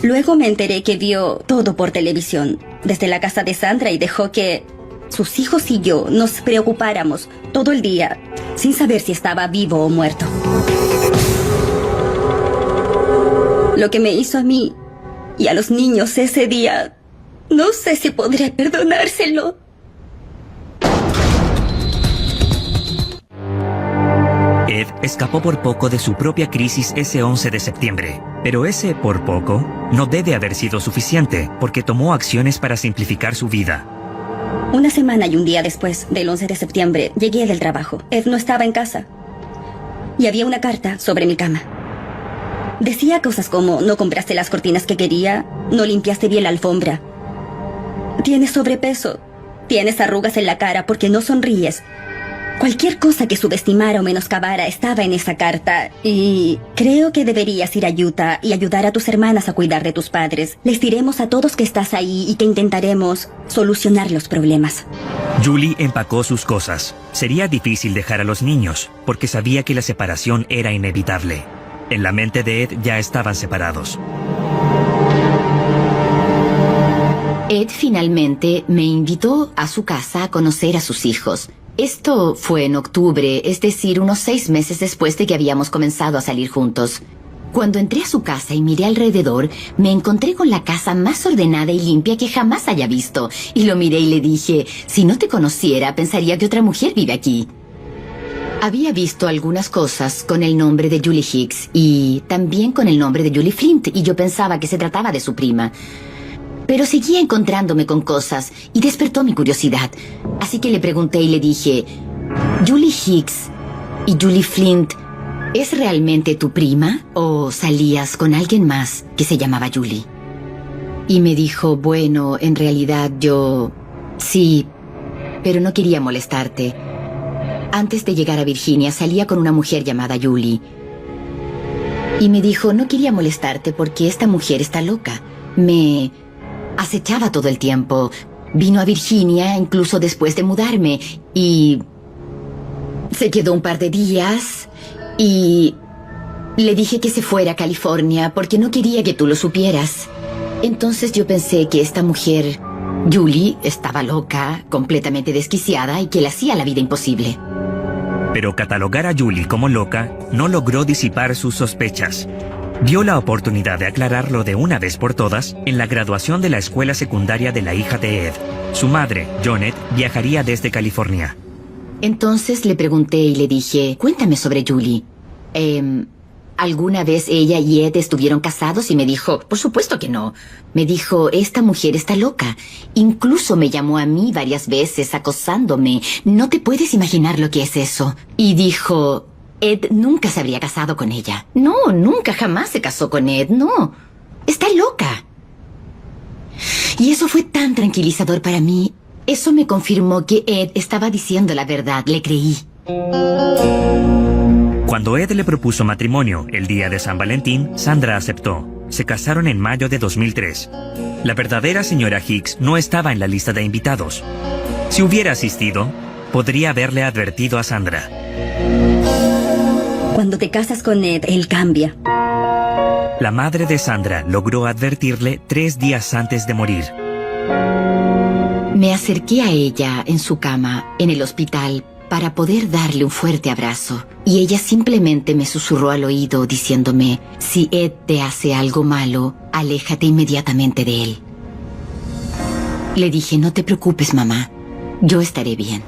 Luego me enteré que vio todo por televisión, desde la casa de Sandra, y dejó que sus hijos y yo nos preocupáramos todo el día, sin saber si estaba vivo o muerto. Lo que me hizo a mí y a los niños ese día, no sé si podré perdonárselo. Ed escapó por poco de su propia crisis ese 11 de septiembre. Pero ese por poco no debe haber sido suficiente, porque tomó acciones para simplificar su vida. Una semana y un día después del 11 de septiembre, llegué del trabajo. Ed no estaba en casa. Y había una carta sobre mi cama. Decía cosas como, no compraste las cortinas que quería, no limpiaste bien la alfombra. Tienes sobrepeso, tienes arrugas en la cara porque no sonríes. Cualquier cosa que subestimara o menoscabara estaba en esa carta. Y creo que deberías ir a Utah y ayudar a tus hermanas a cuidar de tus padres. Les diremos a todos que estás ahí y que intentaremos solucionar los problemas. Julie empacó sus cosas. Sería difícil dejar a los niños, porque sabía que la separación era inevitable. En la mente de Ed ya estaban separados. Ed finalmente me invitó a su casa a conocer a sus hijos. Esto fue en octubre, es decir, unos 6 meses después de que habíamos comenzado a salir juntos. Cuando entré a su casa y miré alrededor, me encontré con la casa más ordenada y limpia que jamás haya visto. Y lo miré y le dije, si no te conociera, pensaría que otra mujer vive aquí. Había visto algunas cosas con el nombre de Julie Hicks y también con el nombre de Julie Flint, y yo pensaba que se trataba de su prima. Pero seguía encontrándome con cosas y despertó mi curiosidad. Así que le pregunté y le dije, ¿Julie Hicks y Julie Flint es realmente tu prima o salías con alguien más que se llamaba Julie? Y me dijo, bueno, en realidad yo... sí, pero no quería molestarte. Antes de llegar a Virginia salía con una mujer llamada Julie. Y me dijo, no quería molestarte porque esta mujer está loca. Me acechaba todo el tiempo. Vino a Virginia incluso después de mudarme y se quedó un par de días y le dije que se fuera a California porque no quería que tú lo supieras. Entonces yo pensé que esta mujer, Julie, estaba loca, completamente desquiciada y que le hacía la vida imposible. Pero catalogar a Julie como loca no logró disipar sus sospechas. Vio la oportunidad de aclararlo de una vez por todas en la graduación de la escuela secundaria de la hija de Ed. Su madre, Janet, viajaría desde California. Entonces le pregunté y le dije, cuéntame sobre Julie. ¿Alguna vez ella y Ed estuvieron casados? Y me dijo, por supuesto que no. Me dijo, esta mujer está loca. Incluso me llamó a mí varias veces acosándome. No te puedes imaginar lo que es eso. Y dijo, Ed nunca se habría casado con ella. No, nunca, jamás se casó con Ed, no. Está loca. Y eso fue tan tranquilizador para mí. Eso me confirmó que Ed estaba diciendo la verdad, le creí. Cuando Ed le propuso matrimonio el día de San Valentín, Sandra aceptó. Se casaron en mayo de 2003. La verdadera señora Hicks no estaba en la lista de invitados. Si hubiera asistido, podría haberle advertido a Sandra. Cuando te casas con Ed, él cambia. La madre de Sandra logró advertirle 3 días antes de morir. Me acerqué a ella en su cama, en el hospital, para poder darle un fuerte abrazo. Y ella simplemente me susurró al oído diciéndome, si Ed te hace algo malo, aléjate inmediatamente de él. Le dije, no te preocupes, mamá. Yo estaré bien.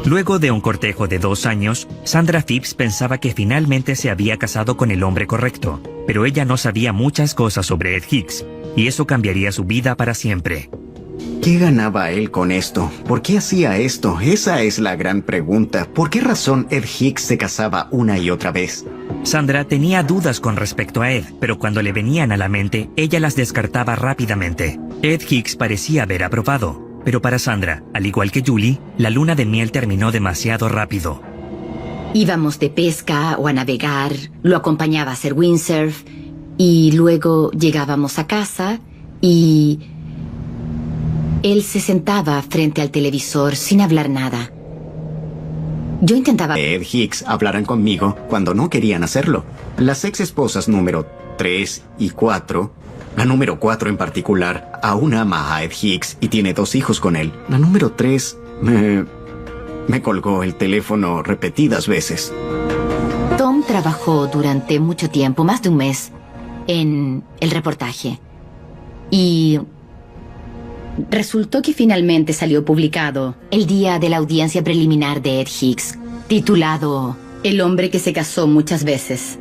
Luego de un cortejo de 2 años, Sandra Phipps pensaba que finalmente se había casado con el hombre correcto, pero ella no sabía muchas cosas sobre Ed Hicks, y eso cambiaría su vida para siempre. ¿Qué ganaba él con esto? ¿Por qué hacía esto? Esa es la gran pregunta. ¿Por qué razón Ed Hicks se casaba una y otra vez? Sandra tenía dudas con respecto a Ed, pero cuando le venían a la mente, ella las descartaba rápidamente. Ed Hicks parecía haber aprobado, pero para Sandra, al igual que Julie, la luna de miel terminó demasiado rápido. Íbamos de pesca o a navegar, lo acompañaba a hacer windsurf, y luego llegábamos a casa y él se sentaba frente al televisor sin hablar nada. Yo intentaba... Ed Hicks hablaran conmigo cuando no querían hacerlo. Las ex esposas número 3 y 4, la número 4 en particular, aún ama a Ed Hicks y tiene 2 hijos con él. La número 3 me colgó el teléfono repetidas veces. Tom trabajó durante mucho tiempo, más de un mes, en el reportaje. Y resultó que finalmente salió publicado el día de la audiencia preliminar de Ed Hicks, titulado El hombre que se casó muchas veces.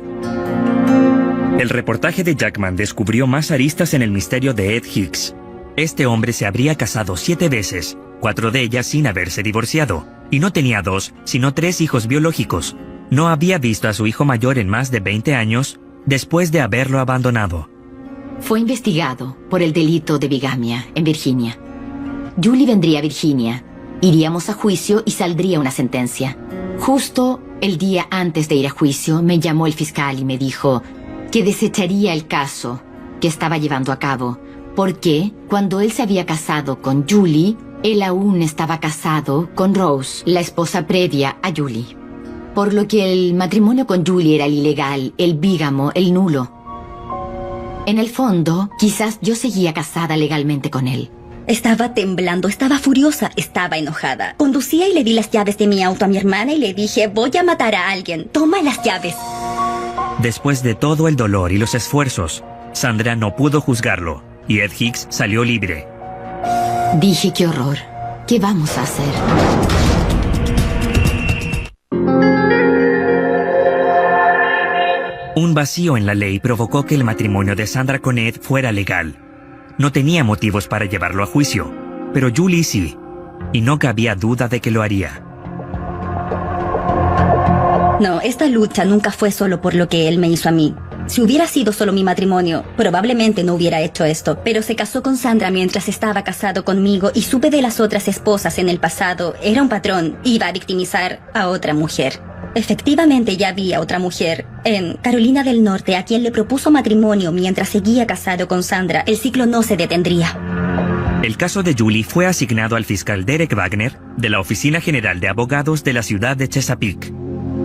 El reportaje de Jackman descubrió más aristas en el misterio de Ed Hicks. Este hombre se habría casado 7 veces, 4 de ellas sin haberse divorciado, y no tenía 2, sino 3 hijos biológicos. No había visto a su hijo mayor en más de 20 años después de haberlo abandonado. Fue investigado por el delito de bigamia en Virginia. Julie vendría a Virginia, iríamos a juicio y saldría una sentencia. Justo el día antes de ir a juicio me llamó el fiscal y me dijo que desecharía el caso que estaba llevando a cabo, porque cuando él se había casado con Julie, él aún estaba casado con Rose, la esposa previa a Julie. Por lo que el matrimonio con Julie era el ilegal, el bígamo, el nulo. En el fondo, quizás yo seguía casada legalmente con él. Estaba temblando, estaba furiosa, estaba enojada. Conducía y le di las llaves de mi auto a mi hermana y le dije, voy a matar a alguien, toma las llaves. Después de todo el dolor y los esfuerzos, Sandra no pudo juzgarlo, y Ed Hicks salió libre. Dije, qué horror. ¿Qué vamos a hacer? Un vacío en la ley provocó que el matrimonio de Sandra con Ed fuera legal. No tenía motivos para llevarlo a juicio, pero Julie sí, y no cabía duda de que lo haría. No, esta lucha nunca fue solo por lo que él me hizo a mí. Si hubiera sido solo mi matrimonio, probablemente no hubiera hecho esto, pero se casó con Sandra mientras estaba casado conmigo y supe de las otras esposas en el pasado. Era un patrón, iba a victimizar a otra mujer. Efectivamente ya había otra mujer en Carolina del Norte a quien le propuso matrimonio mientras seguía casado con Sandra. El ciclo no se detendría. El caso de Julie fue asignado al fiscal Derek Wagner de la Oficina General de Abogados de la ciudad de Chesapeake.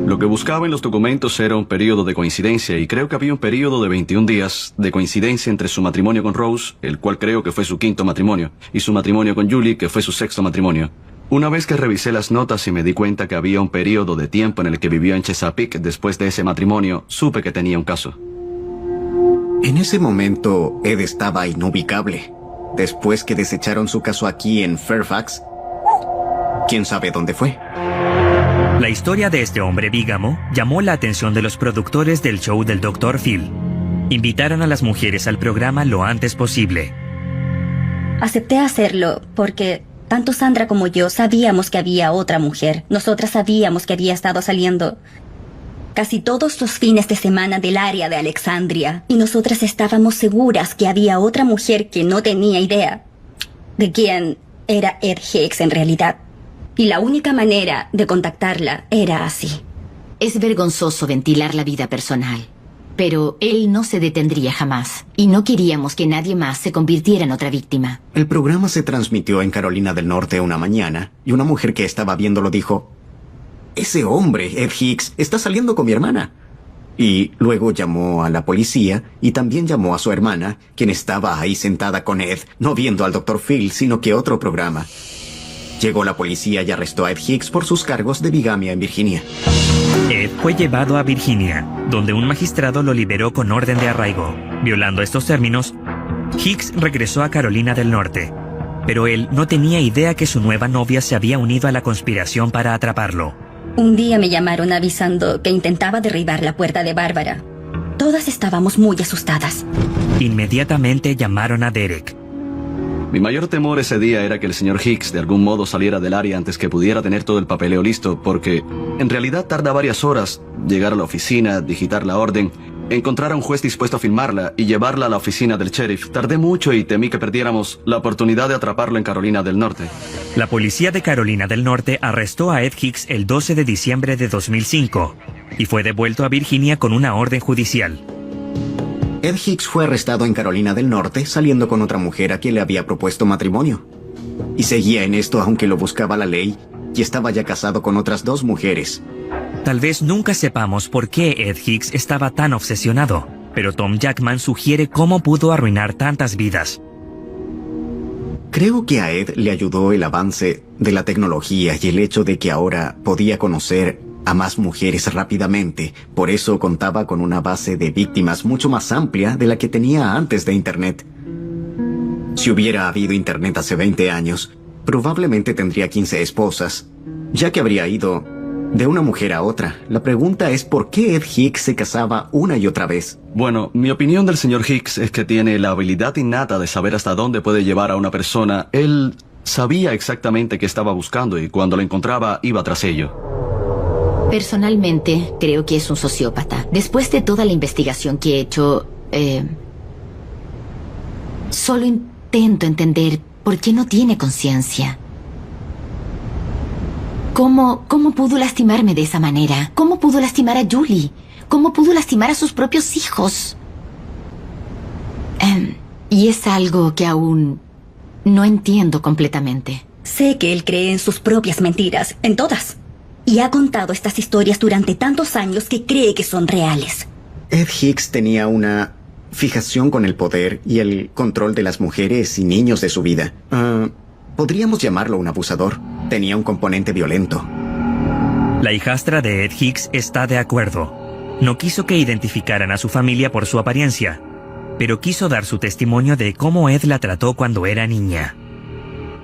Lo que buscaba en los documentos era un periodo de coincidencia y creo que había un periodo de 21 días de coincidencia entre su matrimonio con Rose, el cual creo que fue su 5º matrimonio, y su matrimonio con Julie, que fue su 6º matrimonio. Una vez que revisé las notas y me di cuenta que había un periodo de tiempo en el que vivió en Chesapeake después de ese matrimonio, supe que tenía un caso. En ese momento, Ed estaba inubicable. Después que desecharon su caso aquí en Fairfax, ¿quién sabe dónde fue? La historia de este hombre bígamo llamó la atención de los productores del show del Dr. Phil. Invitaron a las mujeres al programa lo antes posible. Acepté hacerlo porque tanto Sandra como yo sabíamos que había otra mujer. Nosotras sabíamos que había estado saliendo casi todos los fines de semana del área de Alexandria. Y nosotras estábamos seguras que había otra mujer que no tenía idea de quién era Ed Hicks en realidad. Y la única manera de contactarla era así. Es vergonzoso ventilar la vida personal, pero él no se detendría jamás. Y no queríamos que nadie más se convirtiera en otra víctima. El programa se transmitió en Carolina del Norte una mañana, y una mujer que estaba viéndolo dijo, «Ese hombre, Ed Hicks, está saliendo con mi hermana». Y luego llamó a la policía y también llamó a su hermana, quien estaba ahí sentada con Ed, no viendo al Dr. Phil, sino que otro programa. Llegó la policía y arrestó a Ed Hicks por sus cargos de bigamia en Virginia. Ed fue llevado a Virginia, donde un magistrado lo liberó con orden de arraigo. Violando estos términos, Hicks regresó a Carolina del Norte, pero él no tenía idea que su nueva novia se había unido a la conspiración para atraparlo. Un día me llamaron avisando que intentaba derribar la puerta de Bárbara. Todas estábamos muy asustadas. Inmediatamente llamaron a Derek. Mi mayor temor ese día era que el señor Hicks de algún modo saliera del área antes que pudiera tener todo el papeleo listo, porque en realidad tarda varias horas llegar a la oficina, digitar la orden, encontrar a un juez dispuesto a firmarla y llevarla a la oficina del sheriff. Tardé mucho y temí que perdiéramos la oportunidad de atraparlo en Carolina del Norte. La policía de Carolina del Norte arrestó a Ed Hicks el 12 de diciembre de 2005 y fue devuelto a Virginia con una orden judicial. Ed Hicks fue arrestado en Carolina del Norte saliendo con otra mujer a quien le había propuesto matrimonio. Y seguía en esto aunque lo buscaba la ley y estaba ya casado con otras 2 mujeres. Tal vez nunca sepamos por qué Ed Hicks estaba tan obsesionado, pero Tom Jackman sugiere cómo pudo arruinar tantas vidas. Creo que a Ed le ayudó el avance de la tecnología y el hecho de que ahora podía conocer a más mujeres rápidamente. Por eso contaba con una base de víctimas mucho más amplia de la que tenía antes de Internet. Si hubiera habido Internet hace 20 años, probablemente tendría 15 esposas, ya que habría ido de una mujer a otra. La pregunta es ¿por qué Ed Hicks se casaba una y otra vez? Bueno, mi opinión del señor Hicks es que tiene la habilidad innata de saber hasta dónde puede llevar a una persona. Él sabía exactamente qué estaba buscando y cuando lo encontraba iba tras ello. Personalmente, creo que es un sociópata. Después de toda la investigación que he hecho, solo intento entender por qué no tiene conciencia. ¿Cómo pudo lastimarme de esa manera? ¿Cómo pudo lastimar a Julie? ¿Cómo pudo lastimar a sus propios hijos? Y es algo que aún no entiendo completamente. Sé que él cree en sus propias mentiras, en todas. Y ha contado estas historias durante tantos años que cree que son reales. Ed Hicks tenía una fijación con el poder y el control de las mujeres y niños de su vida. Podríamos llamarlo un abusador. Tenía un componente violento. La hijastra de Ed Hicks está de acuerdo. No quiso que identificaran a su familia por su apariencia, pero quiso dar su testimonio de cómo Ed la trató cuando era niña.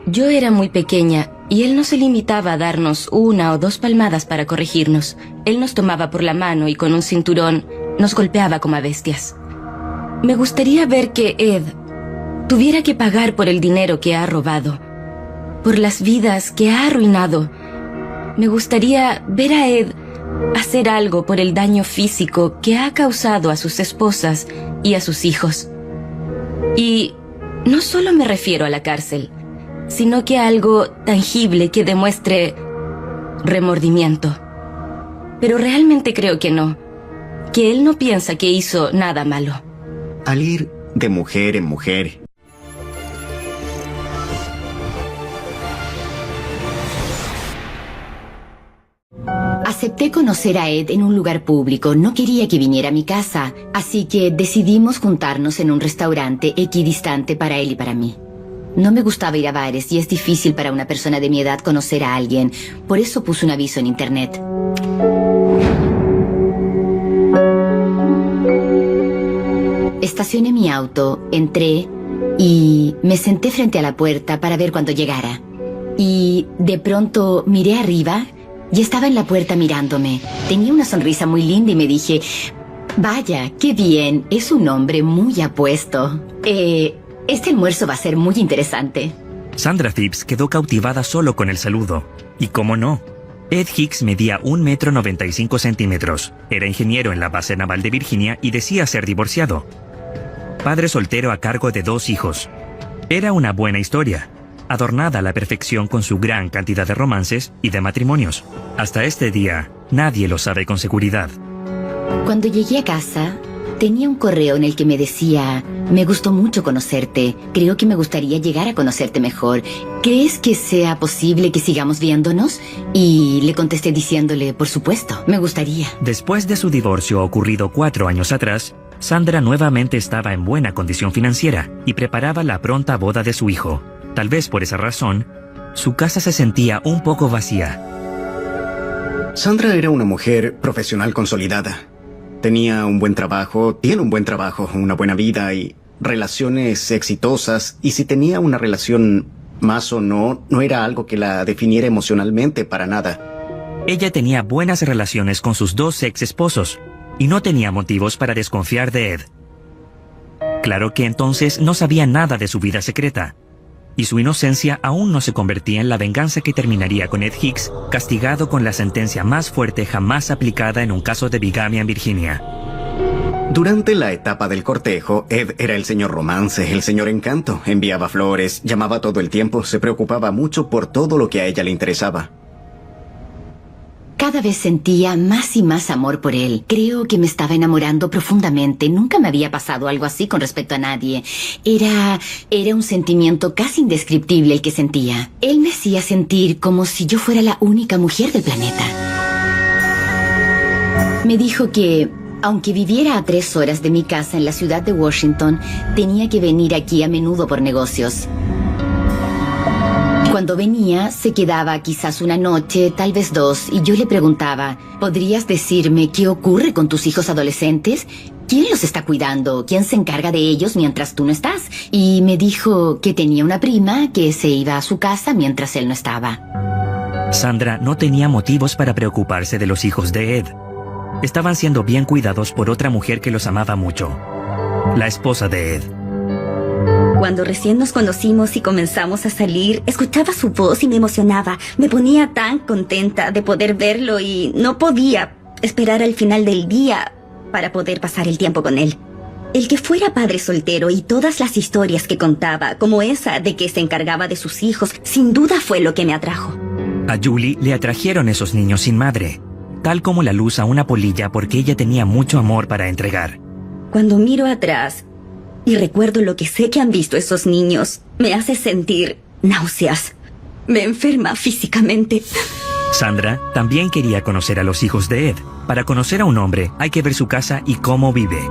Yo era muy pequeña y él no se limitaba a darnos 1 o 2 palmadas para corregirnos. Él nos tomaba por la mano y con un cinturón nos golpeaba como a bestias. Me gustaría ver que Ed tuviera que pagar por el dinero que ha robado, por las vidas que ha arruinado. Me gustaría ver a Ed hacer algo por el daño físico que ha causado a sus esposas y a sus hijos. Y no solo me refiero a la cárcel, sino que a algo tangible que demuestre remordimiento. Pero realmente creo que no, que él no piensa que hizo nada malo. Al ir de mujer en mujer, acepté conocer a Ed en un lugar público. No quería que viniera a mi casa, así que decidimos juntarnos en un restaurante equidistante para él y para mí. No me gustaba ir a bares y es difícil para una persona de mi edad conocer a alguien. Por eso puse un aviso en internet. Estacioné mi auto, entré y me senté frente a la puerta para ver cuando llegara. Y de pronto miré arriba y estaba en la puerta mirándome. Tenía una sonrisa muy linda y me dije, vaya, qué bien, es un hombre muy apuesto. Este almuerzo va a ser muy interesante. Sandra Phipps quedó cautivada solo con el saludo. Y cómo no, Ed Hicks medía 1,95 metros. Era ingeniero en la base naval de Virginia y decía ser divorciado. Padre soltero a cargo de 2 hijos. Era una buena historia, adornada a la perfección con su gran cantidad de romances y de matrimonios. Hasta este día, nadie lo sabe con seguridad. Cuando llegué a casa, tenía un correo en el que me decía, me gustó mucho conocerte, creo que me gustaría llegar a conocerte mejor. ¿Crees que sea posible que sigamos viéndonos? Y le contesté diciéndole, por supuesto, me gustaría. Después de su divorcio ocurrido 4 años atrás, Sandra nuevamente estaba en buena condición financiera y preparaba la pronta boda de su hijo. Tal vez por esa razón, su casa se sentía un poco vacía. Sandra era una mujer profesional consolidada. Tenía un buen trabajo, tiene un buen trabajo, una buena vida y relaciones exitosas. Y si tenía una relación más o no, no era algo que la definiera emocionalmente para nada. Ella tenía buenas relaciones con sus 2 ex esposos y no tenía motivos para desconfiar de Ed. Claro que entonces no sabía nada de su vida secreta, y su inocencia aún no se convertía en la venganza que terminaría con Ed Hicks, castigado con la sentencia más fuerte jamás aplicada en un caso de bigamia en Virginia. Durante la etapa del cortejo, Ed era el señor romance, el señor encanto. Enviaba flores, llamaba todo el tiempo, se preocupaba mucho por todo lo que a ella le interesaba. Cada vez sentía más y más amor por él. Creo que me estaba enamorando profundamente. Nunca me había pasado algo así con respecto a nadie. Era un sentimiento casi indescriptible el que sentía. Él me hacía sentir como si yo fuera la única mujer del planeta. Me dijo que, aunque viviera a 3 horas de mi casa en la ciudad de Washington, tenía que venir aquí a menudo por negocios. Cuando venía, se quedaba quizás una noche, tal vez 2, y yo le preguntaba, ¿podrías decirme qué ocurre con tus hijos adolescentes? ¿Quién los está cuidando? ¿Quién se encarga de ellos mientras tú no estás? Y me dijo que tenía una prima que se iba a su casa mientras él no estaba. Sandra no tenía motivos para preocuparse de los hijos de Ed. Estaban siendo bien cuidados por otra mujer que los amaba mucho, la esposa de Ed. Cuando recién nos conocimos y comenzamos a salir, escuchaba su voz y me emocionaba. Me ponía tan contenta de poder verlo y no podía esperar al final del día para poder pasar el tiempo con él. El que fuera padre soltero y todas las historias que contaba, como esa de que se encargaba de sus hijos, sin duda fue lo que me atrajo. A Julie le atrajeron esos niños sin madre, tal como la luz a una polilla, porque ella tenía mucho amor para entregar. Cuando miro atrás y recuerdo lo que sé que han visto esos niños, me hace sentir náuseas. Me enferma físicamente. Sandra también quería conocer a los hijos de Ed. Para conocer a un hombre hay que ver su casa y cómo vive.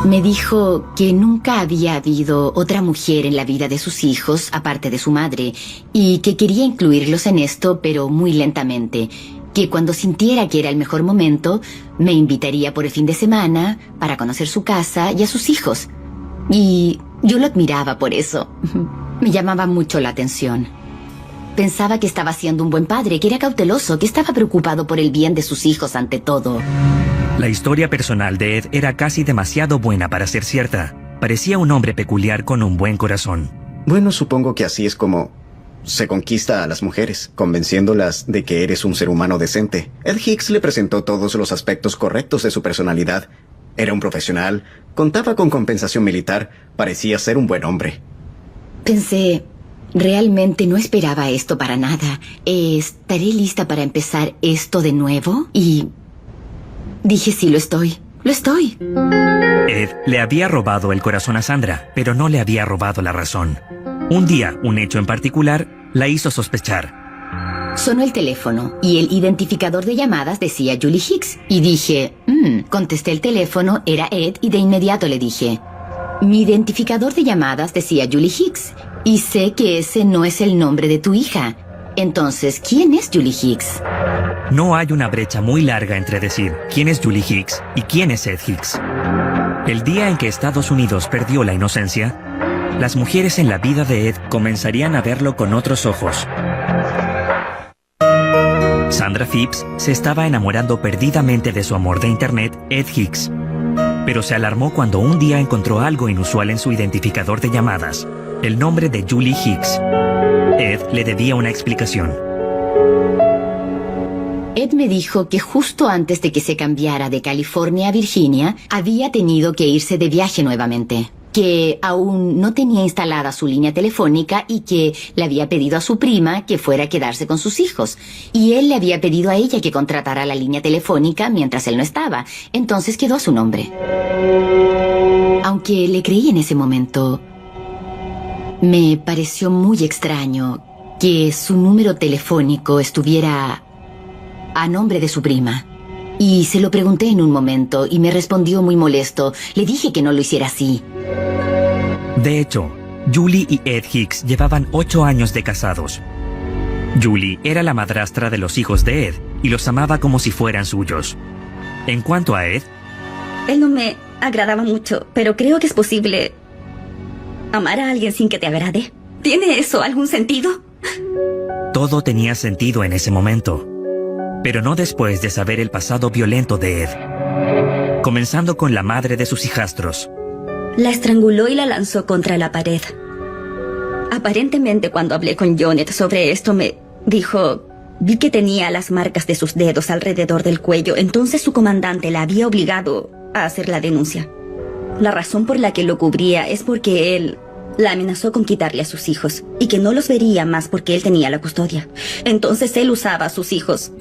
Me dijo que nunca había habido otra mujer en la vida de sus hijos, aparte de su madre, y que quería incluirlos en esto, pero muy lentamente. Que cuando sintiera que era el mejor momento, me invitaría por el fin de semana para conocer su casa y a sus hijos. Y yo lo admiraba por eso. Me llamaba mucho la atención. Pensaba que estaba siendo un buen padre, que era cauteloso, que estaba preocupado por el bien de sus hijos ante todo. La historia personal de Ed era casi demasiado buena para ser cierta. Parecía un hombre peculiar con un buen corazón. Bueno, supongo que así es como se conquista a las mujeres, convenciéndolas de que eres un ser humano decente. Ed Hicks le presentó todos los aspectos correctos de su personalidad. Era un profesional, contaba con compensación militar, parecía ser un buen hombre. Pensé, realmente no esperaba esto para nada. ¿Estaré lista para empezar esto de nuevo? Y dije, sí, lo estoy. Lo estoy. Ed le había robado el corazón a Sandra, pero no le había robado la razón. Un día, un hecho en particular, la hizo sospechar. Sonó el teléfono y el identificador de llamadas decía Julie Hicks. Y dije, contesté el teléfono, era Ed, y de inmediato le dije, mi identificador de llamadas decía Julie Hicks, y sé que ese no es el nombre de tu hija. Entonces, ¿quién es Julie Hicks? No hay una brecha muy larga entre decir quién es Julie Hicks y quién es Ed Hicks. El día en que Estados Unidos perdió la inocencia, las mujeres en la vida de Ed comenzarían a verlo con otros ojos. Sandra Phipps se estaba enamorando perdidamente de su amor de internet, Ed Hicks. Pero se alarmó cuando un día encontró algo inusual en su identificador de llamadas, el nombre de Julie Hicks. Ed le debía una explicación. Ed me dijo que justo antes de que se cambiara de California a Virginia, había tenido que irse de viaje nuevamente. Que aún no tenía instalada su línea telefónica y que le había pedido a su prima que fuera a quedarse con sus hijos. Y él le había pedido a ella que contratara la línea telefónica mientras él no estaba. Entonces quedó a su nombre. Aunque le creí en ese momento, me pareció muy extraño que su número telefónico estuviera a nombre de su prima. Y se lo pregunté en un momento y me respondió muy molesto. Le dije que no lo hiciera así. De hecho, Julie y Ed Hicks llevaban 8 años de casados. Julie era la madrastra de los hijos de Ed y los amaba como si fueran suyos. En cuanto a Ed, Él no me agradaba mucho, pero creo que es posible amar a alguien sin que te agrade. ¿Tiene eso algún sentido? todo tenía sentido en ese momento. Pero no después de saber el pasado violento de Ed. Comenzando con la madre de sus hijastros. La estranguló y la lanzó contra la pared. Aparentemente, cuando hablé con Jonet sobre esto, me dijo: vi que tenía las marcas de sus dedos alrededor del cuello, entonces su comandante la había obligado a hacer la denuncia. La razón por la que lo cubría es porque él la amenazó con quitarle a sus hijos y que no los vería más porque él tenía la custodia. Entonces él usaba a sus hijos